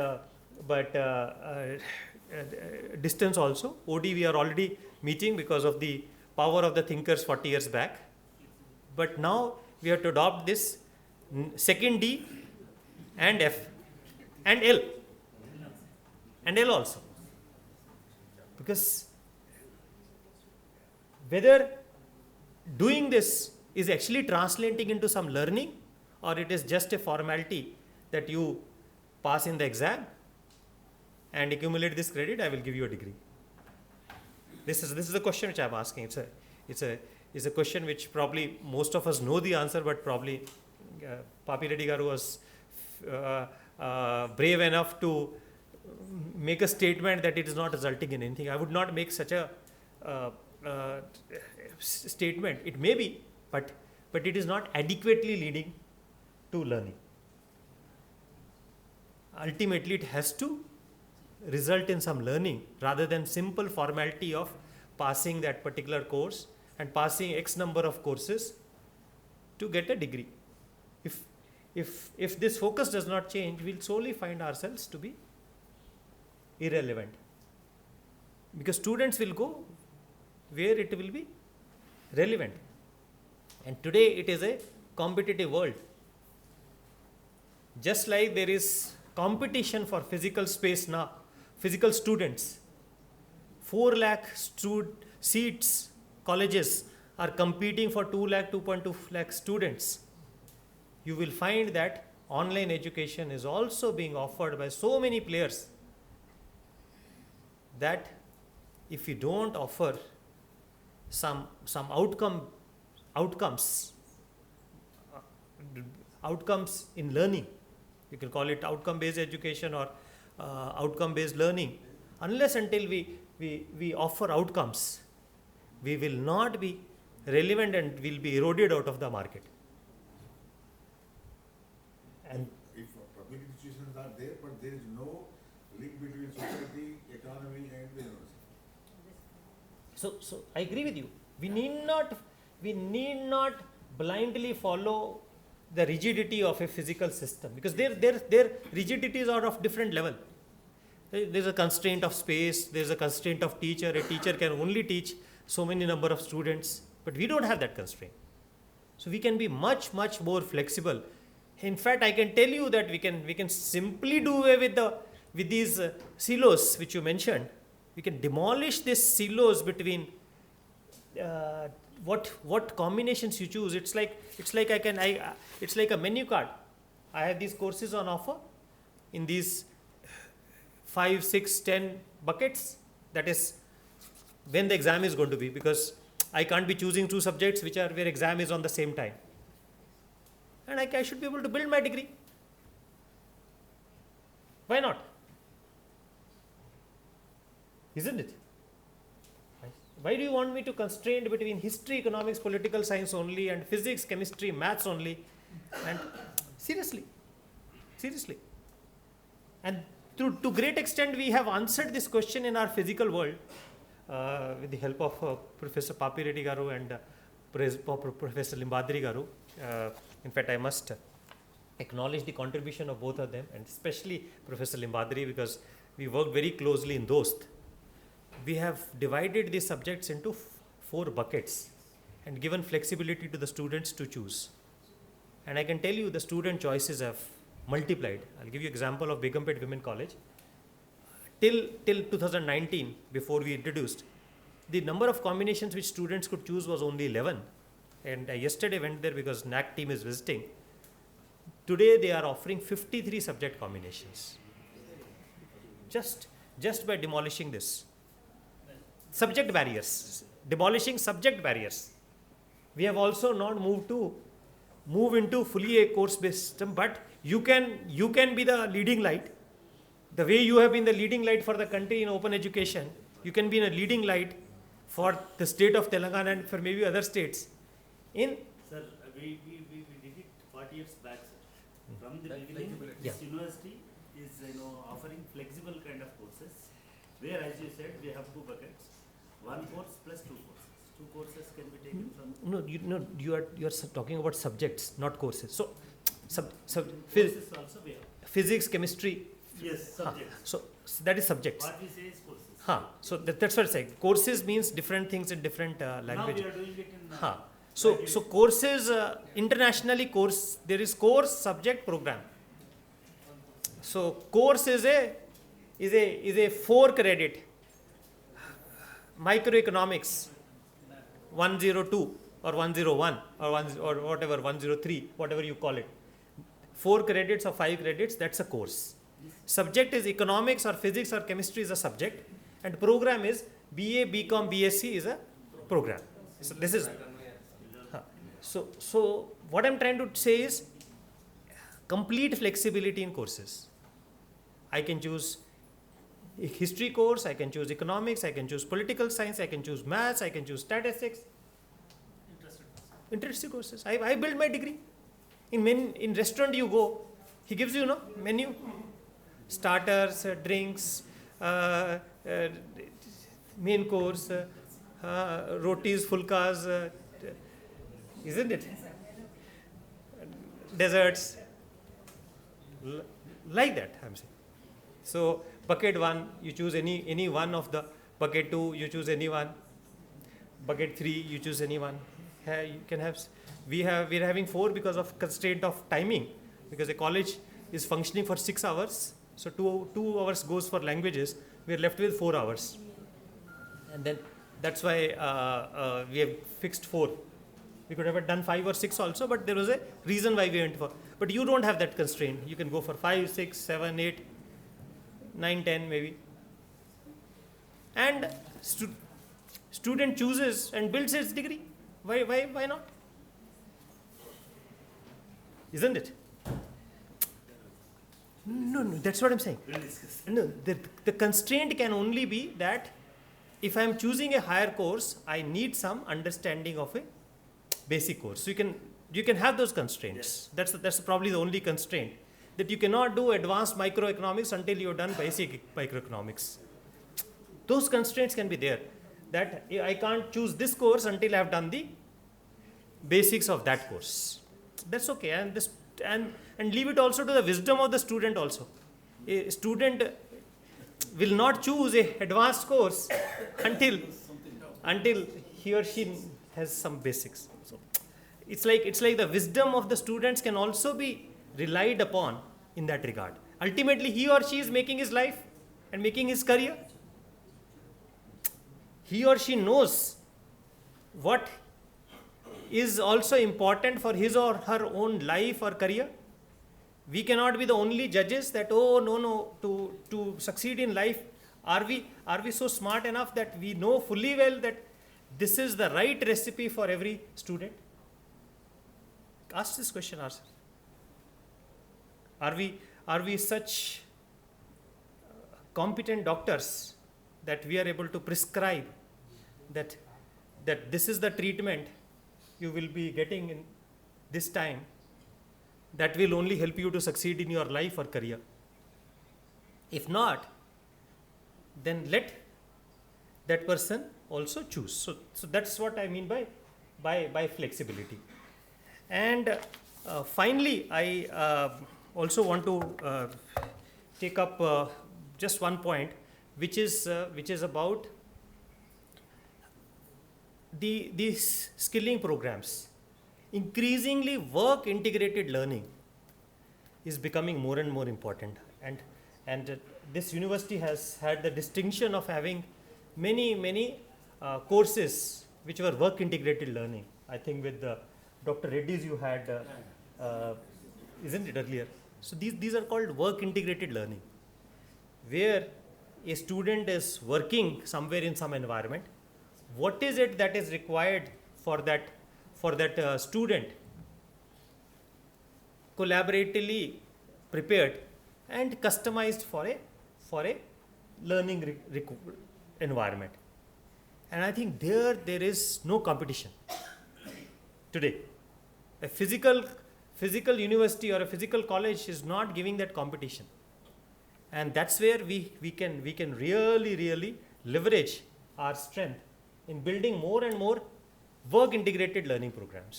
distance also. OD we are already meeting because of the power of the thinkers 40 years back, but now we have to adopt this second D and F and L also, because whether doing this is actually translating into some learning or it is just a formality that you pass in the exam and accumulate this credit, I will give you a degree. This is the question which I am asking. It's a question which probably most of us know the answer, but probably Papi Reddy Garu was brave enough to make a statement that it is not resulting in anything. I would not make such a statement. It may be, but it is not adequately leading to learning. Ultimately, it has to result in some learning rather than simple formality of passing that particular course and passing X number of courses to get a degree. If this focus does not change, we'll solely find ourselves to be irrelevant, because students will go where it will be relevant, and today it is a competitive world. Just like there is competition for physical space now, physical students, 4 lakh seats, colleges are competing for 2 lakh, 2.2 lakh students. You will find that online education is also being offered by so many players that if you don't offer some outcomes in learning, you can call it outcome based education or outcome based learning, unless until we offer outcomes, we will not be relevant and will be eroded out of the market. And If public institutions are there, but there is no link between society, economy and the university. so I agree with you. We need not blindly follow the rigidity of a physical system, because their rigidities are of different level. There's a constraint of space, there's a constraint of teacher. A teacher can only teach so many number of students, but we don't have that constraint. So we can be much more flexible. In fact, I can tell you that we can simply do away with these silos which you mentioned. We can demolish these silos between what combinations you choose. It's like a menu card. I have these courses on offer in these 5, 6, 10 buckets. That is when the exam is going to be, because I can't be choosing 2 subjects where exam is on the same time. And I should be able to build my degree. Why not? Isn't it? Why do you want me to constrain between history, economics, political science only, and physics, chemistry, maths only? And seriously. And to great extent, we have answered this question in our physical world with the help of Professor Papi Reddy Garu and Professor Limbadri Garu. In fact, I must acknowledge the contribution of both of them, and especially Professor Limbadri, because we worked very closely in DOST. We have divided these subjects into 4 buckets and given flexibility to the students to choose. And I can tell you the student choices have multiplied. I'll give you an example of Begumpet Women College. Till 2019, before we introduced, the number of combinations which students could choose was only 11. And I yesterday went there because NAC team is visiting. Today they are offering 53 subject combinations. Just by demolishing this. Subject barriers. Demolishing subject barriers. We have also not moved into fully a course-based system, but You can be the leading light. The way you have been the leading light for the country in open education, you can be in a leading light for the state of Telangana and for maybe other states. In Sir, we did it 40 years back, sir. From the beginning, Yeah. this university is offering flexible kind of courses, where, as you said, we have 2 buckets, 1 course plus 2 courses. 2 courses can be taken from you are talking about subjects, not courses. So, courses also we have. physics, chemistry. Yes, subjects. So that is subjects. What we say is courses. So that's what I say. Courses means different things in different Now language. we are doing it in. So courses internationally there is course, subject, program. So course is a 4 credit microeconomics 102 or 101 or whatever 103, whatever you call it. 4 credits or 5 credits, that's a course. Subject is economics or physics or chemistry is a subject, and program is BA, BCom, BSc is a program. So this is so what I'm trying to say is complete flexibility in courses. I can choose a history course, I can choose economics, I can choose political science, I can choose maths, I can choose statistics. Interesting courses. I built my degree. In restaurant you go, he gives you menu, starters, drinks, main course, rotis, fulkas, isn't it? Desserts, like that I'm saying. So bucket 1, you choose any one of the. Bucket 2, you choose any one. Bucket 3, you choose any one. You can have. We are having 4 because of constraint of timing, because a college is functioning for 6 hours. So 2 hours goes for languages. We are left with 4 hours, and then that's why we have fixed 4. We could have done 5 or 6 also, but there was a reason why we went for. But you don't have that constraint. You can go for 5, 6, 7, 8, 9, 10 maybe. And student chooses and builds his degree. Why not? Isn't it? No, that's what I'm saying. We'll discuss. No, the constraint can only be that if I'm choosing a higher course, I need some understanding of a basic course. So you can have those constraints. Yes. That's probably the only constraint, that you cannot do advanced microeconomics until you've done basic microeconomics. Those constraints can be there, that I can't choose this course until I've done the basics of that course. That's okay, and leave it also to the wisdom of the student also. A student will not choose a advanced course until he or she has some basics. So it's like the wisdom of the students can also be relied upon in that regard. Ultimately, he or she is making his life and making his career. He or she knows what is also important for his or her own life or career. We cannot be the only judges that, to succeed in life, are we so smart enough that we know fully well that this is the right recipe for every student? Ask this question ourselves. Are we such competent doctors that we are able to prescribe that this is the treatment you will be getting in this time that will only help you to succeed in your life or career? If not, then let that person also choose. So that's what I mean by flexibility. And finally, I also want to take up just one point, which is about these skilling programs. Increasingly, work integrated learning is becoming more and more important, and this university has had the distinction of having many courses which were work integrated learning. I think with Dr. Reddy's you had, isn't it, earlier? So these are called work integrated learning, where a student is working somewhere in some environment. What is it that is required for that student collaboratively prepared and customized for a learning environment. And I think there is no competition today. A physical university or a physical college is not giving that competition, and that's where we can really leverage our strength in building more and more work integrated learning programs,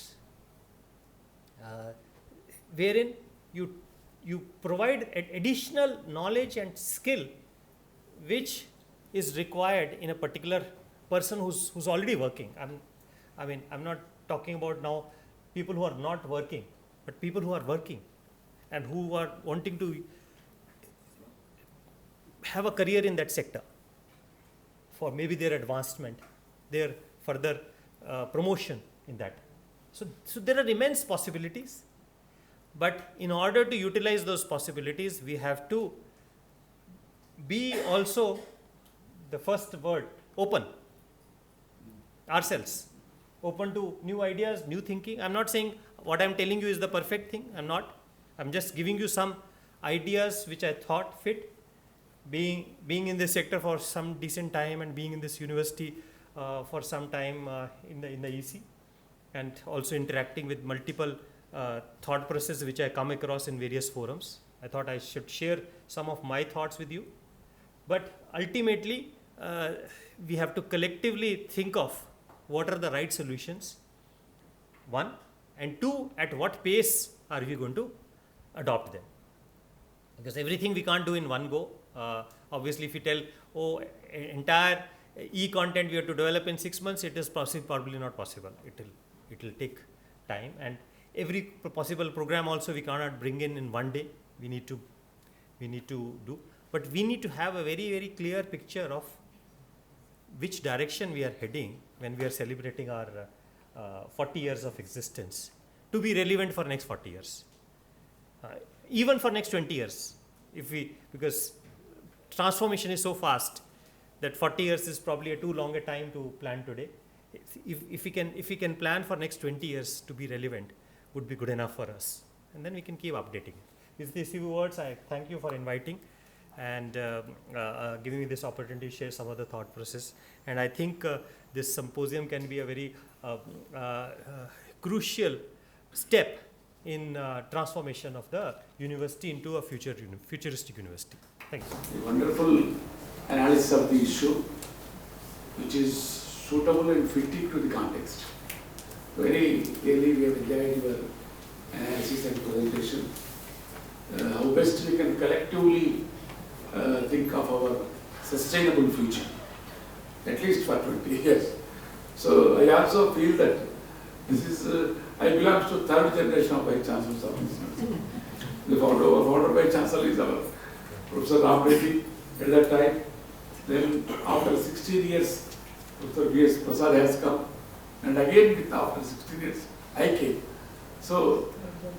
wherein you provide additional knowledge and skill which is required in a particular person who's already working. I'm not talking about now people who are not working, but people who are working and who are wanting to have a career in that sector for maybe their advancement, their further promotion in that. So there are immense possibilities, but in order to utilize those possibilities, we have to be also, the first word, open ourselves, open to new ideas, new thinking. I'm not saying what I'm telling you is the perfect thing. I'm not. I'm just giving you some ideas which I thought fit. Being in this sector for some decent time and being in this university for some time in the EC, and also interacting with multiple thought processes which I come across in various forums, I thought I should share some of my thoughts with you. But ultimately, we have to collectively think of what are the right solutions, one, and two, at what pace are we going to adopt them. Because everything we can't do in one go. Obviously, if you tell, entire e-content we have to develop in 6 months, it is probably not possible. It will take time, and every possible program also we cannot bring in one day. We need to do, but we need to have a very clear picture of which direction we are heading when we are celebrating our 40 years of existence, to be relevant for next 40 years, even for next 20 years, because transformation is so fast that 40 years is probably a too long a time to plan today. If we can plan for next 20 years to be relevant, would be good enough for us, and then we can keep updating. With these few words, I thank you for inviting and giving me this opportunity to share some of the thought process. And I think this symposium can be a very crucial step in transformation of the university into a futuristic university. Thank you. A wonderful analysis of the issue, which is suitable and fitting to the context. Very clearly, we have enjoyed your analysis and presentation. How best we can collectively think of our sustainable future, at least for 20 years. So I also feel that this is, I belong to third generation of Vice Chancellors of this university. The founder Vice Chancellor is our Professor Ram Reddy at that time. Then after 16 years, Professor V.S. Prasad has come, and again after 16 years, I came. So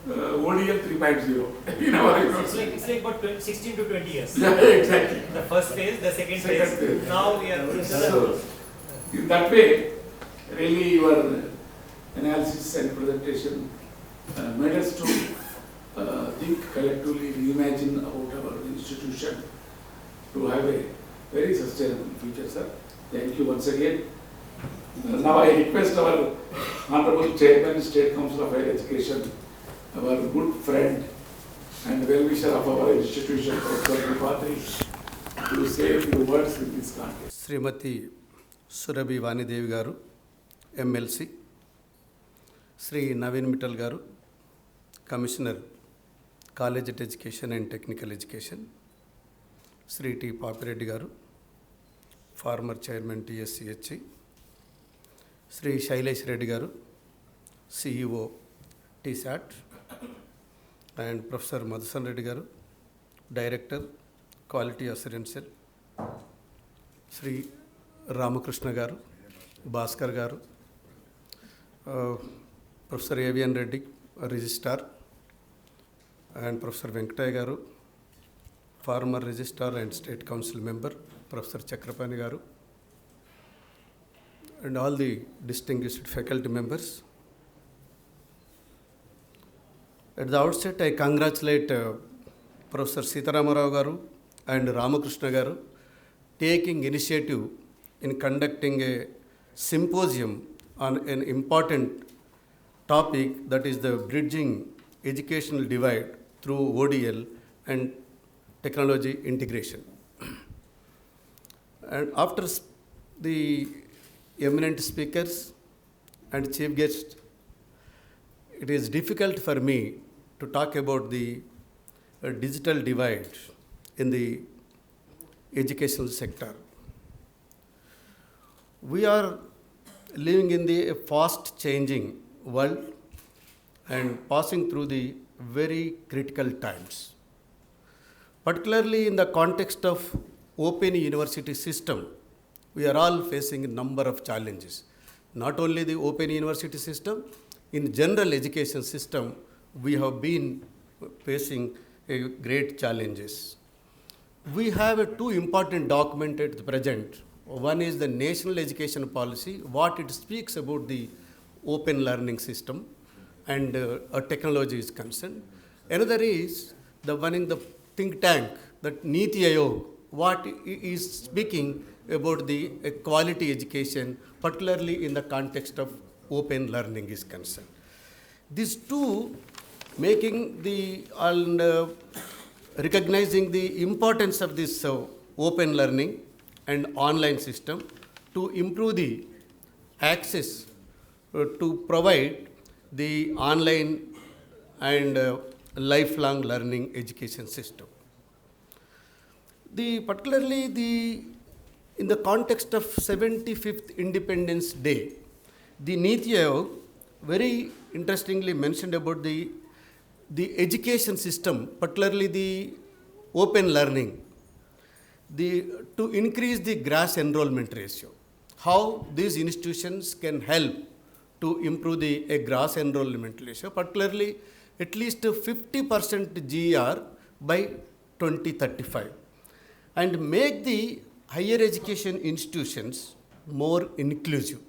ODFL 3.0 in our university. It's like about 16 to 20 years. Yeah, exactly. The first phase, the second phase. Now we are. So in that way, really your analysis and presentation made us to think collectively, reimagine about our institution to have a very sustainable future, sir. Thank you once again. Now I request our Honorable Chairman, State Council of Higher Education, our good friend and well-wisher of our institution, Professor Tripatri, to say a few words in this context. Shrimati Surabhi Vanidevi garu MLC, Shri Naveen Mittal garu commissioner college education and technical education, Shri T Papireddy garu former chairman TSCHC, Shri Shailesh Reddy garu CEO TSAT, and professor Madhusan Reddy garu director quality assurance cell, Shri Ramakrishna garu, Bhaskar garu, professor AVN Reddy registrar, and professor Venkataiah garu former registrar and state council member, professor Chakrapani garu, and all the distinguished faculty members. At the outset, I congratulate Professor Sitaramarao Garu and Ramakrishna Garu taking initiative in conducting a symposium on an important topic, that is the bridging educational divide through ODL and technology integration. And after the eminent speakers and chief guests, it is difficult for me to talk about the digital divide in the educational sector. We are living in the fast changing world and passing through the very critical times. Particularly in the context of open university system, we are all facing a number of challenges. Not only the open university system, in general education system, we have been facing great challenges. We have two important documents at the present. One is the National Education Policy, what it speaks about the open learning system and technology is concerned. Another is the one in the think tank, that Niti Aayog, what is speaking about the quality education, particularly in the context of open learning is concerned. These two making the and recognizing the importance of this open learning and online system to improve the access to provide the online and lifelong learning education system. Particularly in the context of 75th Independence Day, the Niti Aayog very interestingly mentioned about the education system, particularly the open learning, to increase the gross enrollment ratio. How these institutions can help to improve the gross enrollment ratio, particularly at least 50% GR by 2035, and make the higher education institutions more inclusive.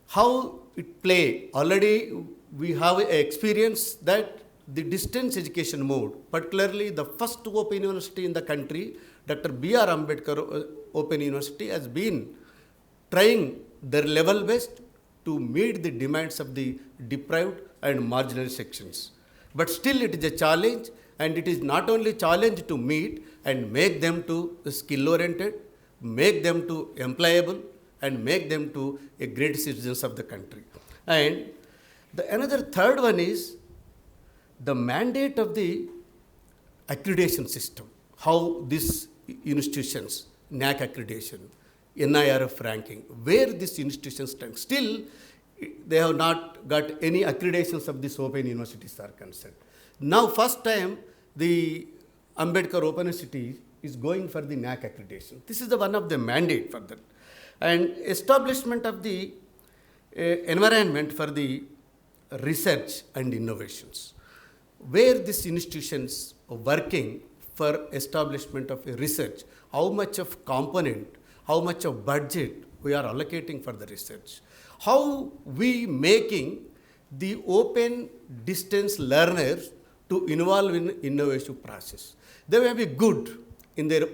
How it play? Already we have experience that the distance education mode, particularly the first open university in the country, Dr. B.R. Ambedkar Open University, has been trying their level best to meet the demands of the deprived and marginal sections. But still it is a challenge, and it is not only challenge to meet and make them to skill oriented, make them to employable, and make them to a great citizens of the country. And another third one is the mandate of the accreditation system, how these institutions, NAC accreditation, NIRF ranking, where these institutions stand. Still, they have not got any accreditations of these open universities are concerned. Now, first time, the Ambedkar Open University is going for the NAC accreditation. This is the one of the mandate for that. And establishment of the environment for the research and innovations, where these institutions are working for establishment of a research, how much of component, how much of budget we are allocating for the research, how we making the open distance learners to involve in innovative process. They may be good in their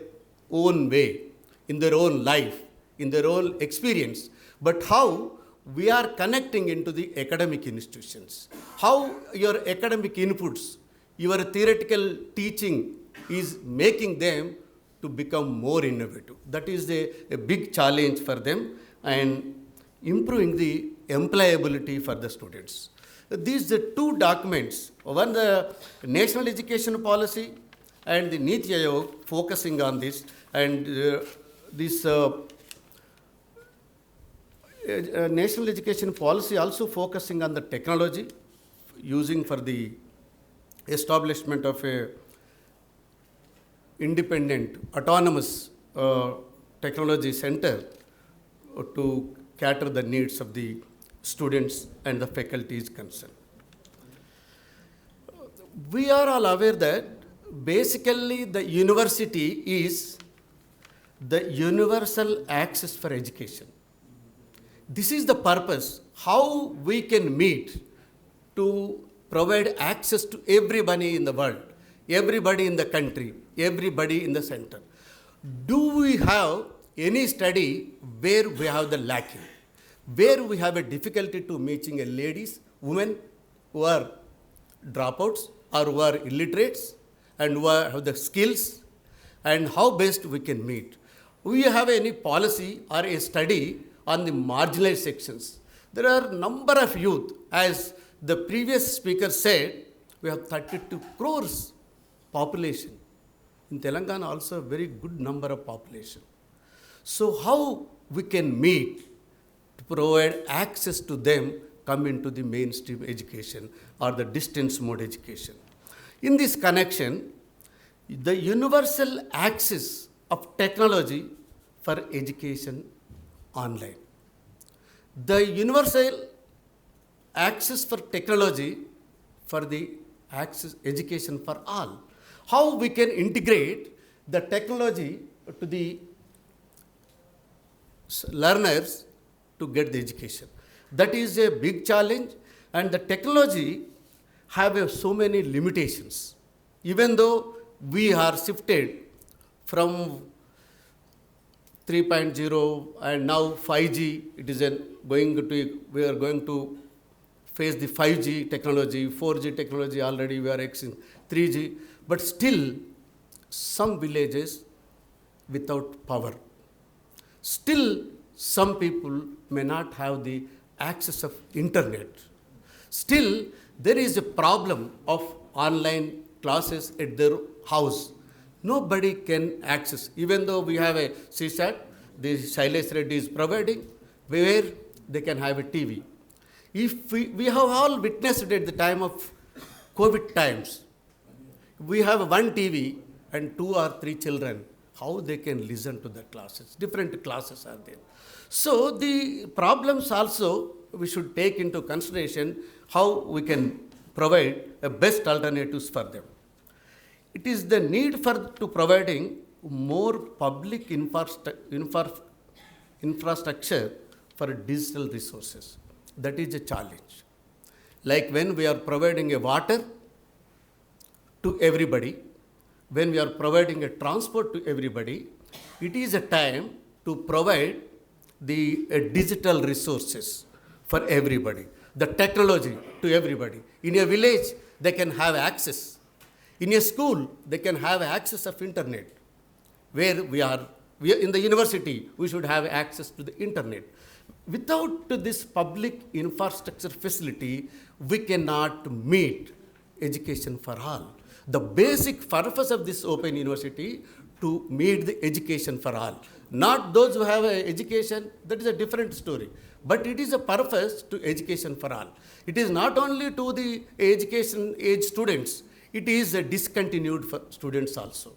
own way, in their own life, in their own experience, but how we are connecting into the academic institutions, how your academic inputs, your theoretical teaching is making them to become more innovative. That is a big challenge for them, and improving the employability for the students. These are two documents, one the National Education Policy and the Niti Aayog focusing on this, and this National Education Policy also focusing on the technology, using for the establishment of a independent, autonomous technology center to cater the needs of the students and the faculties concerned. We are all aware that basically the university is the universal access for education. This is the purpose, how we can meet to provide access to everybody in the world, everybody in the country, everybody in the center. Do we have any study where we have the lacking? Where we have a difficulty to meeting a ladies, women who are dropouts or who are illiterates and who have the skills, and how best we can meet? We have any policy or a study on the marginalized sections? There are number of youth, as the previous speaker said, we have 32 crores population. In Telangana also a very good number of population. So how we can meet to provide access to them come into the mainstream education or the distance mode education? In this connection, the universal access of technology for education online. The universal access for technology for the access education for all. How we can integrate the technology to the learners to get the education. That is a big challenge, and the technology have so many limitations. Even though we are shifted from 3.0 and now 5G, it is we are going to face the 5G technology, 4G technology already we are exing 3G, but still some villages without power. Still some people may not have the access of internet. Still there is a problem of online classes at their house. Nobody can access, even though we have a CSAT, the Shailesh Reddy is providing, where they can have a TV. If we have all witnessed at the time of COVID times, we have one TV and 2 or 3 children, how they can listen to the classes. Different classes are there. So the problems also we should take into consideration how we can provide a best alternatives for them. It is the need to providing more public infrastructure for digital resources. That is a challenge. Like when we are providing a water to everybody, when we are providing a transport to everybody, it is a time to provide the digital resources for everybody, the technology to everybody. In a village, they can have access. In a school, they can have access of internet. Where we are in the university, we should have access to the internet. Without this public infrastructure facility, we cannot meet education for all. The basic purpose of this open university to meet the education for all. Not those who have education, that is a different story. But it is a purpose to education for all. It is not only to the education age students, it is discontinued for students also.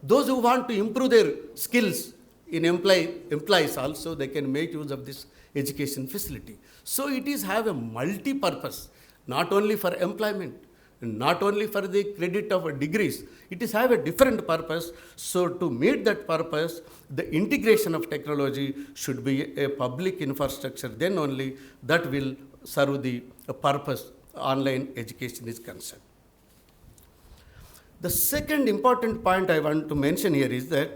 Those who want to improve their skills in employees also, they can make use of this education facility. So it is have a multi-purpose, not only for employment, not only for the credit of degrees, it is have a different purpose. So to meet that purpose, the integration of technology should be a public infrastructure, then only that will serve the purpose online education is concerned. The second important point I want to mention here is that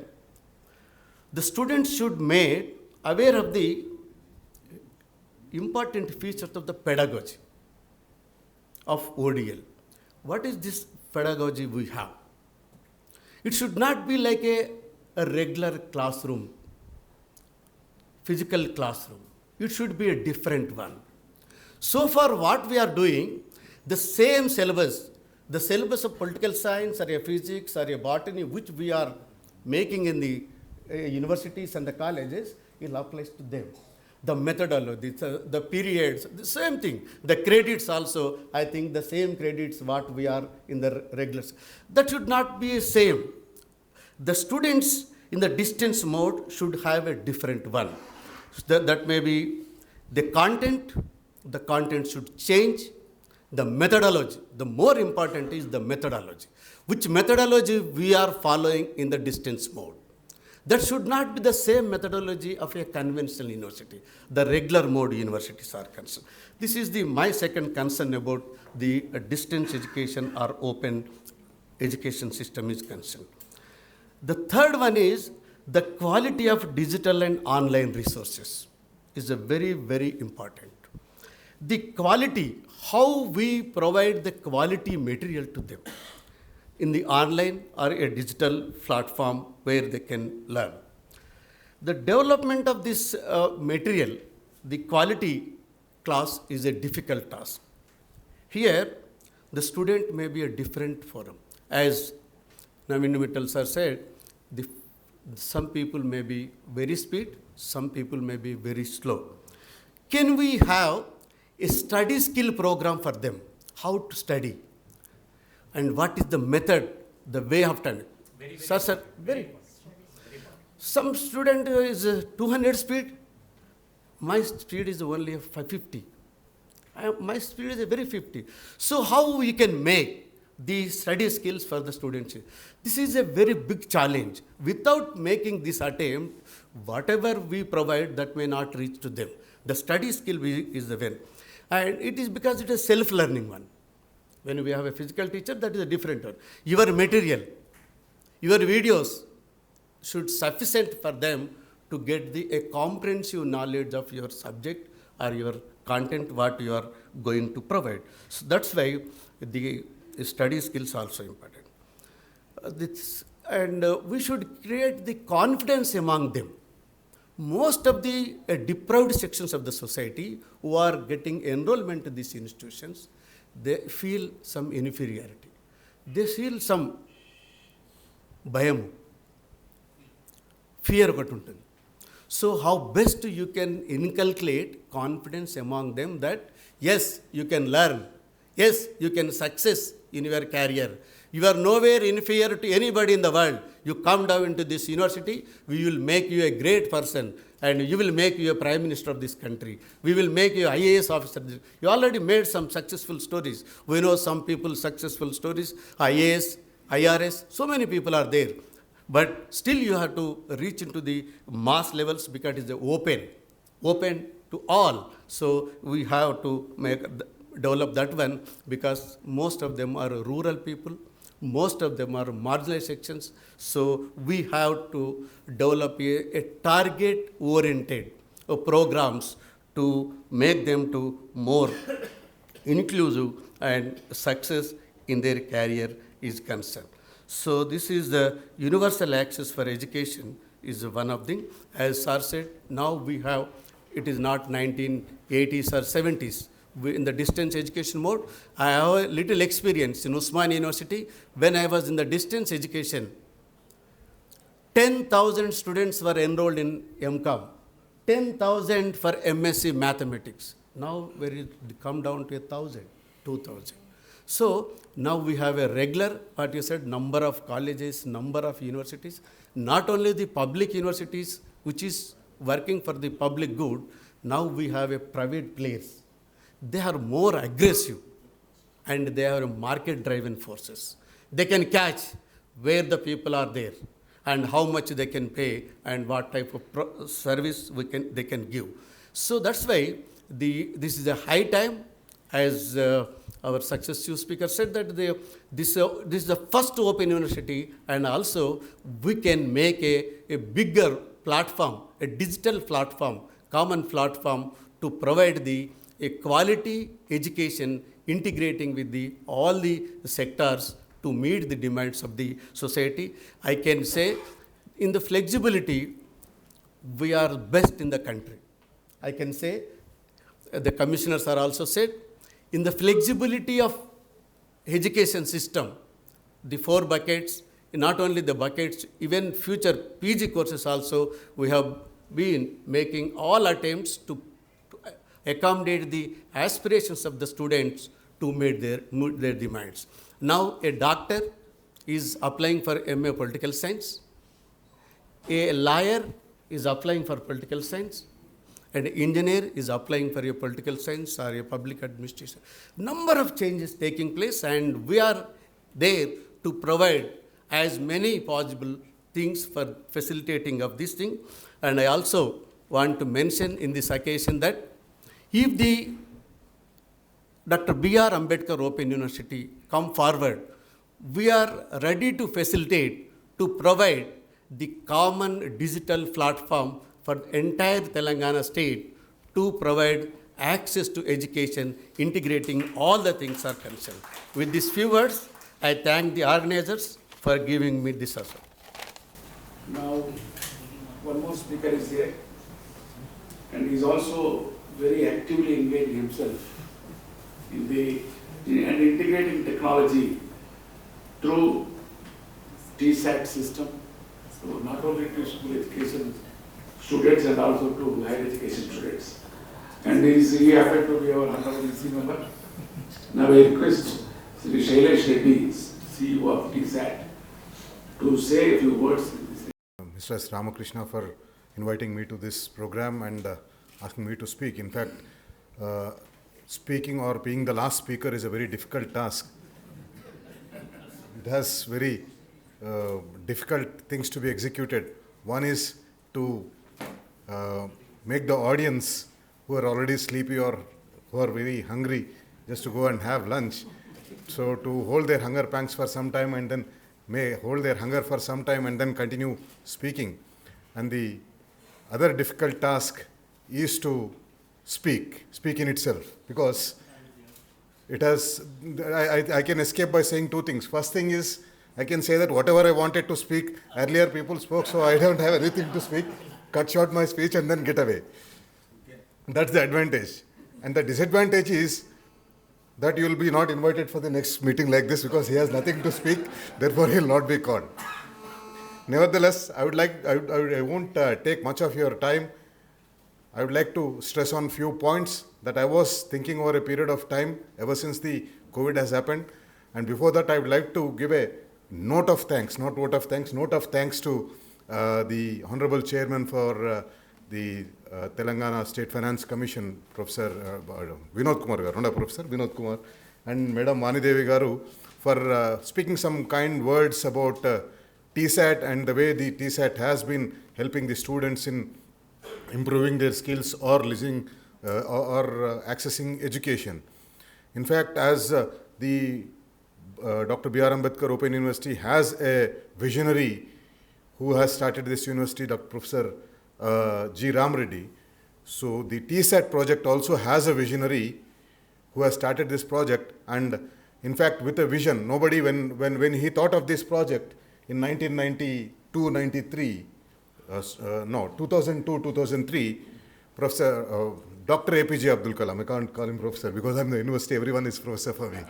the students should be made aware of the important features of the pedagogy of ODL. What is this pedagogy we have? It should not be like a regular classroom, physical classroom. It should be a different one. So far what we are doing, the same syllabus, the syllabus of political science or a physics or a botany, which we are making in the universities and the colleges, it applies to them. The methodology, the periods, the same thing. The credits also, I think the same credits what we are in the regulars. That should not be the same. The students in the distance mode should have a different one. That may be the content should change. The methodology, the more important is the methodology. Which methodology we are following in the distance mode. That should not be the same methodology of a conventional university. The regular mode universities are concerned. This is my second concern about the distance education or open education system is concerned. The third one is the quality of digital and online resources is a very, very important. The quality, how we provide the quality material to them in the online or a digital platform where they can learn. The development of this material, the quality class is a difficult task. Here, the student may be a different forum. As Naveen Mittal sir said, some people may be very speed, some people may be very slow. Can we have a study skill program for them? How to study? And what is the method, the way of studying? Sir, very. Some student is 200 speed. My speed is only 550. My speed is a very 50. So how we can make the study skills for the students? This is a very big challenge. Without making this attempt, whatever we provide, that may not reach to them. The study skill is the one. And it is because it is self-learning one. When we have a physical teacher, that is a different one. Your material, your videos should sufficient for them to get a comprehensive knowledge of your subject or your content, what you are going to provide. So that's why the study skills are also important. We should create the confidence among them. Most of the deprived sections of the society who are getting enrollment to these institutions, they feel some inferiority. They feel some bhayam, fear ఒకటి ఉంటుంది. So how best you can inculcate confidence among them that yes, you can learn, yes, you can success in your career. You are nowhere inferior to anybody in the world. You come down into this university, we will make you a great person and you will make you a prime minister of this country. We will make you IAS officer. You already made some successful stories. We know some people's successful stories, IAS, IRS, so many people are there. But still you have to reach into the mass levels because it is open to all. So we have to develop that one because most of them are rural people. Most of them are marginalized sections. So we have to develop a target-oriented programs to make them to more inclusive and success in their career is concerned. So this is the universal access for education is one of them. As sir said, now we have, it is not 1980s or 70s. In the distance education mode, I have a little experience in Usman University. When I was in the distance education, 10,000 students were enrolled in MCOM, 10,000 for MSc Mathematics. Now it come down to 1,000, 2,000. So now we have a regular, what you said, number of colleges, number of universities, not only the public universities, which is working for the public good, now we have a private players. They are more aggressive and they are market-driven forces. They can catch where the people are there and how much they can pay and what type of service they can give. So that's why this is a high time, as our successive speaker said, that this is the first open university, and also we can make a bigger platform, a digital platform, common platform to provide a quality education integrating with all the sectors to meet the demands of the society. I can say in the flexibility, we are best in the country. I can say, the commissioners are also said, in the flexibility of education system, the 4 buckets, not only the buckets, even future PG courses also, we have been making all attempts to accommodate the aspirations of the students to meet their demands. Now a doctor is applying for MA Political Science, a lawyer is applying for Political Science, and an engineer is applying for a Political Science or a Public Administration. Number of changes taking place, and we are there to provide as many possible things for facilitating of this thing. And I also want to mention in this occasion that if the Dr. B.R. Ambedkar Open University come forward, we are ready to facilitate to provide the common digital platform for the entire Telangana state to provide access to education, integrating all the things are concerned. With these few words, I thank the organizers for giving me this also. Now, one more speaker is here, and he is also very actively engaged himself in integrating technology through TSAT system, so not only to school education students and also to higher education students. And he happened to be our honorable EC member. Now I request Sri Shailesh Reddy, CEO of TSAT, to say a few words. Mr. S. Ramakrishna for inviting me to this program and asking me to speak. In fact, speaking or being the last speaker is a very difficult task. It has very difficult things to be executed. One is to make the audience who are already sleepy or who are very hungry just to go and have lunch. So to hold their hunger pangs for some time and then may hold their hunger for some time and then continue speaking. And the other difficult task is to speak in itself, because it has, I can escape by saying two things. First thing is, I can say that whatever I wanted to speak, earlier people spoke, so I don't have anything to speak, cut short my speech and then get away. That's the advantage. And the disadvantage is that you will be not invited for the next meeting like this because he has nothing to speak, therefore he will not be called. Nevertheless, I won't take much of your time. I would like to stress on few points that I was thinking over a period of time ever since the COVID has happened. And before that, I would like to give a note of thanks, not vote of thanks, note of thanks to the Honorable Chairman for the Telangana State Finance Commission, Professor Vinod Kumar garu, Honda Professor Vinod Kumar, and Madam Vanidevi garu for speaking some kind words about TSAT and the way the TSAT has been helping the students in improving their skills or listening or accessing education. In fact, as the Dr. B.R. Ambedkar Open University has a visionary who has started this university, Dr. Professor G. Ram Reddy. So the TSAT project also has a visionary who has started this project, and in fact with a vision. Nobody, when he thought of this project in 1992-93, 2002-2003, Professor Dr. APJ Abdul Kalam, I can't call him professor because I'm the university, everyone is professor for me.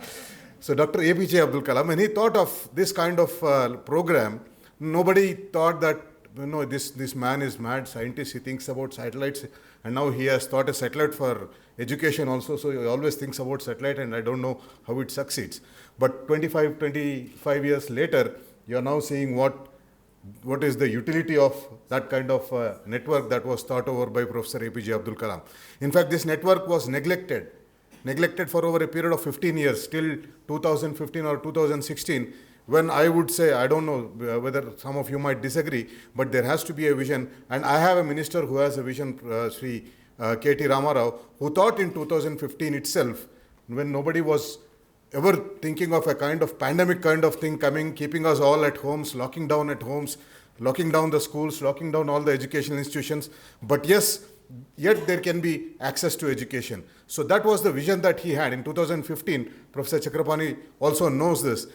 So Dr. APJ Abdul Kalam, when he thought of this kind of program, nobody thought that, this man is mad scientist, he thinks about satellites, and now he has thought a satellite for education also, so he always thinks about satellite, and I don't know how it succeeds. But 25 years later, you are now seeing what is the utility of that kind of network that was thought over by Professor APJ Abdul Kalam. In fact, this network was neglected for over a period of 15 years, till 2015 or 2016, when I would say, I don't know whether some of you might disagree, but there has to be a vision. And I have a minister who has a vision, Sri K.T. Ramarao, who thought in 2015 itself, when nobody was ever thinking of a kind of pandemic kind of thing coming, keeping us all at homes, locking down at homes, locking down the schools, locking down all the educational institutions. But yes, yet there can be access to education. So that was the vision that he had. In 2015, Professor Chakrapani also knows this.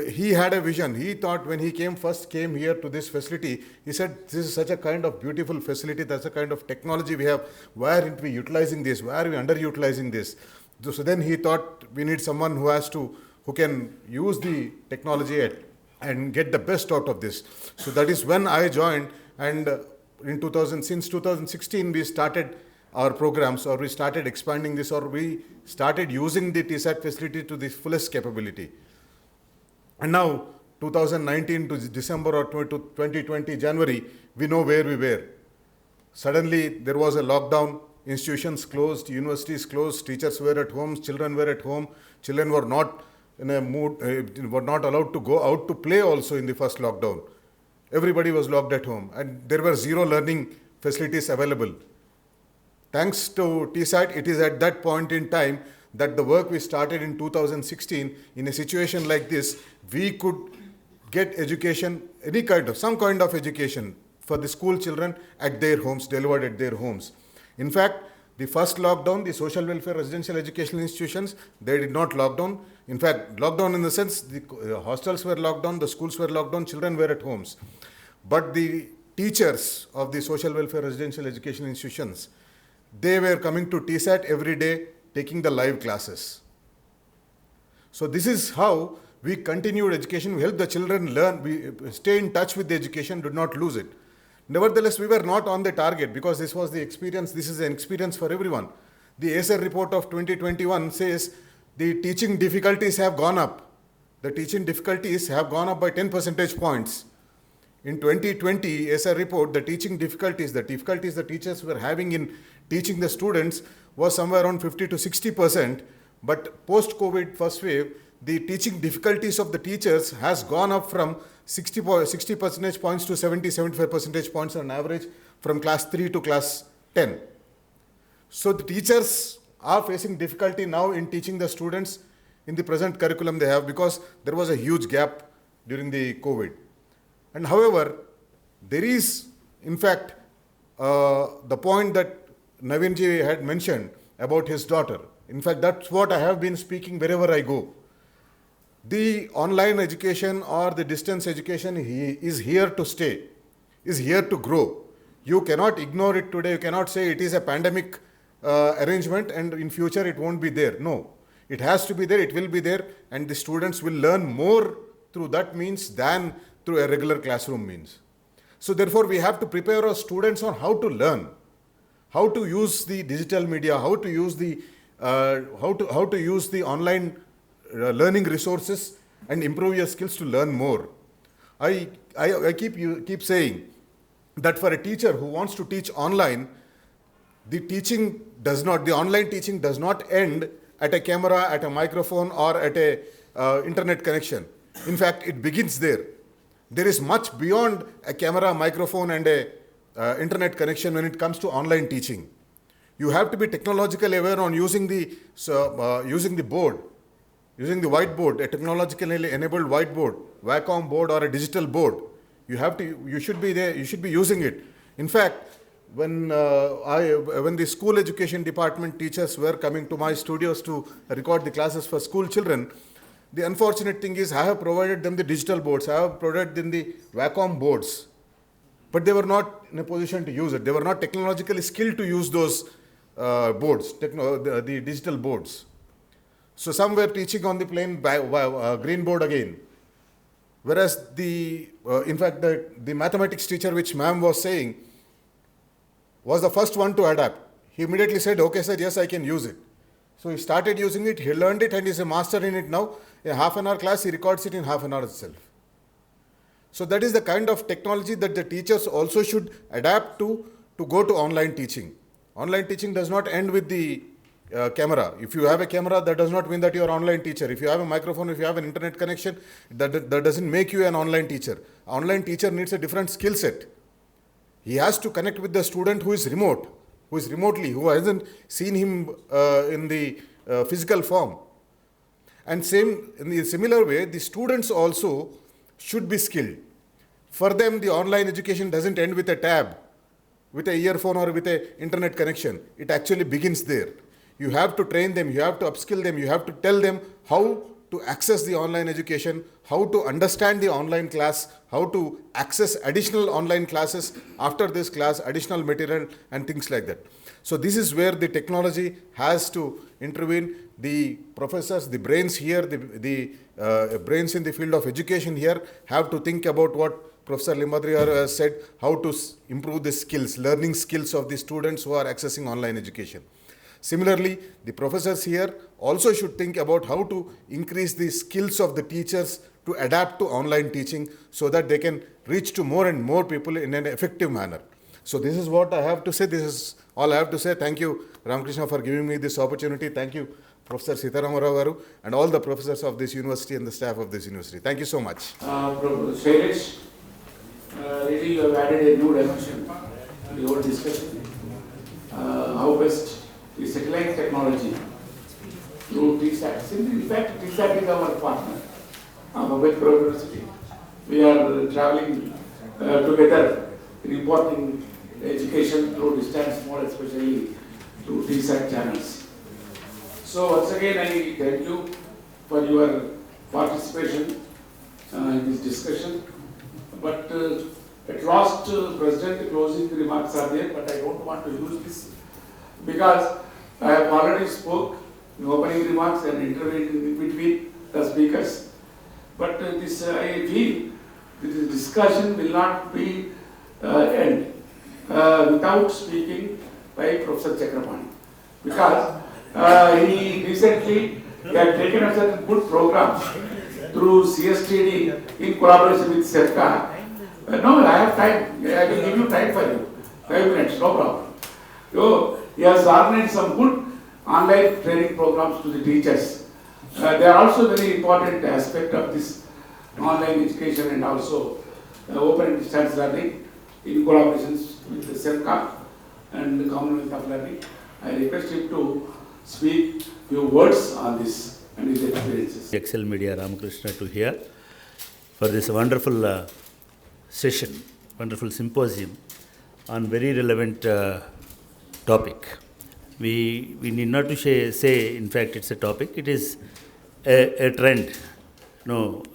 He had a vision. He thought when he first came here to this facility, he said, this is such a kind of beautiful facility, that's a kind of technology we have. Why aren't we utilizing this? Why are we underutilizing this? So then he thought we need someone who can use the technology and get the best out of this. So that is when I joined, and since 2016 we started our programs, or we started expanding this, or we started using the TSAT facility to the fullest capability. And now 2019 to December or 2020 January, we know where we were. Suddenly there was a lockdown. Institutions closed, universities closed, teachers were at home, children were at home, children were not in a mood, were not allowed to go out to play also in the first lockdown. Everybody was locked at home, and there were zero learning facilities available. Thanks to TSAT, it is at that point in time that the work we started in 2016, in a situation like this, we could get education, some kind of education for the school children at their homes, delivered at their homes. In fact, the first lockdown, the social welfare residential educational institutions, they did not lock down. In fact, lockdown in the sense the hostels were locked down, the schools were locked down, children were at homes. But the teachers of the social welfare residential educational institutions, they were coming to TSAT every day, taking the live classes. So this is how we continued education. We helped the children learn, we stay in touch with the education, did not lose it. Nevertheless, we were not on the target because this was the experience, this is an experience for everyone. The ACER report of 2021 says the teaching difficulties have gone up. The teaching difficulties have gone up by 10 percentage points. In 2020, ACER report, the teaching difficulties the teachers were having in teaching the students was somewhere around 50 to 60%. But post-COVID first wave, the teaching difficulties of the teachers has gone up from 60 percentage points to 70-75 percentage points on average from class 3 to class 10. So the teachers are facing difficulty now in teaching the students in the present curriculum they have because there was a huge gap during the COVID. And however, there is in fact the point that Navinji had mentioned about his daughter. In fact, that's what I have been speaking wherever I go. The online education or the distance education is here to stay, is here to grow. You cannot ignore it today. You cannot say it is a pandemic arrangement and in future it won't be there. No, it has to be there, it will be there, and the students will learn more through that means than through a regular classroom means. So therefore, we have to prepare our students on how to learn, how to use the digital media, how to use the online learning resources and improve your skills to learn more. I keep saying that for a teacher who wants to teach online, the online teaching does not end at a camera, at a microphone, or at a internet connection. In fact, it begins there. There is much beyond a camera, microphone, and a internet connection when it comes to online teaching. You have to be technologically aware on using the board, using the whiteboard, a technologically enabled whiteboard, Wacom board, or a digital board. You should be there. You should be using it. In fact, when the school education department teachers were coming to my studios to record the classes for school children, the unfortunate thing is I have provided them the digital boards. I have provided them the Wacom boards, but they were not in a position to use it. They were not technologically skilled to use those boards, the digital boards. So some were teaching on the plain green board again. Whereas in fact, the mathematics teacher, which ma'am was saying, was the first one to adapt. He immediately said, okay sir, yes, I can use it. So he started using it, he learned it, and he's a master in it now. In a half an hour class, he records it in half an hour itself. So that is the kind of technology that the teachers also should adapt to go to online teaching. Online teaching does not end with the camera. If you have a camera, that does not mean that you are an online teacher. If you have a microphone, if you have an internet connection, that doesn't make you an online teacher. An online teacher needs a different skill set. He has to connect with the student who is remote, who hasn't seen him in the physical form. And in the similar way, the students also should be skilled. For them, the online education doesn't end with a tab, with an earphone, or with an internet connection. It actually begins there. You have to train them, you have to upskill them, you have to tell them how to access the online education, how to understand the online class, how to access additional online classes after this class, additional material and things like that. So this is where the technology has to intervene. The professors, the brains here, the brains in the field of education here have to think about what Professor Limbadri said, how to improve the skills, learning skills of the students who are accessing online education. Similarly, the professors here also should think about how to increase the skills of the teachers to adapt to online teaching so that they can reach to more and more people in an effective manner. So this is what I have to say. This is all I have to say. Thank you, Ramakrishna, for giving me this opportunity. Thank you, Professor Sitaram Rao and all the professors of this university and the staff of this university. Thank you so much. Shailesh, really you have added a new dimension to the whole discussion. How best the satellite technology TSAT. In fact, TSAT is our partner with BRAOU University. We are traveling together in importing education through distance mode, especially through TSAT channels. So once again, I thank you for your participation in this discussion. But at last, President, closing remarks are there, but I don't want to use this because I have already spoke in opening remarks and intervened in between the speakers. But this, I feel, this discussion will not be end without speaking by Professor Chakrapani, because he recently had taken up certain good programs through CSTD in collaboration with SERCA. No, I have time. I will give you time for you. 5 minutes, no problem. So he has organized some good online training programs to the teachers. They are also very important aspect of this online education and also open and distance learning in collaborations with the SERCA and the Commonwealth of Learning. I request him to speak few words on this and his experiences. Excel Media Ramakrishna to here for this wonderful session, wonderful symposium on very relevant topic. We need not to say, in fact, it's a topic. It is a trend,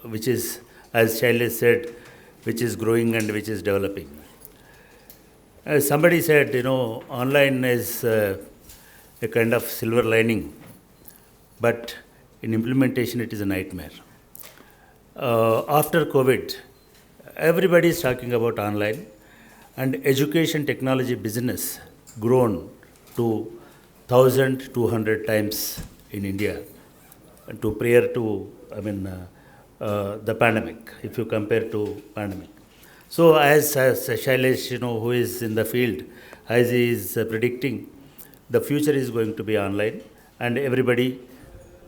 which is, as Shailesh said, which is growing and which is developing. As somebody said, online is a kind of silver lining, but in implementation it is a nightmare. After COVID, everybody is talking about online, and education technology business grown to 1,200 times in India, to prior to, the pandemic, if you compare to pandemic. So as Shailesh, who is in the field, as he is predicting, the future is going to be online, and everybody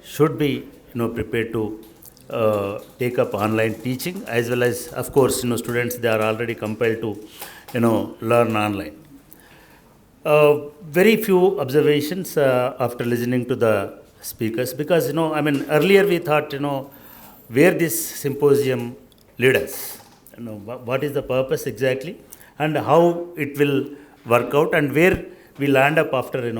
should be, prepared to take up online teaching, as well as, of course, students, they are already compelled to, learn online. Very few observations after listening to the speakers, because, earlier we thought, where this symposium lead us, what is the purpose exactly, and how it will work out, and where we land up after,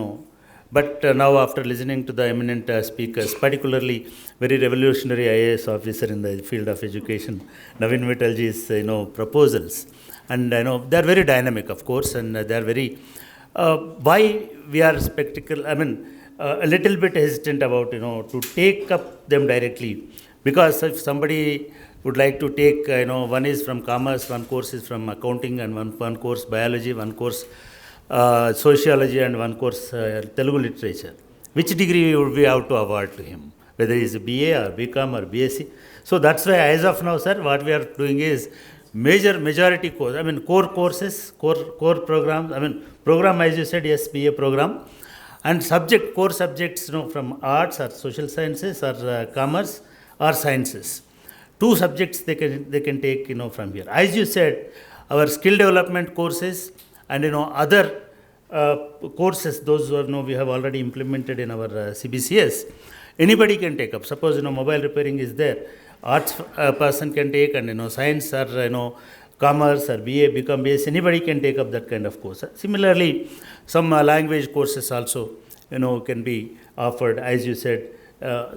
But now, after listening to the eminent speakers, particularly very revolutionary IAS officer in the field of education, Naveen Mittalji's, proposals, and they are very dynamic, of course, and they are very. Why we are a little bit hesitant about, to take up them directly, because if somebody would like to take, one is from commerce, one course is from accounting, and one course biology, one course sociology, and one course Telugu literature. Which degree would we have to award to him? Whether he is a BA or BCom or BSc. So that's why, as of now, sir, what we are doing is majority course. Core courses, core programs. Program, as you said, yes, BA program, and core subjects, from arts or social sciences or commerce or sciences. 2 subjects they can take, from here. As you said, our skill development courses and other courses, those who we have already implemented in our CBCS, anybody can take up. Suppose mobile repairing is there, arts person can take, and science or commerce or BA, become BS, anybody can take up that kind of course. Similarly, some language courses also can be offered, as you said.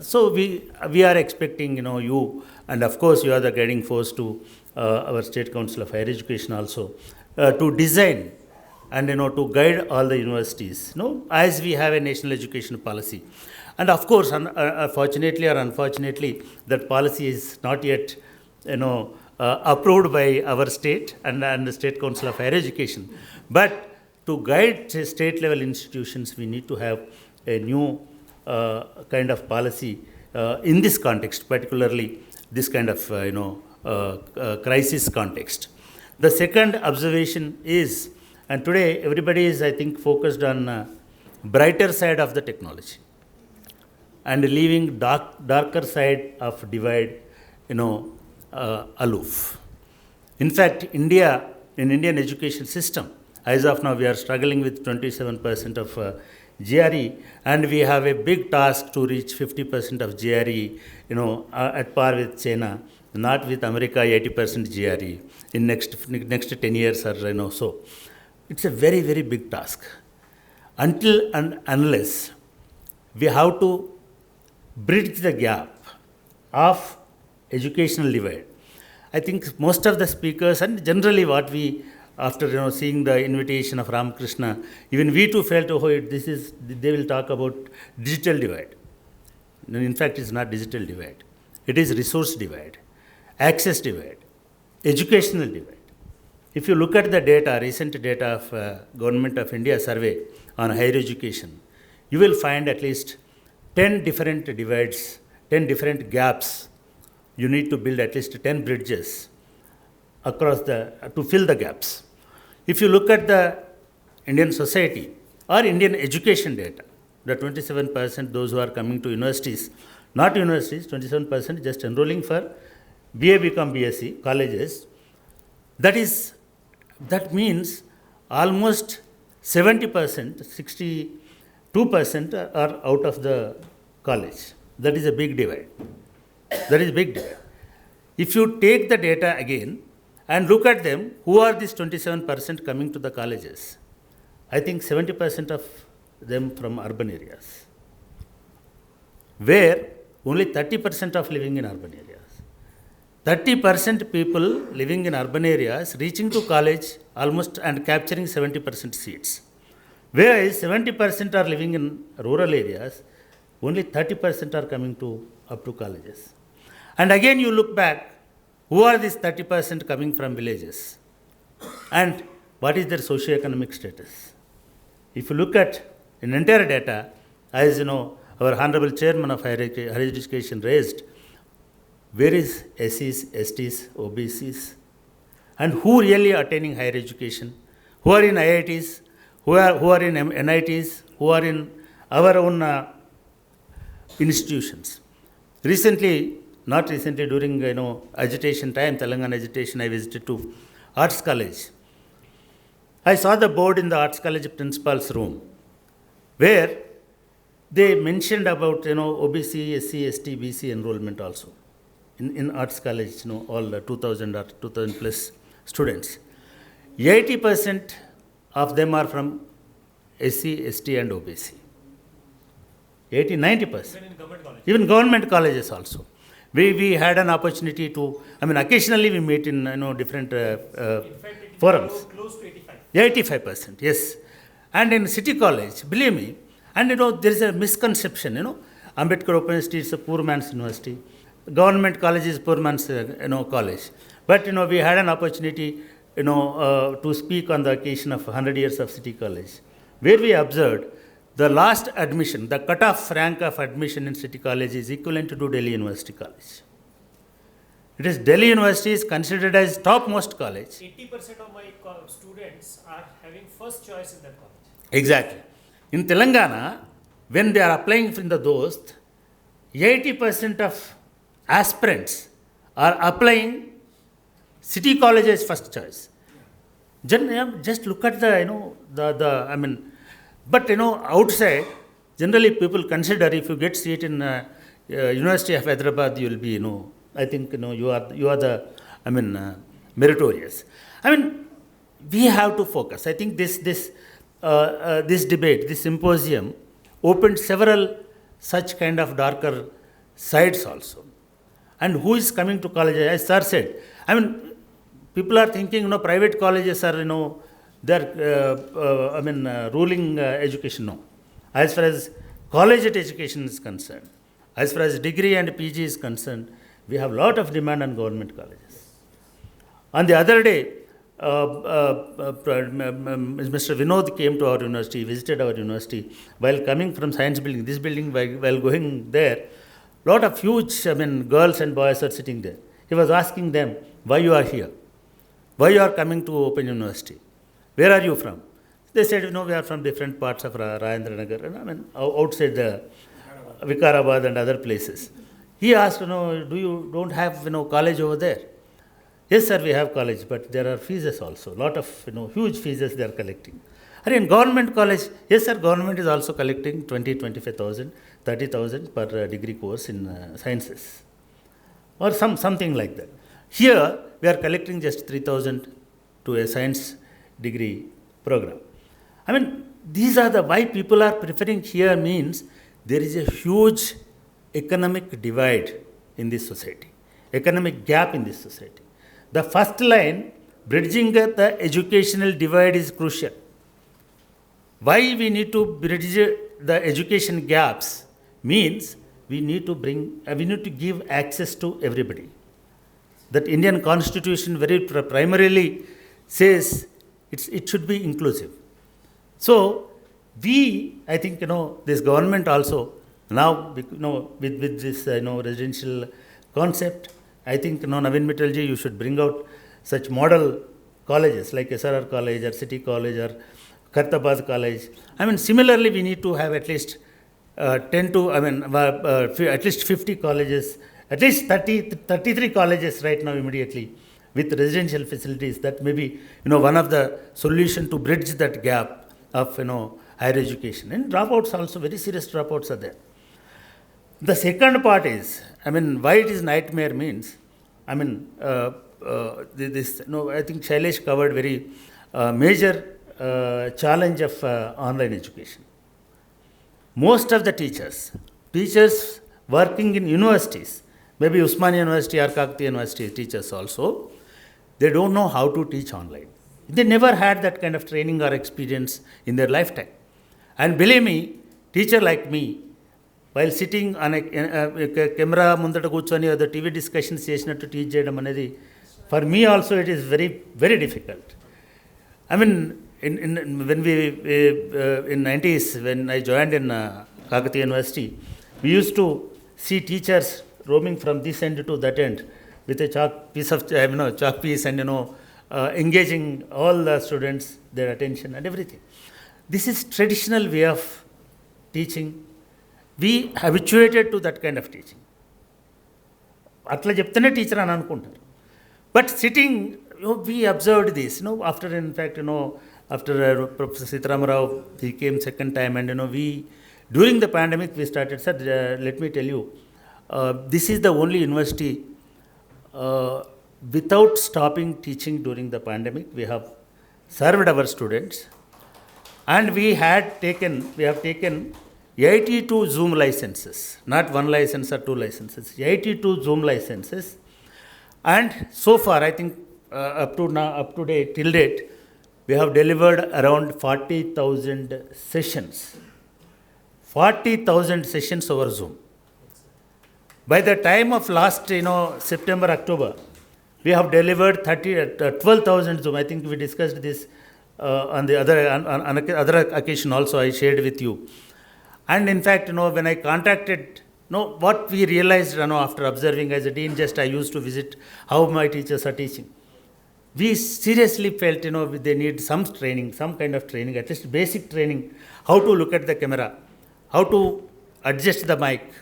So we are expecting you, and of course you are the guiding force to our State Council of Higher Education also, to design and to guide all the universities, as we have a national education policy. And of course, fortunately or unfortunately, that policy is not yet approved by our state and the State Council of Higher Education. But to guide state level institutions, we need to have a new kind of policy in this context, particularly this kind of crisis context. The second observation is, and today everybody is, I think, focused on brighter side of the technology and leaving darker side of divide, aloof. In fact, in Indian education system, As of now, we are struggling with 27% of GRE, and we have a big task to reach 50% of GRE, at par with China, not with America 80% GRE in next 10 years or so. It's a very, very big task. Until and unless we have to bridge the gap of educational divide. I think most of the speakers, and generally what we, after seeing the invitation of Ramakrishna, even we too felt, they will talk about digital divide. In fact, it's not digital divide. It is resource divide, access divide, educational divide. If you look at the data, recent data of Government of India survey on higher education, you will find at least 10 different divides, 10 different gaps. You need to build at least 10 bridges across to fill the gaps. If you look at the Indian society or Indian education data, the 27% those who are coming to universities, not universities, 27% just enrolling for BA, BCom, BSc colleges, that means almost 70%, 62% are out of the college. That is a big divide. That is big divide. If you take the data again and look at them, who are these 27% coming to the colleges? I think 70% of them from urban areas, where only 30% of living in urban areas. 30% people living in urban areas reaching to college almost and capturing 70% seats. Whereas 70% are living in rural areas, only 30% are coming up to colleges. And again you look back, who are these 30% coming from villages? And what is their socio-economic status? If you look at in entire data, as our Honorable Chairman of Higher Education raised, where is SCs, STs, OBCs? And who really are attaining higher education? Who are in IITs? Who are in NITs? Who are in our own institutions? Not recently, during agitation time, Telangana agitation, I visited to Arts College. I saw the board in the Arts College principal's room, where they mentioned about OBC, SC, ST, BC enrollment also in Arts College. All the 2,000 or 2,000 plus students. 80% of them are from SC, ST, and OBC. 90%. Even government colleges also. We had an opportunity to, occasionally we meet in different forums. Close to 85. 85%, yes. And in city college, believe me, and there is a misconception, Ambedkar Open University is a poor man's university. Government college is poor man's college. But we had an opportunity to speak on the occasion of 100 years of city college, where we observed the last admission, the cutoff rank of admission in city college is equivalent to Delhi University College. It is Delhi University is considered as topmost college. 80% of my students are having first choice in that college. Exactly. In Telangana, when they are applying in the Dost, 80% of aspirants are applying city college as first choice. Just look at but outside, generally people consider if you get seat in University of Hyderabad, you will be, I think, you are the, meritorious. We have to focus. I think this debate, this symposium, opened several such kind of darker sides also. And who is coming to college? As sir said, people are thinking, private colleges are, they're ruling education. No. As far as collegiate education is concerned, as far as degree and PG is concerned, we have a lot of demand on government colleges. On the other day, Mr. Vinod came to our university, visited our university. While coming from science building, this building, while going there, lot of huge, girls and boys are sitting there. He was asking them, why you are here? Why you are coming to Open University? Where are you from? They said, we are from different parts of Rajendra Nagar, outside the Vikarabad and other places. He asked, do you don't have college over there? Yes, sir, we have college, but there are fees also. Lot of, huge fees they are collecting. And in government college, yes, sir, government is also collecting 20, 25,000, 30,000 per degree course in sciences. Or something like that. Here, we are collecting just 3,000 to a science degree program. I mean, these are the why people are preferring here means there is a huge economic divide in this society, economic gap in this society. The first line, bridging the educational divide is crucial. Why we need to bridge the education gaps means we need to give access to everybody. That Indian Constitution very primarily says it should be inclusive. So I think, this government also now, with this, residential concept, I think, Navin Mittalji, you should bring out such model colleges like SRR College or City College or Kartabad College. I mean, similarly, we need to have at least at least 50 colleges, at least 33 colleges right now immediately with residential facilities. That may be, one of the solution to bridge that gap of, higher education. And dropouts also, very serious dropouts are there. The second part is, why it is nightmare means, I think Shailesh covered very major challenge of online education. Most of the teachers working in universities, maybe Usmania University or Kakatiya University teachers also, they don't know how to teach online. They never had that kind of training or experience in their lifetime. And believe me, teacher like me, while sitting on a camera mundata kuchoni or the TV discussions to teach cheyadam anedi, for me also it is very, very difficult. When in 90s, when I joined in Kakatiya University, we used to see teachers roaming from this end to that end with a chalk piece and engaging all the students, their attention and everything. This is traditional way of teaching. We habituated to that kind of teaching. Atla cheptane teacher ani anukuntaru. But sitting, we observed this. After, in fact, after Professor Sitaram Rao, he came second time, and during the pandemic we started. Sir, let me tell you, this is the only university without stopping teaching during the pandemic. We have served our students, and we have taken 82 Zoom licenses, not one license or two licenses, 82 Zoom licenses, and so far I think till date, we have delivered around 40,000 sessions. 40,000 sessions over Zoom. By the time of last, September, October, we have delivered 12,000 Zoom. I think we discussed this on the other occasion also. I shared with you. And in fact, when I contacted, what we realized, after observing as a dean, I used to visit how my teachers are teaching. We seriously felt, they need some training, some kind of training, at least basic training, how to look at the camera, how to adjust the mic,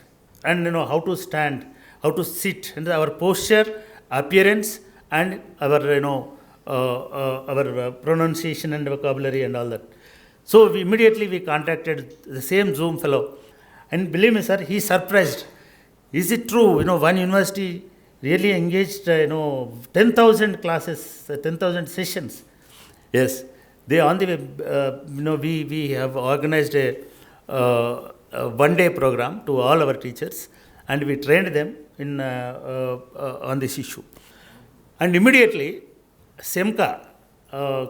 and how to stand, how to sit, and our posture, appearance, and our our pronunciation and vocabulary and all that. So immediately we contacted the same Zoom fellow, and believe me, sir, he surprised. Is it true? One university really engaged, 10,000 classes, 10,000 sessions. Yes, they on the web. We have organized a one-day program to all our teachers, and we trained them in on this issue. And immediately, SEMCA,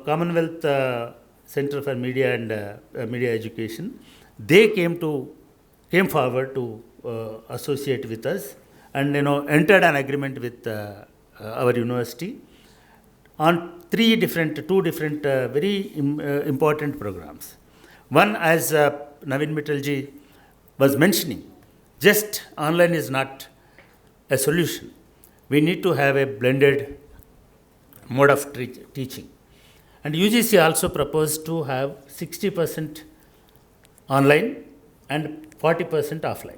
Commonwealth Center for Media and Media Education, they came forward to associate with us, and entered an agreement with our university on two different very important programs. One, as Navin Mittalji was mentioning, just online is not a solution. We need to have a blended mode of teaching. And UGC also proposed to have 60% online and 40% offline.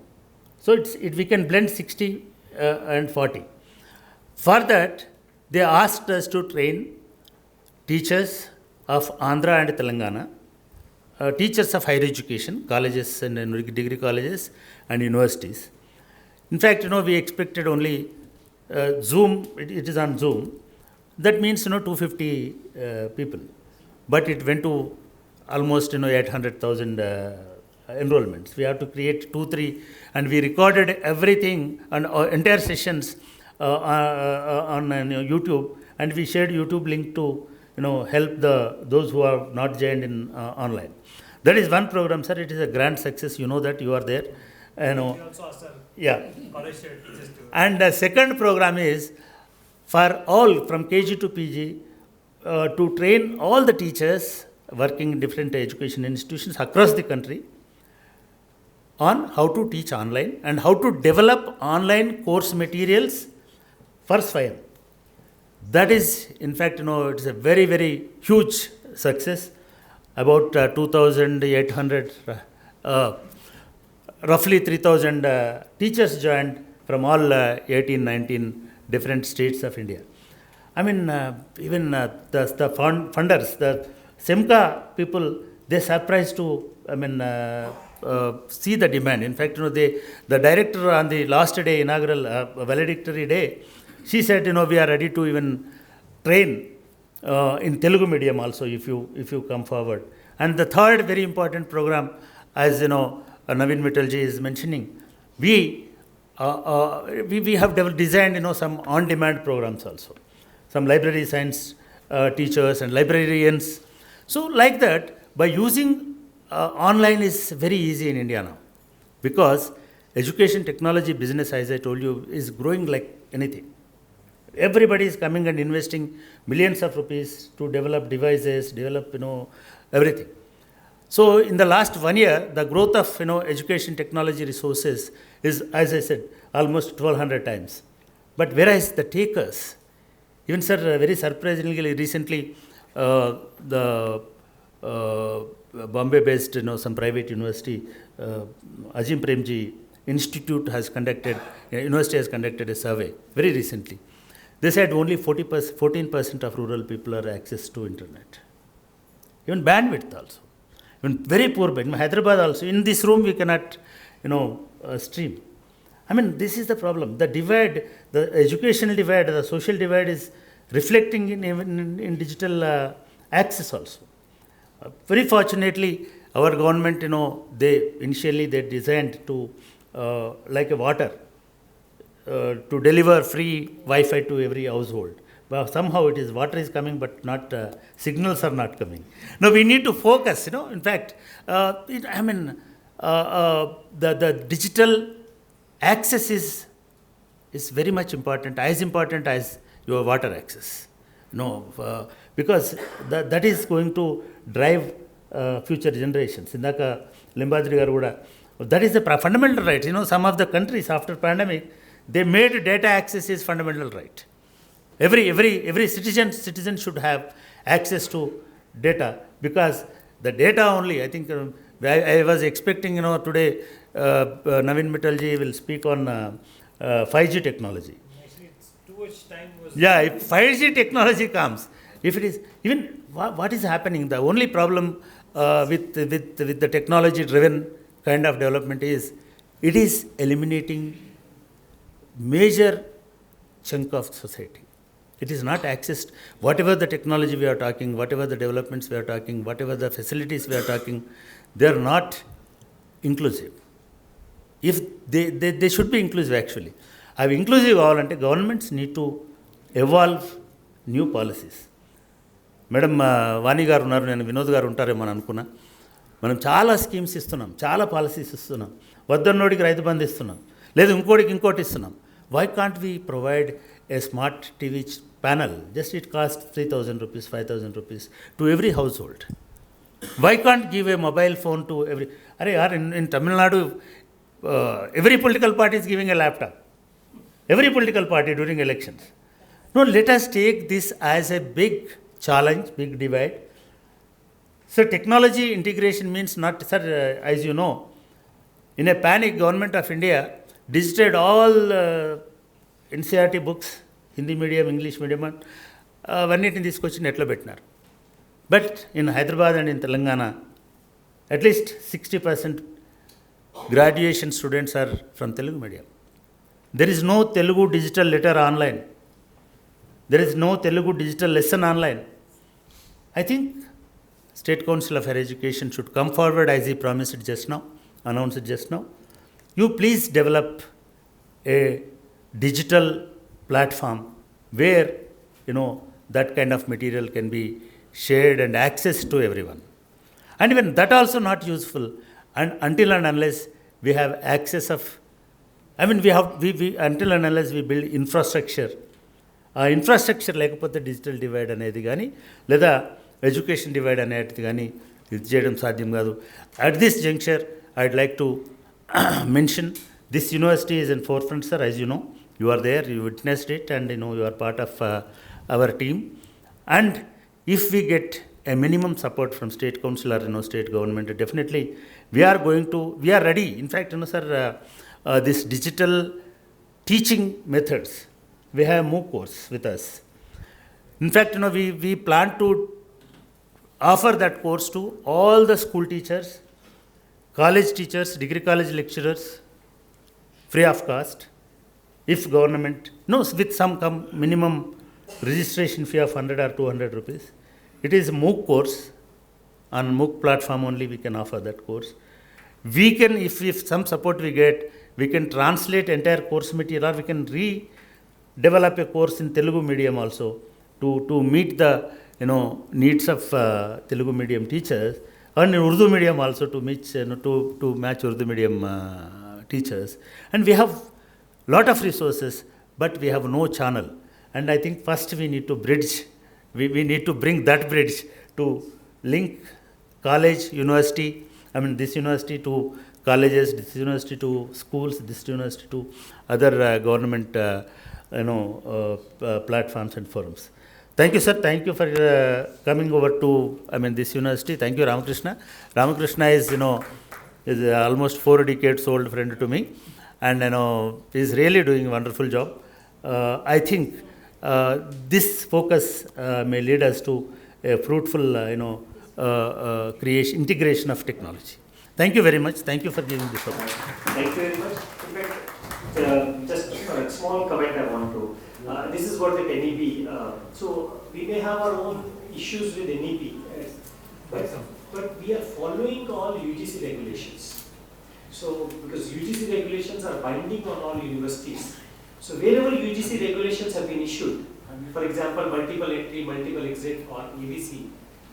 So we can blend 60 and 40. For that, they asked us to train teachers of Andhra and Telangana, teachers of higher education, colleges and degree colleges and universities. In fact, we expected only Zoom, it is on Zoom. That means, 250 people. But it went to almost, 800,000 enrollments. We have to create 2-3, and we recorded everything and entire sessions on YouTube, and we shared YouTube link to, help those who are not joined in online. That is one program, sir. It is a grand success. You know that you are there. We also asked our college teachers to. And the second program is for all from KG to PG to train all the teachers working in different education institutions across the country on how to teach online and how to develop online course materials for SWAYAM. That is, in fact, it is a very, very huge success. About 2,800, roughly 3,000 teachers joined from all 18, 19 different states of India. I mean, even the funders, the SEMCA people, they surprised to, see the demand. In fact, the director on the last day, inaugural valedictory day, she said, we are ready to even train in Telugu medium also, if you come forward. And the third very important program, as Naveen Mittalji is mentioning, we have designed some on-demand programs also. Some library science teachers and librarians. So like that, by using online is very easy in India now, because education, technology, business, as I told you, is growing like anything. Everybody is coming and investing millions of rupees to develop devices, develop, everything. So in the last 1 year, the growth of, education technology resources is, as I said, almost 1,200 times. But whereas the takers, even sir, very surprisingly, recently, the Bombay-based, some private university, Ajim Premji Institute has conducted, university has conducted a survey very recently. They said only 14% of rural people have access to internet. Even bandwidth also. Even very poor bandwidth. In Hyderabad also, in this room we cannot, stream. This is the problem. The divide, the educational divide, the social divide is reflecting in digital access also. Very fortunately, our government, they initially designed to, like a water, to deliver free Wi-Fi to every household. But somehow water is coming, but not signals are not coming. Now we need to focus. In fact, the digital access is very much important as your water access. Because that is going to drive future generations. Indaka Limbadri garu kuda, that is the fundamental right. Some of the countries after pandemic, they made data access is fundamental right. Every citizen should have access to data, because the data only, I think, I was expecting, today Naveen Mittalji will speak on 5G technology. Actually, it's too much time was. Yeah, if 5G technology comes, if it is, even what is happening, the only problem with the technology-driven kind of development is, it is eliminating major chunk of society. It is not accessed. Whatever the technology we are talking, whatever the developments we are talking, whatever the facilities we are talking, they are not inclusive. If they should be inclusive actually. Inclusive కావాలంటే governments need to evolve new policies. Madam Vani garu ఉన్నారు, నేను వినోద్ గారు ఉంటారేమో అని అనుకున్నా. మనం చాలా schemes ఇస్తున్నాం, చాలా పాలసీస్ ఇస్తున్నాం. వద్దన్నోడికి రైతు బంధు ఇస్తున్నాం, లేదు ఇంకోటి ఇస్తున్నాం. Why can't we provide a smart TV panel? Just it costs 3,000 rupees, 5,000 rupees to every household. Why can't give a mobile phone to every... in Tamil Nadu, every political party is giving a laptop. Every political party during elections. No, let us take this as a big challenge, big divide. So technology integration means not, sir, as you know, in a panic, Government of India digited all NCERT books Hindi medium, English medium అవన్నిటిని తీసుకొచ్చి నెట్లో పెట్టినారు. But in Hyderabad and in Telangana at least 60% graduation students are from Telugu medium. There is no Telugu digital letter online. There is no Telugu digital lesson online. I think State Council of Higher Education should come forward as he promised it just now, announced it just now. You please develop a digital platform where, that kind of material can be shared and accessed to everyone. And even that also not useful, and until and unless we have access of, until and unless we build infrastructure. ఆ infrastructure లేకపోతే digital divide అనేది కానీ లేదా education divide అనేది కానీ ఇది చేయడం సాధ్యం కాదు. At this juncture I'd like to mention this university is in forefront, sir. As you know, you are there, you witnessed it, and you are part of our team. And if we get a minimum support from State Council or State government, definitely we are ready. In fact, sir, this digital teaching methods, we have MOOC course with us. In fact, we plan to offer that course to all the school teachers, college teachers, degree college lecturers, free of cost. If government, with some minimum registration fee of 100 or 200 rupees. It is a MOOC course. On MOOC platform only we can offer that course. We can, if some support we get, we can translate entire course material, or we can redevelop a course in Telugu medium also to meet the needs of Telugu medium teachers, and in Urdu medium also to match Urdu medium teachers. And we have lot of resources, but we have no channel. And I think first we need to bridge, we need to bring that bridge to link college, university, this university to colleges, this university to schools, this university to other government platforms and forums. Thank you, sir. Thank you for coming over to this university. Thank you, Ramakrishna. Ramakrishna is is almost 4 decades old friend to me, and is really doing a wonderful job. I think this focus may lead us to a fruitful, integration of technology. Thank you very much. Thank you for giving this opportunity. Thank you very much. In fact, just a small comment I want to. This is what the NEP. So we may have our own issues with NEP, but we are following all UGC regulations. So because UGC regulations are binding on all universities. So wherever UGC regulations have been issued, for example, multiple entry, multiple exit or ABC,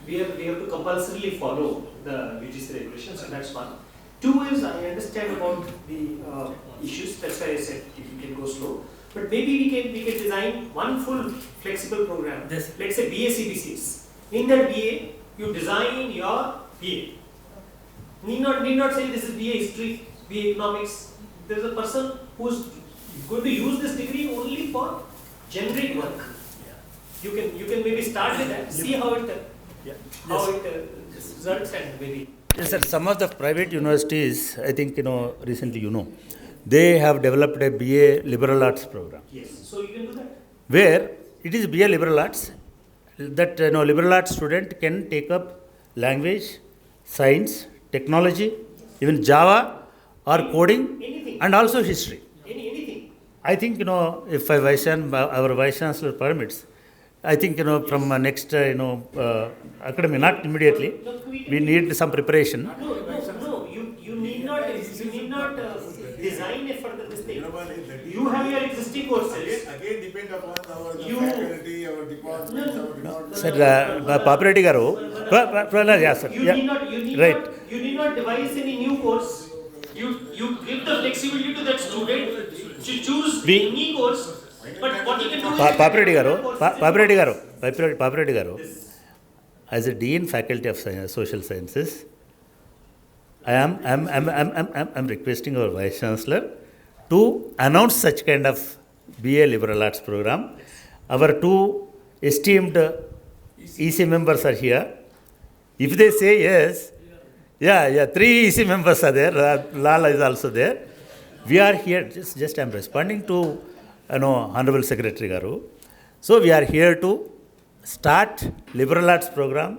we have to compulsorily follow the UGC regulations, and that's one. Two is, I understand about the issues, that's why I said we can go slow, but maybe we can design one full flexible program, let's say BA CBCs. In that BA, you design your BA. Need not say this is BA history, BA economics. There's a person who's going to use this degree only for generic work. You can maybe start with that, see how it results, and maybe. Yes, sir. Some of the private universities, I think recently they have developed a BA liberal arts program. Yes, so you can do that. Where it is BA liberal arts, that liberal arts student can take up language, science, technology, even Java or coding, Anything. and also history. Anything. I think if our Vice Chancellor permits, I think from next academy, not immediately, we need some preparation. No. You need not design a further this thing. You have your existing courses. Again depend upon our You- faculty, our departments, our departments. Sir, Papireddy garu, yeah, sir. You Yeah. Right. You need not devise any new course. You give the flexibility to that student to choose any course. But what you can do is Papireddy garu, as a Dean Faculty of Social Sciences, I'm requesting our Vice Chancellor to announce such kind of BA Liberal Arts program. Our two esteemed EC members are here. If they say yes, yeah, 3 EC members are there. Lala is also there. We are here. Just I'm responding to Honorable Secretary Garu. So we are here to start liberal arts program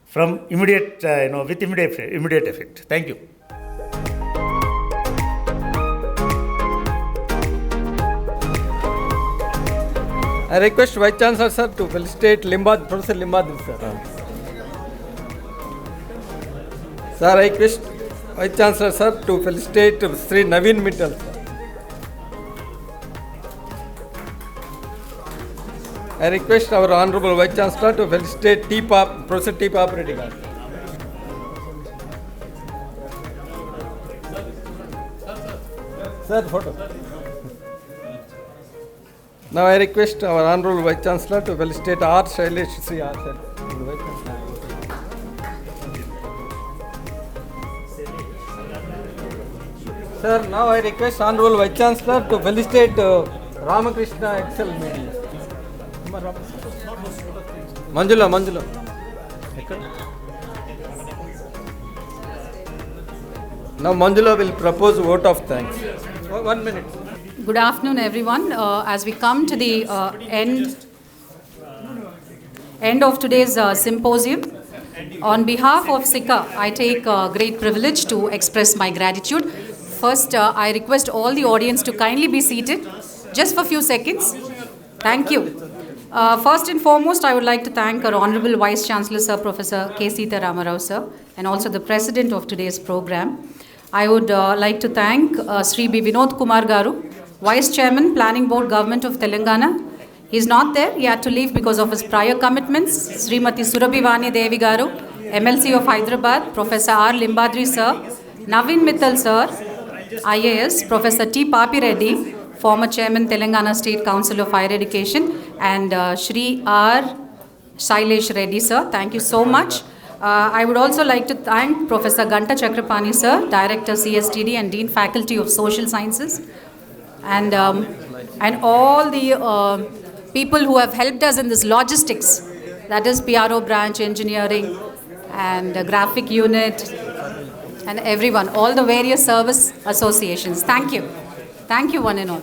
from immediate, with immediate effect. Thank you. I request Vice Chancellor sir to felicitate Professor Limbadri sir. Sir, I request Vice Chancellor sir to felicitate Sri Naveen Mittal sir. I request our Honorable Vice Chancellor to felicitate Professor T. Papareddy garu. Sir, photo. Now I request our Honorable Vice Chancellor to felicitate R. Shailesh Sri R. Sir, now I request Honorable Vice Chancellor to felicitate Ramakrishna Excel Media. Manjula. Now Manjula will propose vote of thanks. 1 minute. Good afternoon, everyone. As we come to the end of today's symposium, on behalf of SICA, I take great privilege to express my gratitude. First, I request all the audience to kindly be seated just for a few seconds. Thank you. First and foremost, I would like to thank our Honorable Vice Chancellor, Sir, Professor K. Sita Ramarao, sir, and also the President of today's program. I would like to thank Sri B. Vinod Kumar Garu, Vice Chairman, Planning Board, Government of Telangana. He is not there. He had to leave because of his prior commitments. Srimati Surabhi Vani Devi Garu, MLC of Hyderabad, Professor R. Limbadri, sir, Naveen Mittal, sir, IAS, Professor T. Papireddy, former Chairman, Telangana State Council of Higher Education, and Shri R. Shailesh Reddy, sir. Thank you so much. I would also like to thank Professor Ganta Chakrapani, sir, Director CSTD and Dean Faculty of Social Sciences, and all the people who have helped us in this logistics, that is PRO branch, engineering, and graphic unit, and everyone, all the various service associations. Thank you. Thank you, one and all.